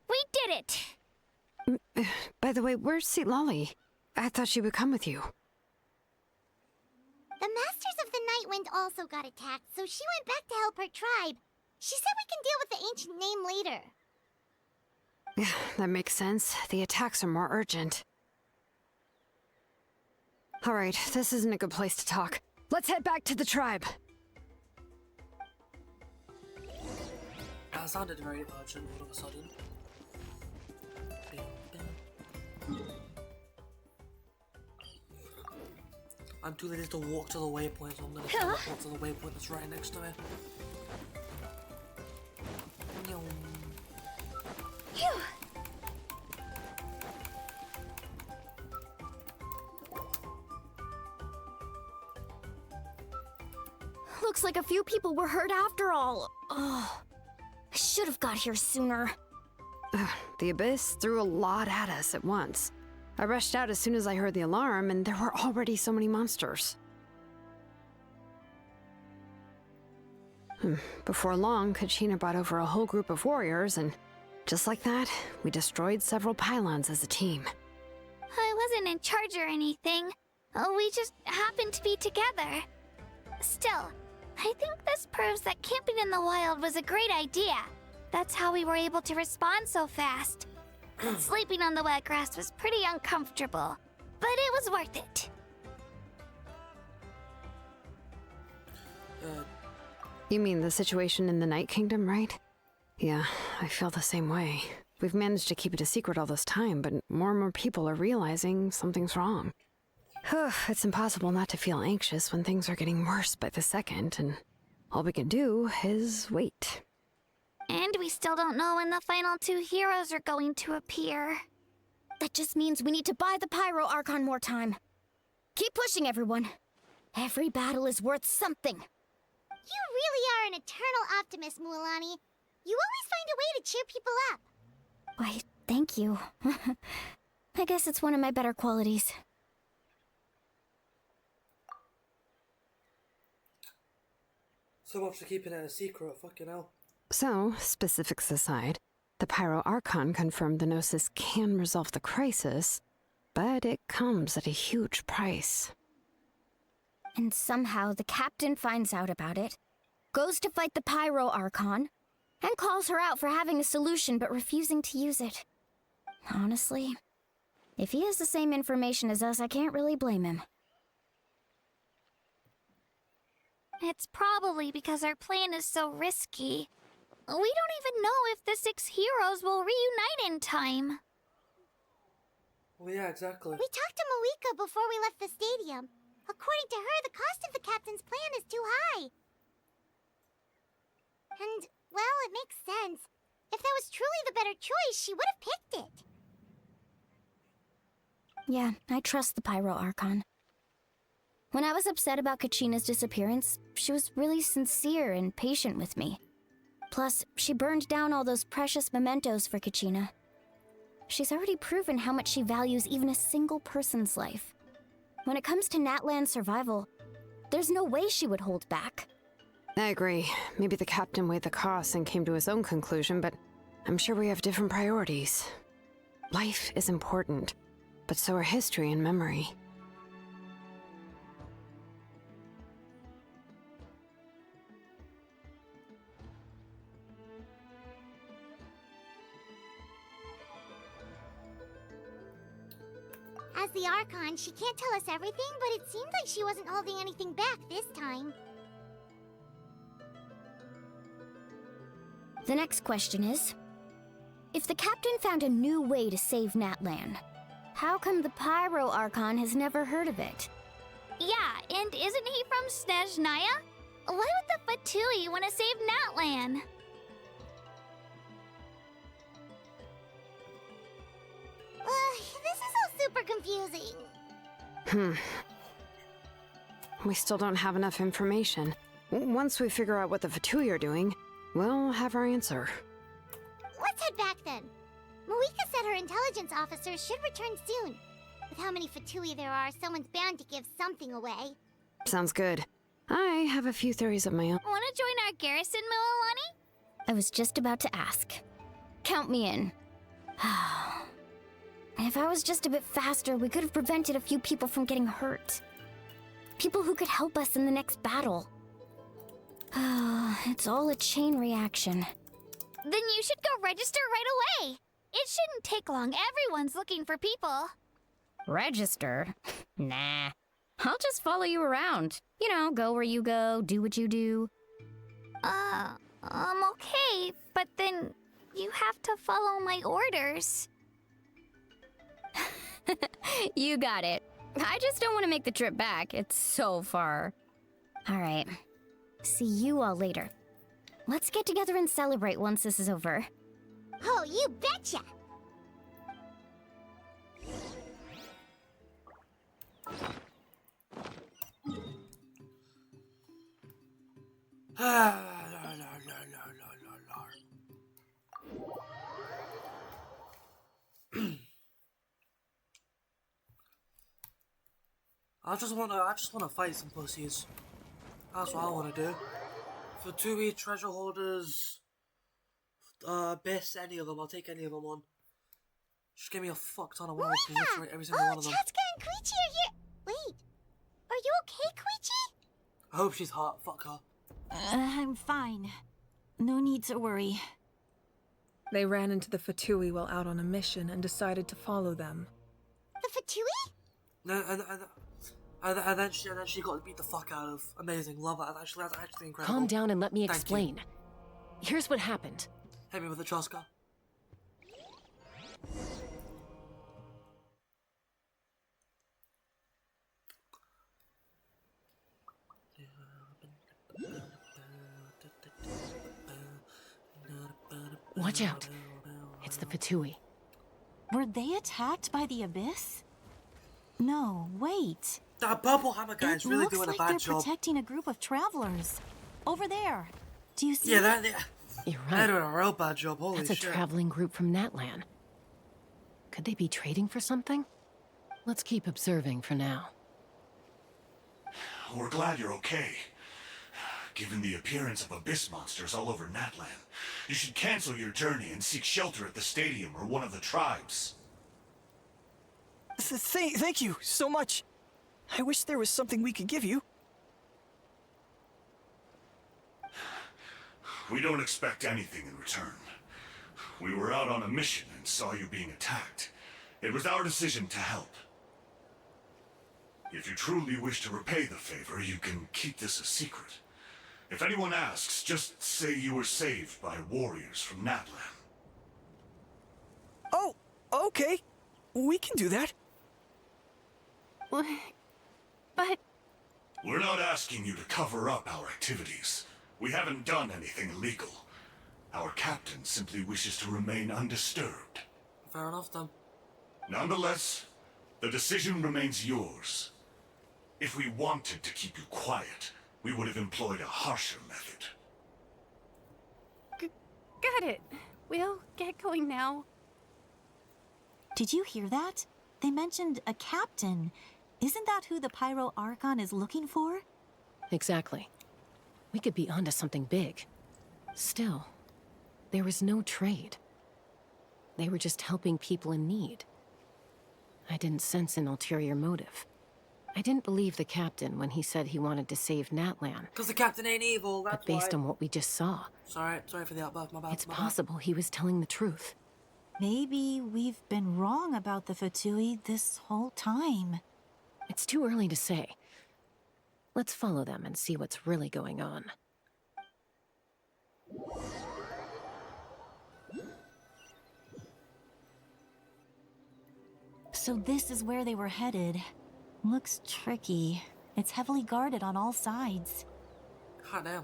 we did it. By the way, where's Seat Lolly? I thought she would come with you. The Masters of the Nightwind also got attacked, so she went back to help her tribe. She said we can deal with the ancient name later. Yeah, that makes sense. The attacks are more urgent. Alright, this isn't a good place to talk. Let's head back to the tribe. That sounded very urgent all of a sudden. I'm too lazy to walk to the waypoint, so I'm gonna teleport to the waypoint that's right next to me. Phew. Looks like a few people were hurt after all. Oh, I should have got here sooner. The Abyss threw a lot at us at once. I rushed out as soon as I heard the alarm, and there were already so many monsters. Before long, Kachina brought over a whole group of warriors, and just like that, we destroyed several pylons as a team. I wasn't in charge or anything. We just happened to be together. Still, I think this proves that camping in the wild was a great idea. That's how we were able to respond so fast. Sleeping on the wet grass was pretty uncomfortable, but it was worth it. You mean the situation in the Night Kingdom, right? Yeah, I feel the same way. We've managed to keep it a secret all this time, but more and more people are realizing something's wrong. It's impossible not to feel anxious when things are getting worse by the second, and all we can do is wait. And we still don't know when the final 2 heroes are going to appear. That just means we need to buy the Pyro Archon more time. Keep pushing, everyone. Every battle is worth something. You really are an eternal optimist, Mualani. You always find a way to cheer people up. Why, thank you. I guess it's one of my better qualities. So much for keeping it a secret, fucking hell. So, specifics aside, the Pyro Archon confirmed the Gnosis can resolve the crisis, but it comes at a huge price. And somehow the captain finds out about it, goes to fight the Pyro Archon, and calls her out for having a solution but refusing to use it. Honestly, if he has the same information as us, I can't really blame him. It's probably because our plan is so risky. We don't even know if the 6 heroes will reunite in time. Well, yeah, exactly. We talked to Moika before we left the stadium. According to her, the cost of the captain's plan is too high. And, well, it makes sense. If that was truly the better choice, she would have picked it. Yeah, I trust the Pyro Archon. When I was upset about Kachina's disappearance, she was really sincere and patient with me. Plus, she burned down all those precious mementos for Kachina. She's already proven how much she values even a single person's life. When it comes to Natlan's survival, there's no way she would hold back. I agree. Maybe the captain weighed the costs and came to his own conclusion, but I'm sure we have different priorities. Life is important, but so are history and memory. As the Archon, she can't tell us everything, but it seemed like she wasn't holding anything back this time. The next question is, if the captain found a new way to save Natlan, how come the Pyro Archon has never heard of it? Yeah, and isn't he from Snezhnaya? Why would the Fatui want to save Natlan? This is all super confusing. We still don't have enough information. Once we figure out what the Fatui are doing, we'll have our answer. Let's head back then. Moika said her intelligence officers should return soon. With how many Fatui there are, someone's bound to give something away. Sounds good. I have a few theories of my own. Want to join our garrison, Mualani? I was just about to ask. Count me in. If I was just a bit faster, we could have prevented a few people from getting hurt. People who could help us in the next battle. It's all a chain reaction. Then you should go register right away. It shouldn't take long. Everyone's looking for people. Register? Nah. I'll just follow you around. You know, go where you go, do what you do. Okay, but then you have to follow my orders. You got it. I just don't want to make the trip back. It's so far. All right. See you all later. Let's get together and celebrate once this is over. Oh, you betcha! I just wanna fight some pussies. That's what I wanna do. Fatui, treasure holders, best any of them. I'll take any of them on. Just give me a fuck ton of ones to destroy every single one of them. Chatska and Koichi are here. Wait, are you okay, Koichi? I hope she's hot. Fuck her. I'm fine. No need to worry. They ran into the Fatui while out on a mission and decided to follow them. The Fatui? And then she got beat the fuck out of. Amazing, love that. That's actually incredible. Calm down and let me Thank explain. you. Here's what happened. Hit me with the Chaska. Watch out. It's the Fatui. Were they attacked by the Abyss? No, wait. That purple hammer guy is really doing a bad they're job. protecting a group of travelers. Over there. Do you see? Yeah, You're they're right. doing a real bad job. Holy That's a shit. traveling group from Natlan. Could they be trading for something? Let's keep observing for now. We're glad you're okay. Given the appearance of abyss monsters all over Natlan, you should cancel your journey and seek shelter at the stadium or one of the tribes. Thank you so much. I wish there was something we could give you. We don't expect anything in return. We were out on a mission and saw you being attacked. It was our decision to help. If you truly wish to repay the favor, you can keep this a secret. If anyone asks, just say you were saved by warriors from Natlan. Oh, okay. We can do that. But... We're not asking you to cover up our activities. We haven't done anything illegal. Our captain simply wishes to remain undisturbed. Fair enough, then. Nonetheless, the decision remains yours. If we wanted to keep you quiet, we would have employed a harsher method. Got it. We'll get going now. Did you hear that? They mentioned a captain. Isn't that who the Pyro Archon is looking for? Exactly. We could be onto something big. Still, there was no trade. They were just helping people in need. I didn't sense an ulterior motive. I didn't believe the captain when he said he wanted to save Natlan. Because the captain ain't evil, that's But based why. on what we just saw, Sorry for the outburst, my bad. it's my possible he was telling the truth. Maybe we've been wrong about the Fatui this whole time. It's too early to say. Let's follow them and see what's really going on. So this is where they were headed. Looks tricky. It's heavily guarded on all sides. bad. God damn.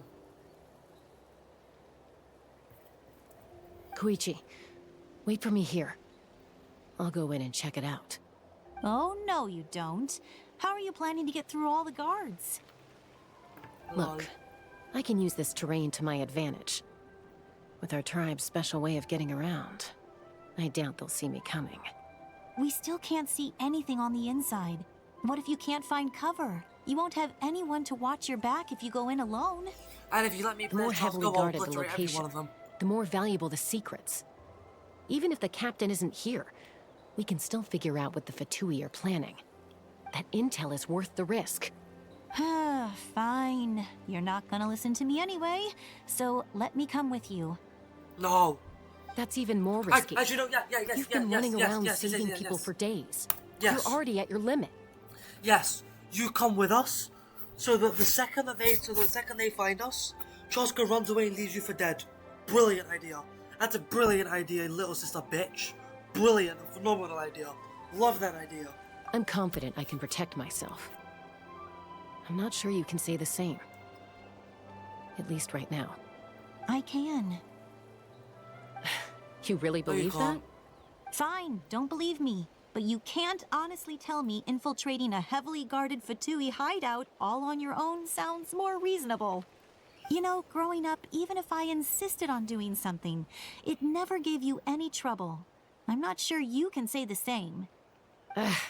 Koichi, wait for me here. I'll go in and check it out. Oh, no, you don't. How are you planning to get through all the guards? Look, I can use this terrain to my advantage. With our tribe's special way of getting around, I doubt they'll see me coming. We still can't see anything on the inside. What if you can't find cover? You won't have anyone to watch your back if you go in alone. And if you let me The more play Charles, heavily go, I'll guarded the obliterate every one location, of them. the more valuable the secrets. Even if the captain isn't here, we can still figure out what the Fatui are planning. That intel is worth the risk. Fine. You're not gonna listen to me anyway, so let me come with you. No. That's even more risky. As you know, yes, You've been running around yes, saving people for days. Yes. You're already at your limit. Yes, you come with us, so that the second they find us, Choska runs away and leaves you for dead. Brilliant idea. That's a brilliant idea, little sister bitch. Brilliant, phenomenal idea. Love that idea. I'm confident I can protect myself. I'm not sure you can say the same. At least right now. I can. You really believe that? Fine, don't believe me. But you can't honestly tell me infiltrating a heavily guarded Fatui hideout all on your own sounds more reasonable. You know, growing up, even if I insisted on doing something, it never gave you any trouble. I'm not sure you can say the same.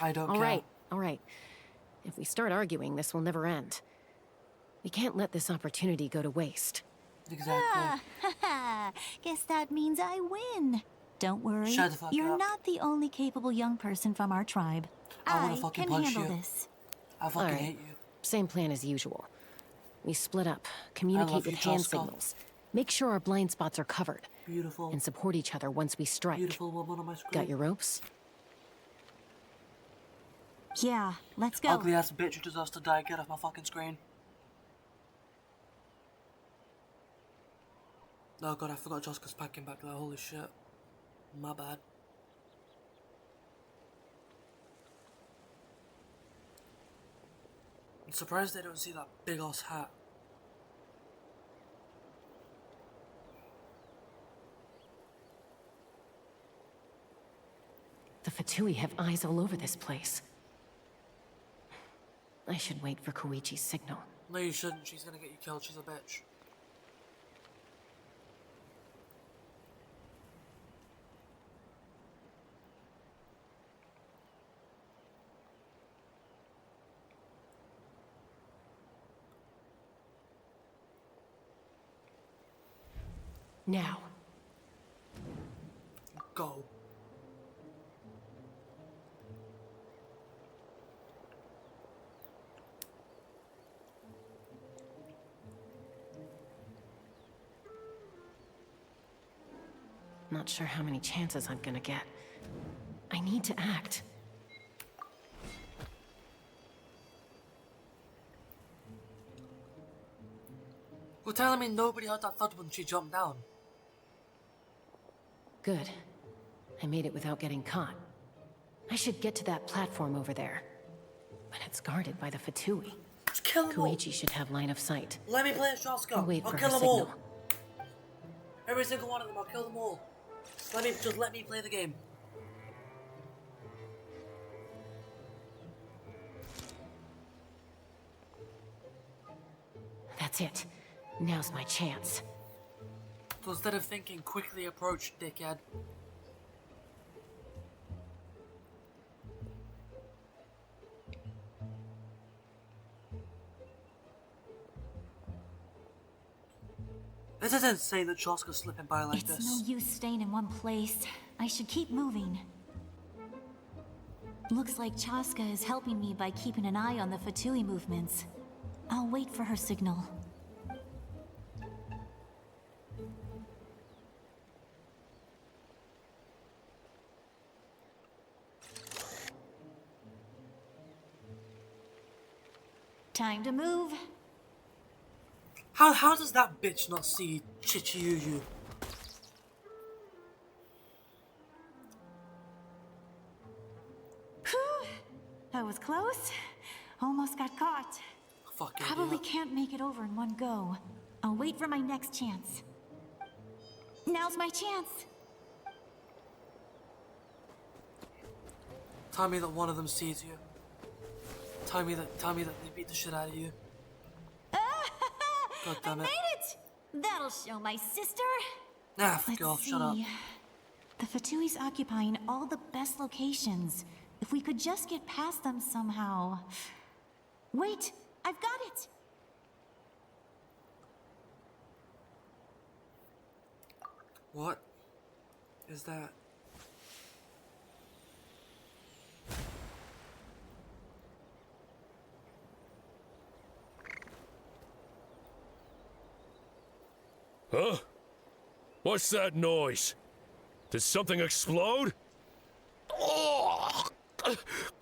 I don't All right. If we start arguing, this will never end. We can't let this opportunity go to waste. Exactly. Guess that means I win. Don't worry, Shut the fuck you're up. not the only capable young person from our tribe. I wanna fucking can punch handle you. this. I fucking All right. hate you. Same plan as usual. We split up, I communicate love with you, hand Josco. signals, make sure our blind spots are covered, Beautiful. and support each other once we strike. Beautiful woman on my screen. Got your ropes? Yeah, let's go. Ugly ass bitch who deserves to die. Get off my fucking screen. Oh god, I forgot Joska's packing back there. Holy shit. My bad. I'm surprised they don't see that big ass hat. Fatui have eyes all over this place. I should wait for Koichi's signal. No, you shouldn't. She's gonna get you killed. She's a bitch. Now. Go. Not sure how many chances I'm gonna get. I need to act. Well, telling me nobody heard that thud when she jumped down. Good. I made it without getting caught. I should get to that platform over there. But it's guarded by the Fatui. Just kill them all. Koichi should have line of sight. Let me play as Shaska. I'll wait I'll for kill her them signal. all. Every single one of them. I'll kill them all. Let me play the game. That's it. Now's my chance. So instead of thinking, quickly approach, dickhead. This is insane that Shaska's slipping by like this. It's no use staying in one place. I should keep moving. Looks like Chaska is helping me by keeping an eye on the Fatui movements. I'll wait for her signal. Time to move. How does that bitch not see Chichiuyu? Whew. That was close. Almost got caught. Fucking Probably idiot. can't make it over in one go. I'll wait for my next chance. Now's my chance. Tell me that one of them sees you. Tell me that they beat the shit out of you. God damn I it. made it! That'll show my sister. Ah, fuck off, shut up. The Fatui's occupying all the best locations. If we could just get past them somehow. Wait, I've got it! What is that? Huh? What's that noise? Did something explode? Oh,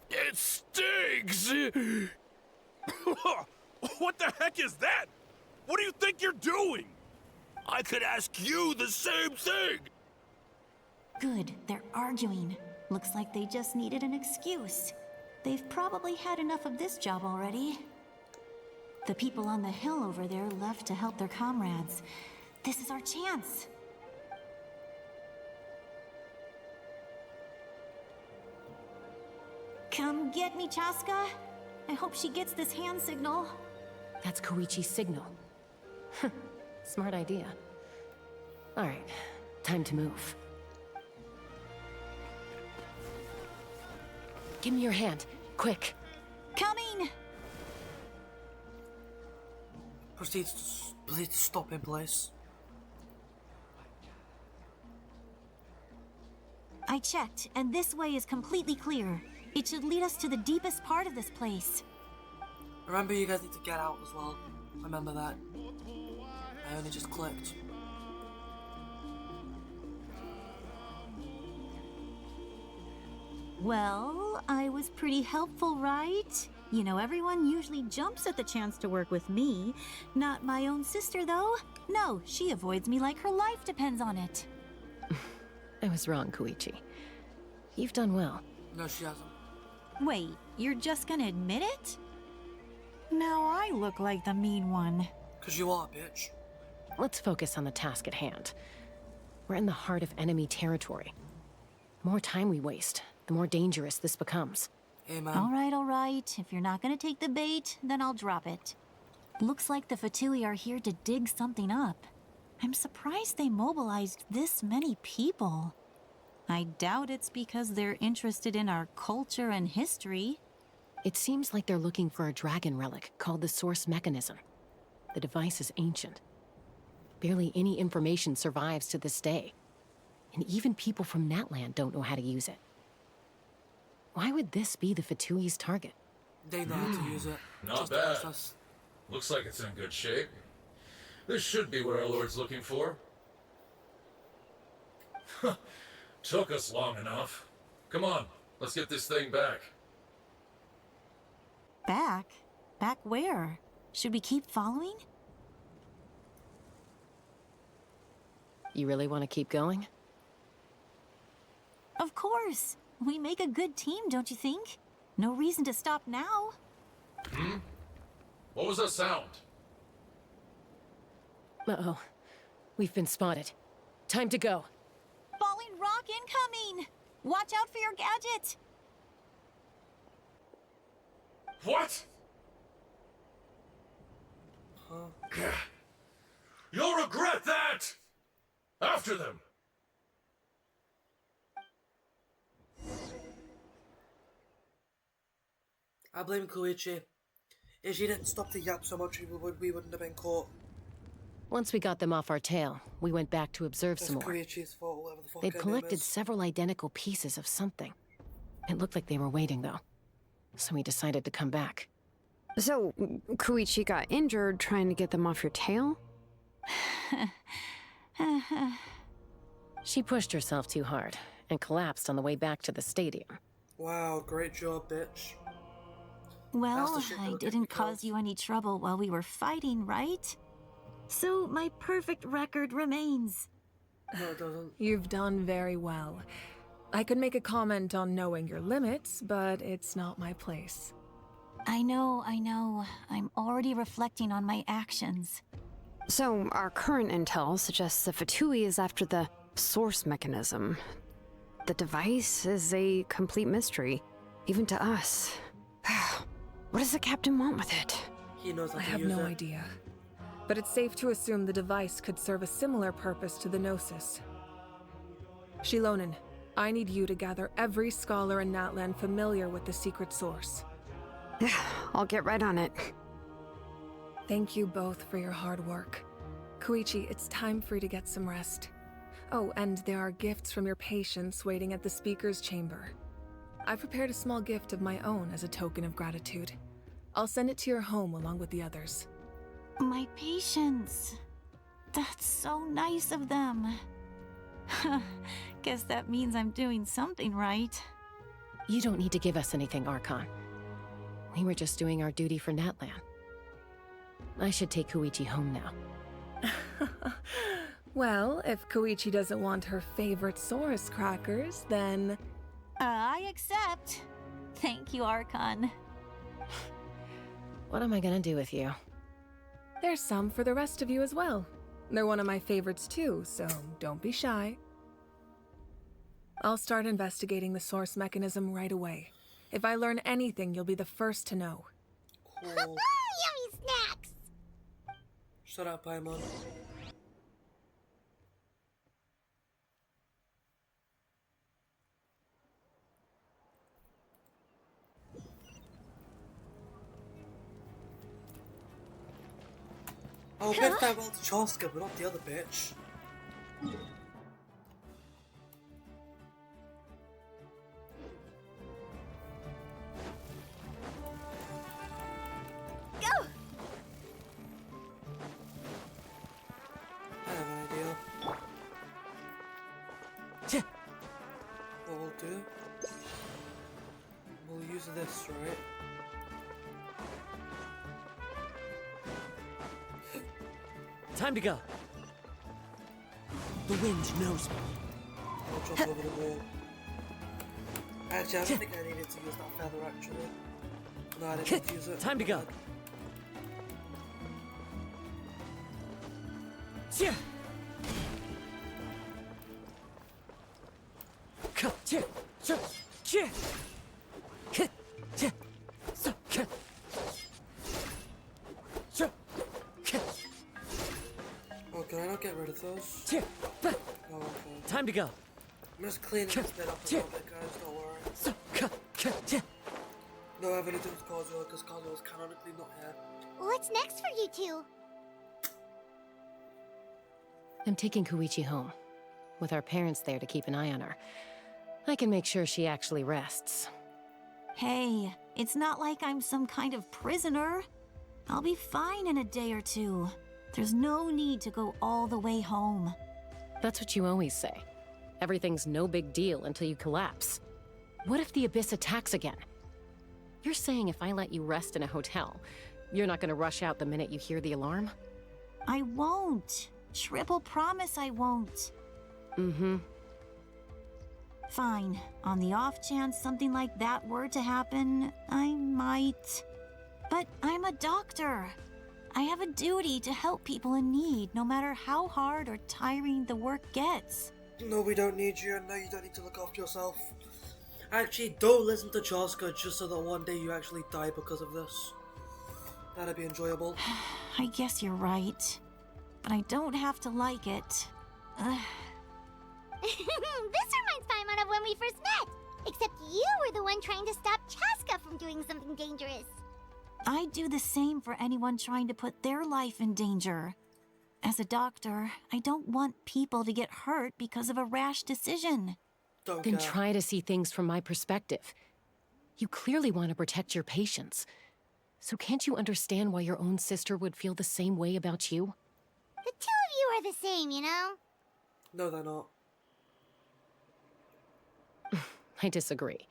it stinks! What the heck is that? What do you think you're doing? I could ask you the same thing! Good, they're arguing. Looks like they just needed an excuse. They've probably had enough of this job already. The people on the hill over there left to help their comrades. This is our chance. Come get me, Chaska. I hope she gets this hand signal. That's Koichi's signal. Smart idea. Alright, time to move. Give me your hand, quick. Coming! Proceeds to stop in place. I checked, and this way is completely clear. It should lead us to the deepest part of this place. Remember, you guys need to get out as well. Remember that. I only just clicked. Well, I was pretty helpful, right? You know, everyone usually jumps at the chance to work with me. Not my own sister, though. No, she avoids me like her life depends on it. I was wrong, Koichi. You've done well. No, she hasn't. Wait, you're just gonna admit it? Now I look like the mean one. 'Cause you are, bitch. Let's focus on the task at hand. We're in the heart of enemy territory. More time we waste, the more dangerous this becomes. Hey, man. All right. If you're not gonna take the bait, then I'll drop it. Looks like the Fatui are here to dig something up. I'm surprised they mobilized this many people. I doubt it's because they're interested in our culture and history. It seems like they're looking for a dragon relic called the Source Mechanism. The device is ancient. Barely any information survives to this day. And even people from Natlan don't know how to use it. Why would this be the Fatui's target? They know how to use it. Not bad. Looks like it's in good shape. This should be where our Lord's looking for. Took us long enough. Come on, let's get this thing back. Back? Back where? Should we keep following? You really want to keep going? Of course. We make a good team, don't you think? No reason to stop now. What was that sound? Uh-oh. We've been spotted. Time to go. Falling rock incoming! Watch out for your gadget! What? You'll regret that! After them! I blame Koichi. If she didn't stop the yap so much, we wouldn't have been caught. Once we got them off our tail, we went back to observe some more. Koichi's fault, whatever the fuck They'd her name collected is. several identical pieces of something. It looked like they were waiting, though. So we decided to come back. So, Koichi got injured trying to get them off your tail? She pushed herself too hard and collapsed on the way back to the stadium. Wow, great job, bitch. Well, I didn't cause you any trouble while we were fighting, right? So my perfect record remains. No, it doesn't. You've done very well. I could make a comment on knowing your limits, but it's not my place. I know. I'm already reflecting on my actions. So, our current intel suggests the Fatui is after the Source Mechanism. The device is a complete mystery, even to us. What does the captain want with it? He knows how I to have use no it. idea. But it's safe to assume the device could serve a similar purpose to the Gnosis. Shilonen, I need you to gather every scholar in Natlan familiar with the secret source. I'll get right on it. Thank you both for your hard work. Koichi, it's time for you to get some rest. Oh, and there are gifts from your patients waiting at the speaker's chamber. I've prepared a small gift of my own as a token of gratitude. I'll send it to your home along with the others. My patience. That's so nice of them. Guess that means I'm doing something right. You don't need to give us anything, Archon. We were just doing our duty for Natlan. I should take Koichi home now. Well, if Koichi doesn't want her favorite Saurus crackers, then... I accept. Thank you, Archon. What am I gonna do with you? There's some for the rest of you as well. They're one of my favorites too, so don't be shy. I'll start investigating the Source Mechanism right away. If I learn anything, you'll be the first to know. Cool. Yummy snacks! Shut up, Paimon. Oh, bid farewell to Chaska, but not the other bitch. Go! I have an idea. What we'll do, we'll use this, right? Time to go. The wind knows me. I'll jump over the wall. Actually, I don't think I needed to use that feather, actually. No, I didn't need to use it. Time to go. Yeah. Oh, can I not get rid of those? Oh, okay. Time to go. I'm just cleaning this bit up a little bit, guys, don't worry. No evidence of Kazuo, because Kazuo is canonically not here. What's next for you two? I'm taking Koichi home. With our parents there to keep an eye on her. I can make sure she actually rests. Hey, it's not like I'm some kind of prisoner. I'll be fine in a day or two. There's no need to go all the way home. That's what you always say. Everything's no big deal until you collapse. What if the Abyss attacks again? You're saying if I let you rest in a hotel, you're not gonna rush out the minute you hear the alarm? I won't. Triple promise I won't. Mm-hmm. Fine. On the off chance something like that were to happen, I might. But I'm a doctor. I have a duty to help people in need, no matter how hard or tiring the work gets. No, we don't need you, and no, you don't need to look after yourself. Actually, don't listen to Chaska just so that one day you actually die because of this. That'd be enjoyable. I guess you're right. But I don't have to like it. This reminds Paimon of when we first met. Except you were the one trying to stop Chaska from doing something dangerous. I'd do the same for anyone trying to put their life in danger. As a doctor, I don't want people to get hurt because of a rash decision. Then try to see things from my perspective. You clearly want to protect your patients. So can't you understand why your own sister would feel the same way about you? The two of you are the same, you know? No, they're not. I disagree.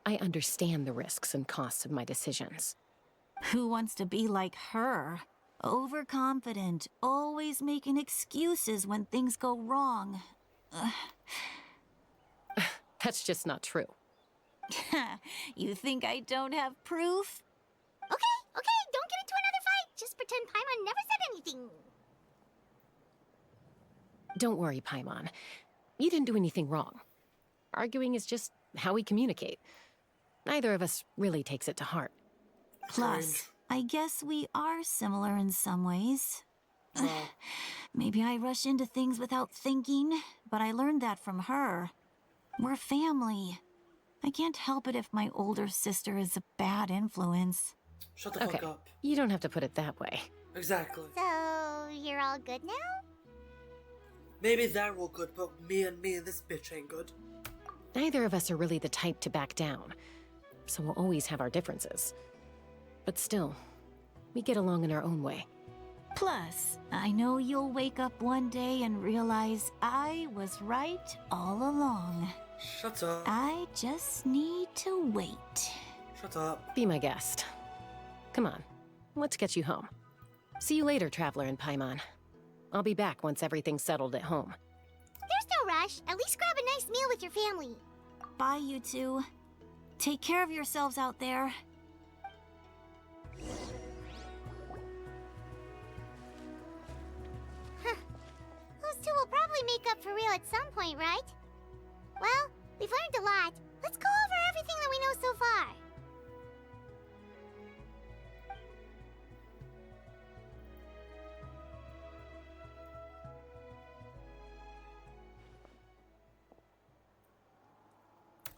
I understand the risks and costs of my decisions. Who wants to be like her? Overconfident, always making excuses when things go wrong. That's just not true. You think I don't have proof? Okay, don't get into another fight. Just pretend Paimon never said anything. Don't worry, Paimon. You didn't do anything wrong. Arguing is just how we communicate. Neither of us really takes it to heart. Plus, I guess we are similar in some ways. Maybe I rush into things without thinking, but I learned that from her. We're family. I can't help it if my older sister is a bad influence. Shut the fuck up. You don't have to put it that way. Exactly. So, you're all good now? Maybe they're all good, but me and this bitch ain't good. Neither of us are really the type to back down, so we'll always have our differences. But still, we get along in our own way. Plus, I know you'll wake up one day and realize I was right all along. Shut up. I just need to wait. Shut up. Be my guest. Come on, let's get you home. See you later, Traveler and Paimon. I'll be back once everything's settled at home. There's no rush. At least grab a nice meal with your family. Bye, you two. Take care of yourselves out there. Those two will probably make up for real at some point, right? Well, we've learned a lot. Let's go over everything that we know so far.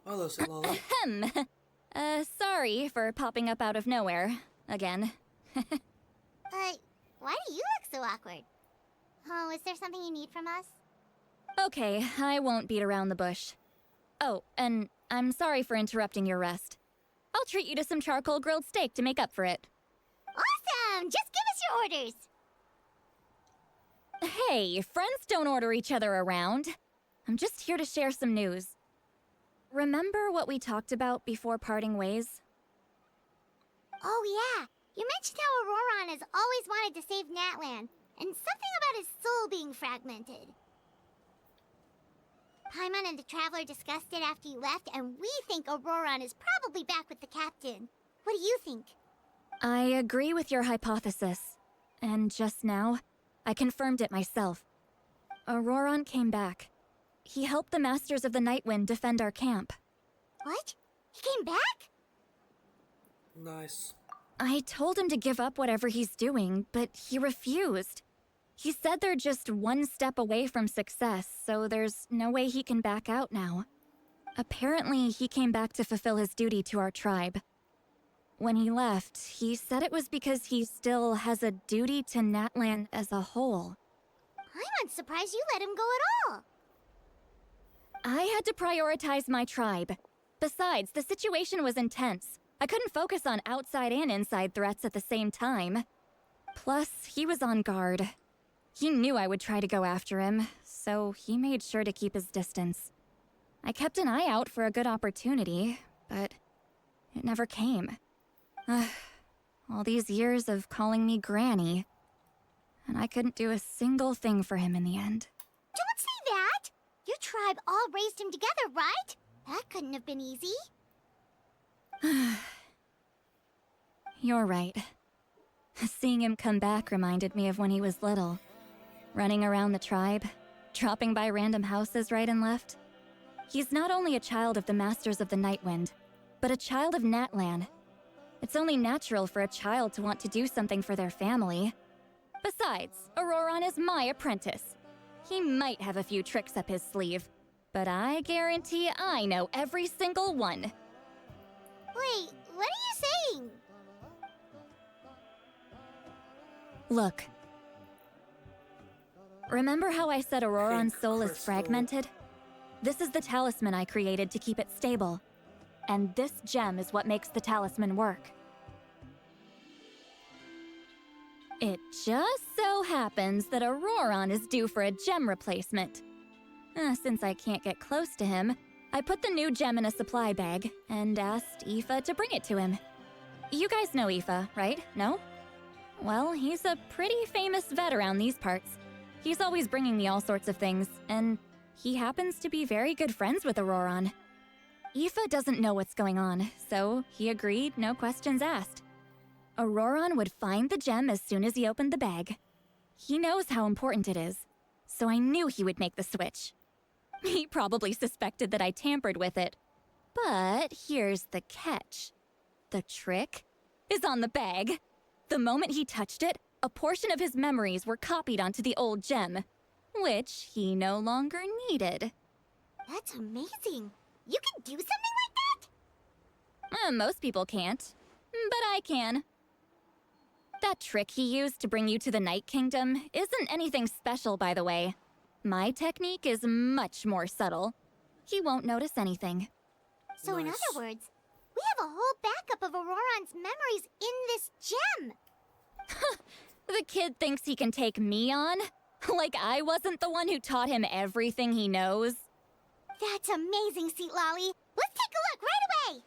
Hello, Lolly. Sorry for popping up out of nowhere. Again. Why do you look so awkward? Oh, is there something you need from us? Okay, I won't beat around the bush. Oh, and I'm sorry for interrupting your rest. I'll treat you to some charcoal grilled steak to make up for it. Awesome! Just give us your orders! Hey, friends don't order each other around. I'm just here to share some news. Remember what we talked about before parting ways? Oh yeah, you mentioned how Auroron has always wanted to save Natlan, and something about his soul being fragmented. Paimon and the Traveler discussed it after you left, and we think Auroron is probably back with the captain. What do you think? I agree with your hypothesis. And just now, I confirmed it myself. Auroron came back. He helped the Masters of the Nightwind defend our camp. What? He came back? Nice. I told him to give up whatever he's doing, but he refused. He said they're just one step away from success, so there's no way he can back out now. Apparently, he came back to fulfill his duty to our tribe. When he left, he said it was because he still has a duty to Natlan as a whole. I'm unsurprised you let him go at all. I had to prioritize my tribe. Besides, the situation was intense. I couldn't focus on outside and inside threats at the same time. Plus, he was on guard. He knew I would try to go after him, so he made sure to keep his distance. I kept an eye out for a good opportunity, but it never came. All these years of calling me Granny, and I couldn't do a single thing for him in the end. Don't say that! Your tribe all raised him together, right? That couldn't have been easy. You're right. Seeing him come back reminded me of when he was little. Running around the tribe, dropping by random houses right and left. He's not only a child of the Masters of the Nightwind, but a child of Natlan. It's only natural for a child to want to do something for their family. Besides, Auroron is my apprentice. He might have a few tricks up his sleeve, but I guarantee I know every single one. Wait, what are you saying? Look. Remember how I said Auroron's soul is fragmented? This is the talisman I created to keep it stable. And this gem is what makes the talisman work. It just so happens that Auroron is due for a gem replacement. Since I can't get close to him, I put the new gem in a supply bag and asked Aoife to bring it to him. You guys know Aoife, right? No? Well, he's a pretty famous vet around these parts. He's always bringing me all sorts of things, and he happens to be very good friends with Auroron. Aoife doesn't know what's going on, so he agreed, no questions asked. Auroron would find the gem as soon as he opened the bag. He knows how important it is, so I knew he would make the switch. He probably suspected that I tampered with it. But here's the catch. The trick is on the bag. The moment he touched it, a portion of his memories were copied onto the old gem, which he no longer needed. That's amazing. You can do something like that? Most people can't, but I can. That trick he used to bring you to the Night Kingdom isn't anything special, by the way. My technique is much more subtle. He won't notice anything. So in other words, we have a whole backup of Auroron's memories in this gem. The kid thinks he can take me on? Like I wasn't the one who taught him everything he knows? That's amazing, Seat Lolly. Let's take a look right away.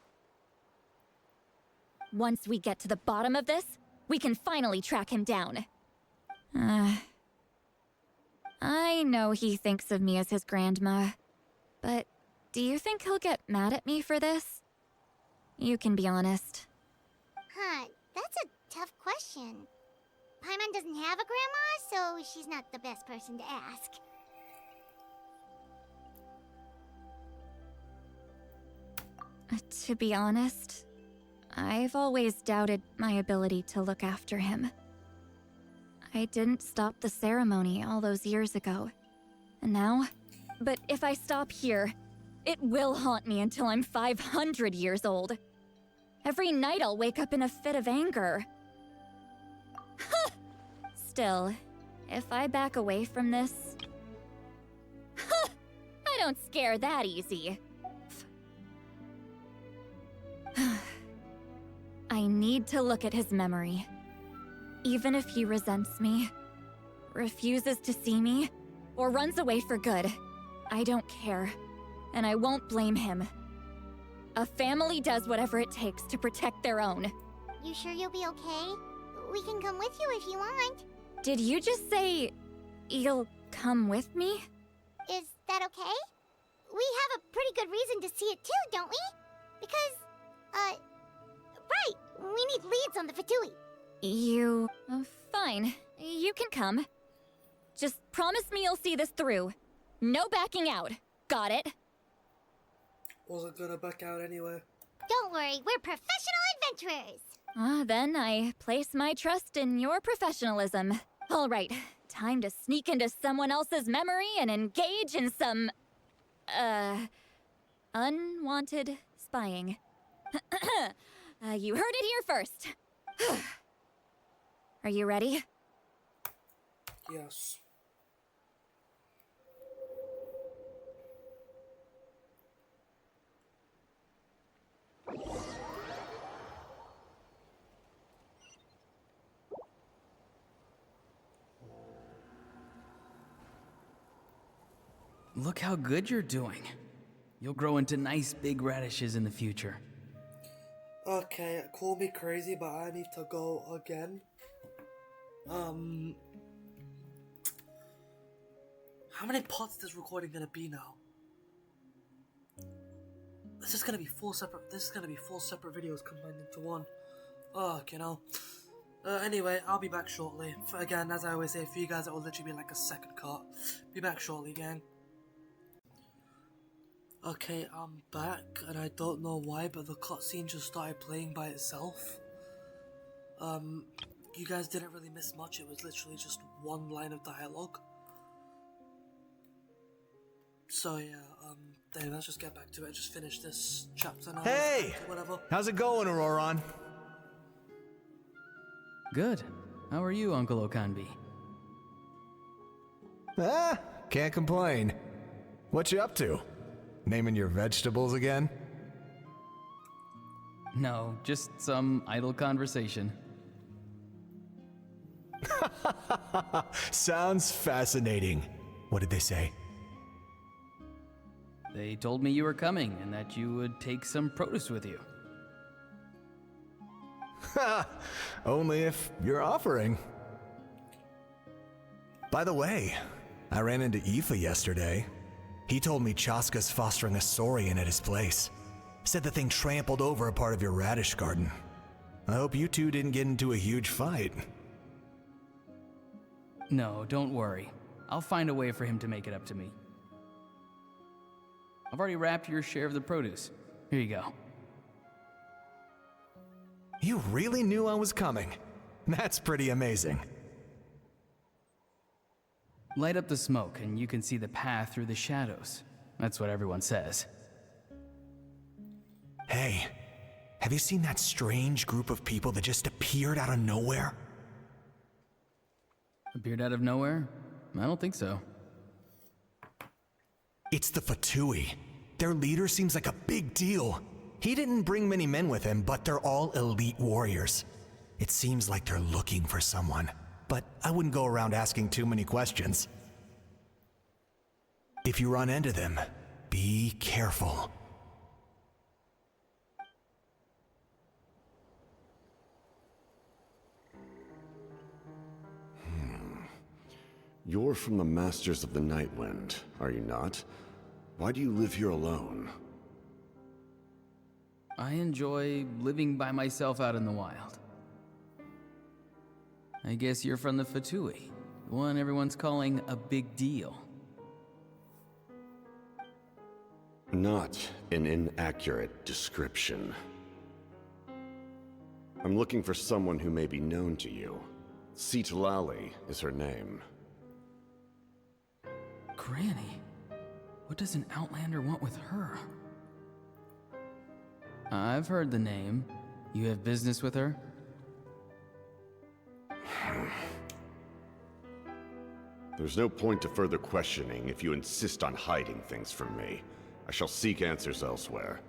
Once we get to the bottom of this, we can finally track him down. I know he thinks of me as his grandma, but do you think he'll get mad at me for this? You can be honest. That's a tough question. Paimon doesn't have a grandma, so she's not the best person to ask. To be honest, I've always doubted my ability to look after him. I didn't stop the ceremony all those years ago. And now? But if I stop here, it will haunt me until I'm 500 years old. Every night I'll wake up in a fit of anger. Still, if I back away from this... I don't scare that easy. I need to look at his memory. Even if he resents me, refuses to see me, or runs away for good, I don't care, and I won't blame him. A family does whatever it takes to protect their own. You sure you'll be okay? We can come with you if you want. Did you just say you'll come with me? Is that okay? We have a pretty good reason to see it too, don't we? Because, right, we need leads on the Fatui. You... fine. You can come. Just promise me you'll see this through. No backing out. Got it? wasn't gonna back out anyway. Don't worry, we're professional adventurers. Then I place my trust in your professionalism. All right, time to sneak into someone else's memory and engage in some, unwanted spying. You heard it here first. Are you ready? Yes. Look how good you're doing. You'll grow into nice big radishes in the future. Okay, call me crazy, but I need to go again. How many parts is this recording gonna be now? This is gonna be four separate videos combined into one. Ugh, you know. Anyway, I'll be back shortly. Again, as I always say, for you guys, it will literally be like a second cut. Be back shortly, gang. Okay, I'm back, and I don't know why, but the cutscene just started playing by itself. You guys didn't really miss much. It was literally just one line of dialogue. So yeah, anyway, let's just get back to it. Just finish this chapter now. Hey! Whatever. How's it going, Auroron? Good. How are you, Uncle Okanbi? Can't complain. What you up to? Naming your vegetables again? No, just some idle conversation. Sounds fascinating. What did they say? They told me you were coming and that you would take some produce with you. Only if you're offering. By the way, I ran into Aoife yesterday. He told me Chaska's fostering a saurian at his place. Said the thing trampled over a part of your radish garden. I hope you two didn't get into a huge fight. No, don't worry. I'll find a way for him to make it up to me. I've already wrapped your share of the produce. Here you go. You really knew I was coming. That's pretty amazing. Light up the smoke and you can see the path through the shadows. That's what everyone says. Hey, have you seen that strange group of people that just appeared out of nowhere? Appeared out of nowhere? I don't think so. It's the Fatui. Their leader seems like a big deal. He didn't bring many men with him, but they're all elite warriors. It seems like they're looking for someone, but I wouldn't go around asking too many questions. If you run into them, be careful. You're from the Masters of the Nightwind, are you not? Why do you live here alone? I enjoy living by myself out in the wild. I guess you're from the Fatui, the one everyone's calling a big deal. Not an inaccurate description. I'm looking for someone who may be known to you. Citlali is her name. Granny? What does an Outlander want with her? I've heard the name. You have business with her? There's no point to further questioning if you insist on hiding things from me. I shall seek answers elsewhere.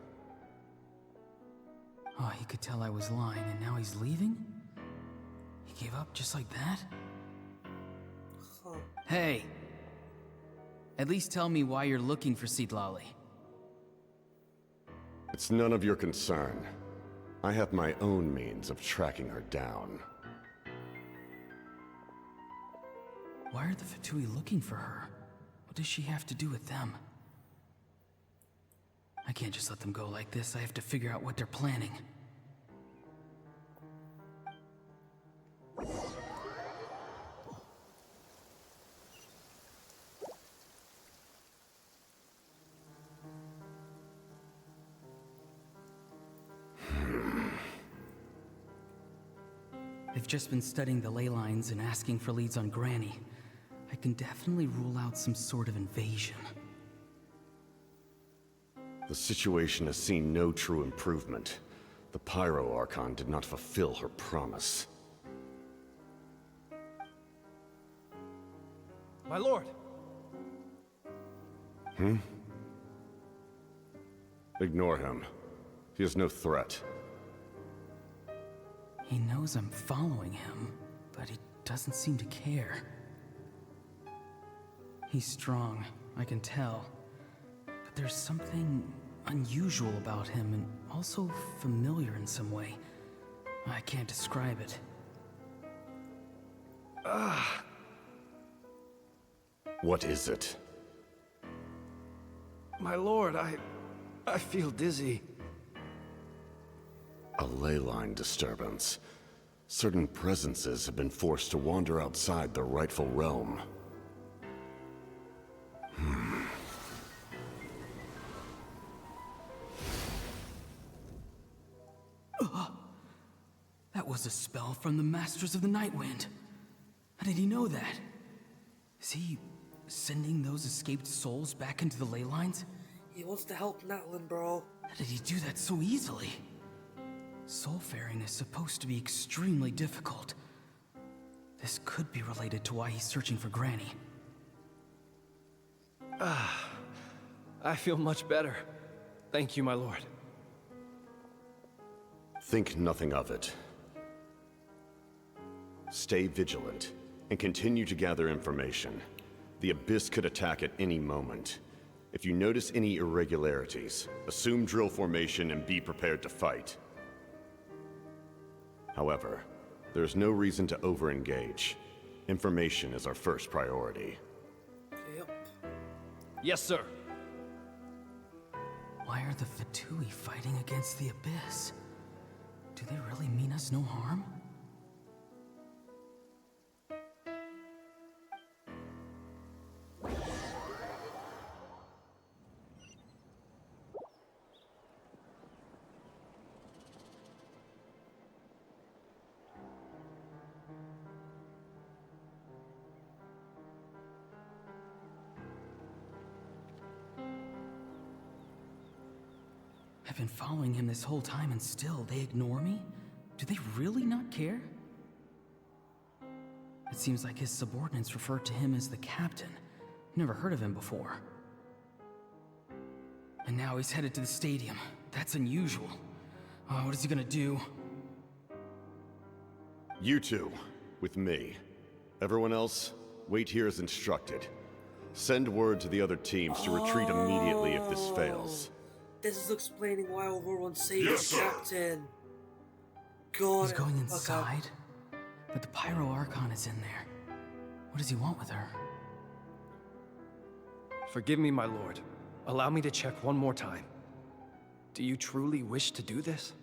Oh, he could tell I was lying and now he's leaving? He gave up just like that? Hey! At least tell me why you're looking for Citlali. It's none of your concern. I have my own means of tracking her down. Why are the Fatui looking for her? What does she have to do with them? I can't just let them go like this. I have to figure out what they're planning. just been studying the ley lines and asking for leads on Granny, I can definitely rule out some sort of invasion. The situation has seen no true improvement. The Pyro Archon did not fulfill her promise. My lord! Ignore him. He is no threat. He knows I'm following him, but he doesn't seem to care. He's strong, I can tell. But there's something unusual about him and also familiar in some way. I can't describe it. What is it? My lord, I feel dizzy. A ley line disturbance. Certain presences have been forced to wander outside their rightful realm. That was a spell from the Masters of the Nightwind. How did he know that? Is he sending those escaped souls back into the ley lines? He wants to help Natlan, bro. How did he do that so easily? Soulfaring is supposed to be extremely difficult. This could be related to why he's searching for Granny. I feel much better. Thank you, my lord. Think nothing of it. Stay vigilant, and continue to gather information. The Abyss could attack at any moment. If you notice any irregularities, assume drill formation and be prepared to fight. However, there's no reason to over-engage. Information is our first priority. Yep. Yes, sir. Why are the Fatui fighting against the Abyss? Do they really mean us no harm? I've been following him this whole time and still they ignore me? Do they really not care? It seems like his subordinates refer to him as the captain. Never heard of him before. And now he's headed to the stadium. That's unusual. What is he gonna do? You two, with me. Everyone else, wait here as instructed. Send word to the other teams to retreat immediately if this fails. This is explaining why Auroran saved Yes, the sir. captain. God. He's going inside, but the Pyro Archon is in there. What does he want with her? Forgive me, my lord. Allow me to check one more time. Do you truly wish to do this?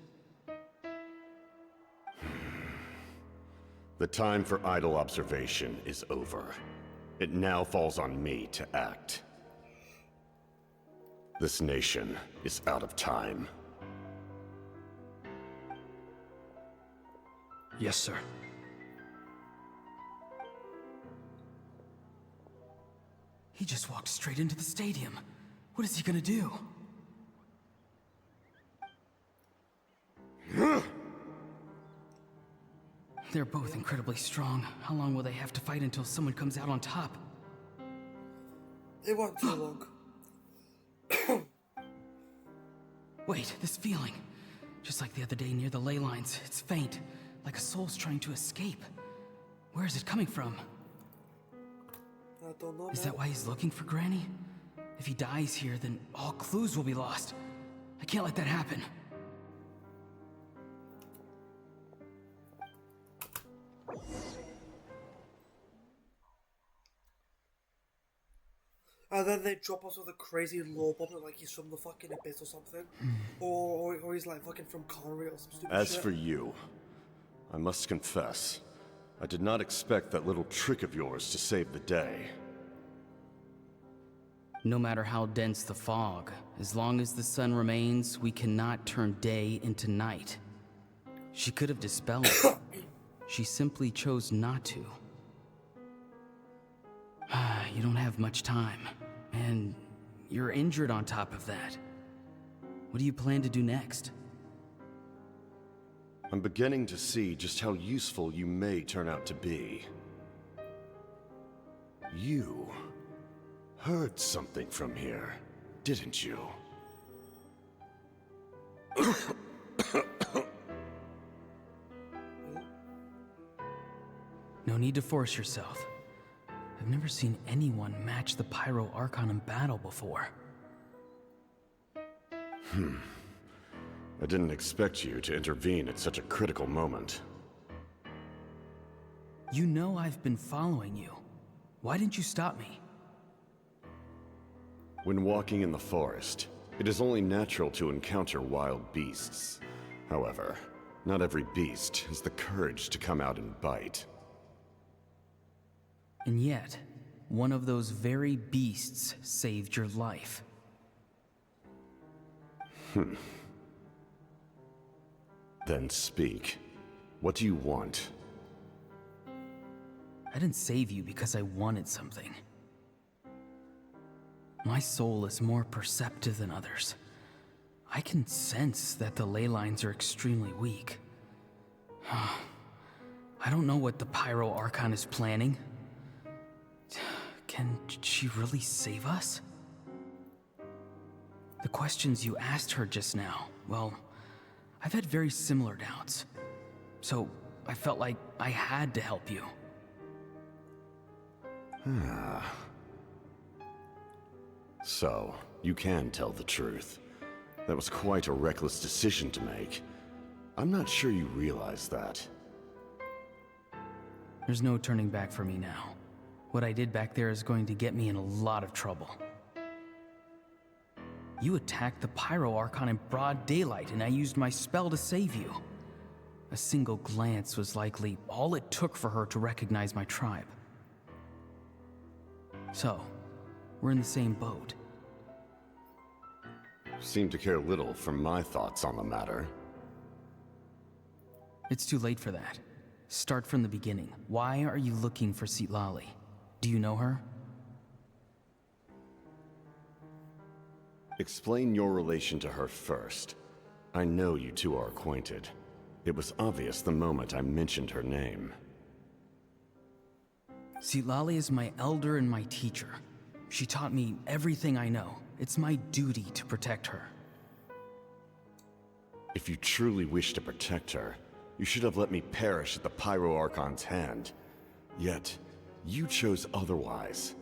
The time for idle observation is over. It now falls on me to act. This nation is out of time. Yes, sir. He just walked straight into the stadium. What is he gonna do? They're both incredibly strong. How long will they have to fight until someone comes out on top? It won't too long. Wait, this feeling. Just like the other day near the ley lines, it's faint, like a soul's trying to escape. Where is it coming from? I don't know. Is that why he's looking for Granny? If he dies here, then all clues will be lost. I can't let that happen. And then they drop us with a crazy lore bomb like he's from the fucking Abyss or something. Or he's like fucking from Connery or some stupid As shit. for you, I must confess, I did not expect that little trick of yours to save the day. No matter how dense the fog, as long as the sun remains, we cannot turn day into night. She could have dispelled it. She simply chose not to. You don't have much time, and you're injured on top of that. What do you plan to do next? I'm beginning to see just how useful you may turn out to be. You heard something from here, didn't you? No need to force yourself. I've never seen anyone match the Pyro Archon in battle before. I didn't expect you to intervene at such a critical moment. You know I've been following you. Why didn't you stop me? When walking in the forest, it is only natural to encounter wild beasts. However, not every beast has the courage to come out and bite. And yet, one of those very beasts saved your life. Then speak. What do you want? I didn't save you because I wanted something. My soul is more perceptive than others. I can sense that the ley lines are extremely weak. I don't know what the Pyro Archon is planning. Can she really save us? The questions you asked her just now, well, I've had very similar doubts. So I felt like I had to help you. So, you can tell the truth. That was quite a reckless decision to make. I'm not sure you realize that. There's no turning back for me now. What I did back there is going to get me in a lot of trouble. You attacked the Pyro Archon in broad daylight, and I used my spell to save you. A single glance was likely all it took for her to recognize my tribe. So, we're in the same boat. Seem to care little for my thoughts on the matter. It's too late for that. Start from the beginning. Why are you looking for Citlali? Do you know her? Explain your relation to her first. I know you two are acquainted. It was obvious the moment I mentioned her name. Citlali is my elder and my teacher. She taught me everything I know. It's my duty to protect her. If you truly wish to protect her, you should have let me perish at the Pyro Archon's hand. Yet, you chose otherwise.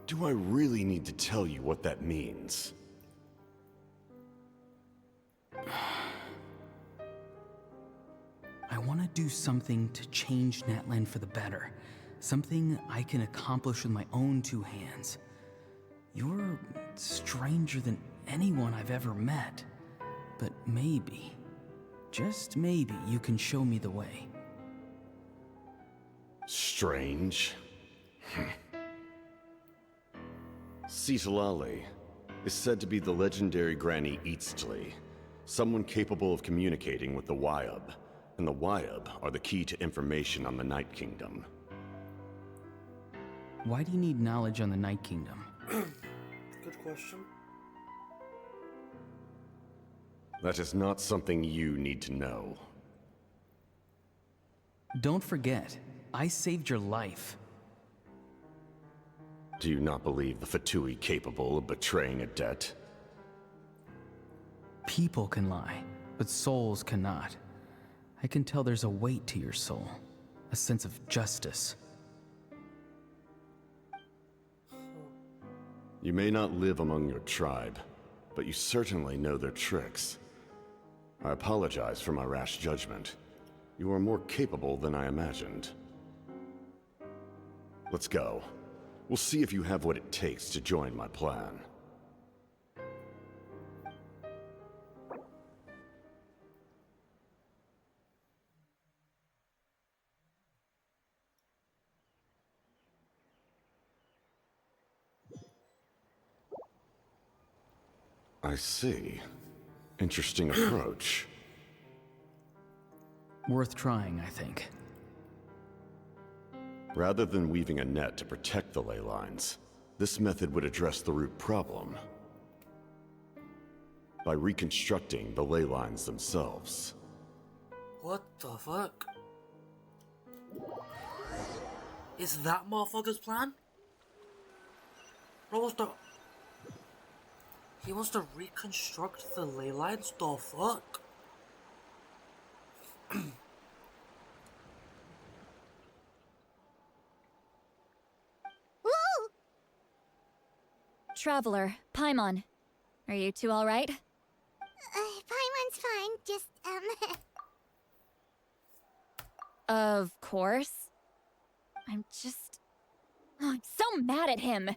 Do I really need to tell you what that means? I want to do something to change Natlan for the better. Something I can accomplish with my own two hands. You're stranger than anyone I've ever met. But maybe, just maybe, you can show me the way. Strange? Citlali is said to be the legendary Granny Eastly, someone capable of communicating with the Wyab, and the Wyab are the key to information on the Night Kingdom. Why do you need knowledge on the Night Kingdom? Good question. That is not something you need to know. Don't forget, I saved your life. Do you not believe the Fatui capable of betraying a debt? People can lie, but souls cannot. I can tell there's a weight to your soul, a sense of justice. You may not live among your tribe, but you certainly know their tricks. I apologize for my rash judgment. You are more capable than I imagined. Let's go. We'll see if you have what it takes to join my plan. I see. Interesting approach. Worth trying, I think. Rather than weaving a net to protect the ley lines, this method would address the root problem by reconstructing the ley lines themselves. What the fuck? Is that motherfucker's plan? He wants to reconstruct the ley lines? The fuck? Whoa! Traveler, Paimon. Are you two alright? Paimon's fine, just, Of course. I'm so mad at him.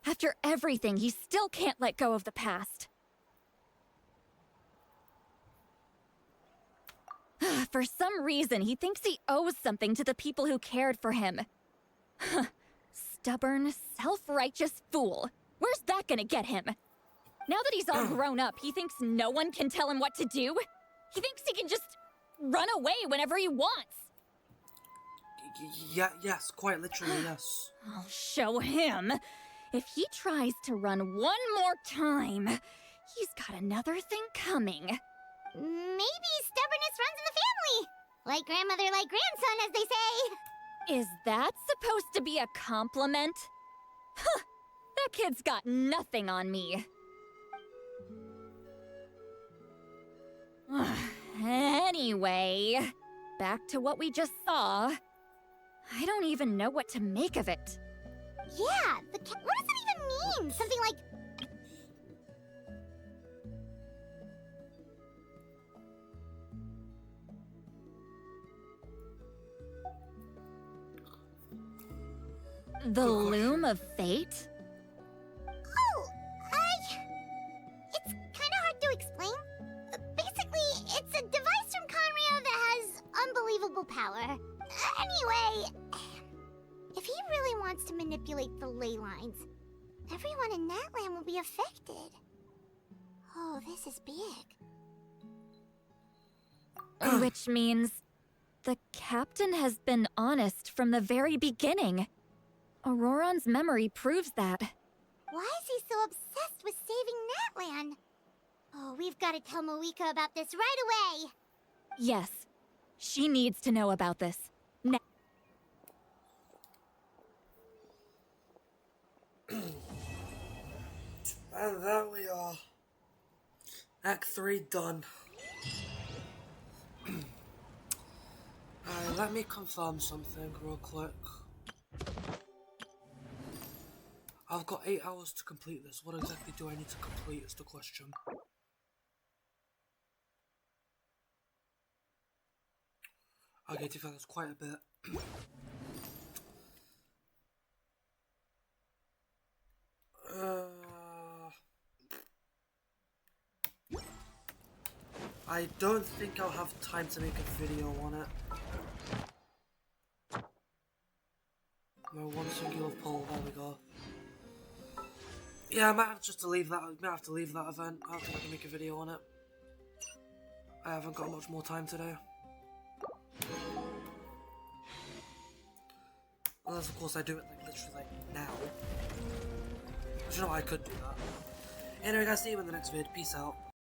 After everything, he still can't let go of the past. For some reason, he thinks he owes something to the people who cared for him. Stubborn, self-righteous fool. Where's that gonna get him? Now that he's all grown up, he thinks no one can tell him what to do? He thinks he can just run away whenever he wants. Yeah, yes, quite literally, yes. I'll show him. If he tries to run one more time, he's got another thing coming. Maybe stubbornness runs in the family. Like grandmother, like grandson, as they say. Is that supposed to be a compliment? Huh, that kid's got nothing on me. Anyway, back to what we just saw. I don't even know what to make of it. Yeah, what does it even mean? Something like... The Loom of Fate? Oh, it's kind of hard to explain. Basically, it's a device from Conrio that has unbelievable power. Anyway, if he really wants to manipulate the ley lines, everyone in Natlan will be affected. Oh, this is big. Which means the captain has been honest from the very beginning. Auroron's memory proves that. Why is he so obsessed with saving Natlan? Oh, we've got to tell Moeka about this right away. Yes, she needs to know about this. And there we are. Act 3 done. Let me confirm something real quick. I've got 8 hours to complete this. What exactly do I need to complete is the question. Okay, to that's quite a bit. I don't think I'll have time to make a video on it. My one singular poll, there we go. Yeah, I might have just to leave that. I might have to leave that event. I don't think I can make a video on it. I haven't got much more time today. Unless, of course, I do it like literally like now. But you know, I could do that. Anyway, guys, see you in the next vid. Peace out.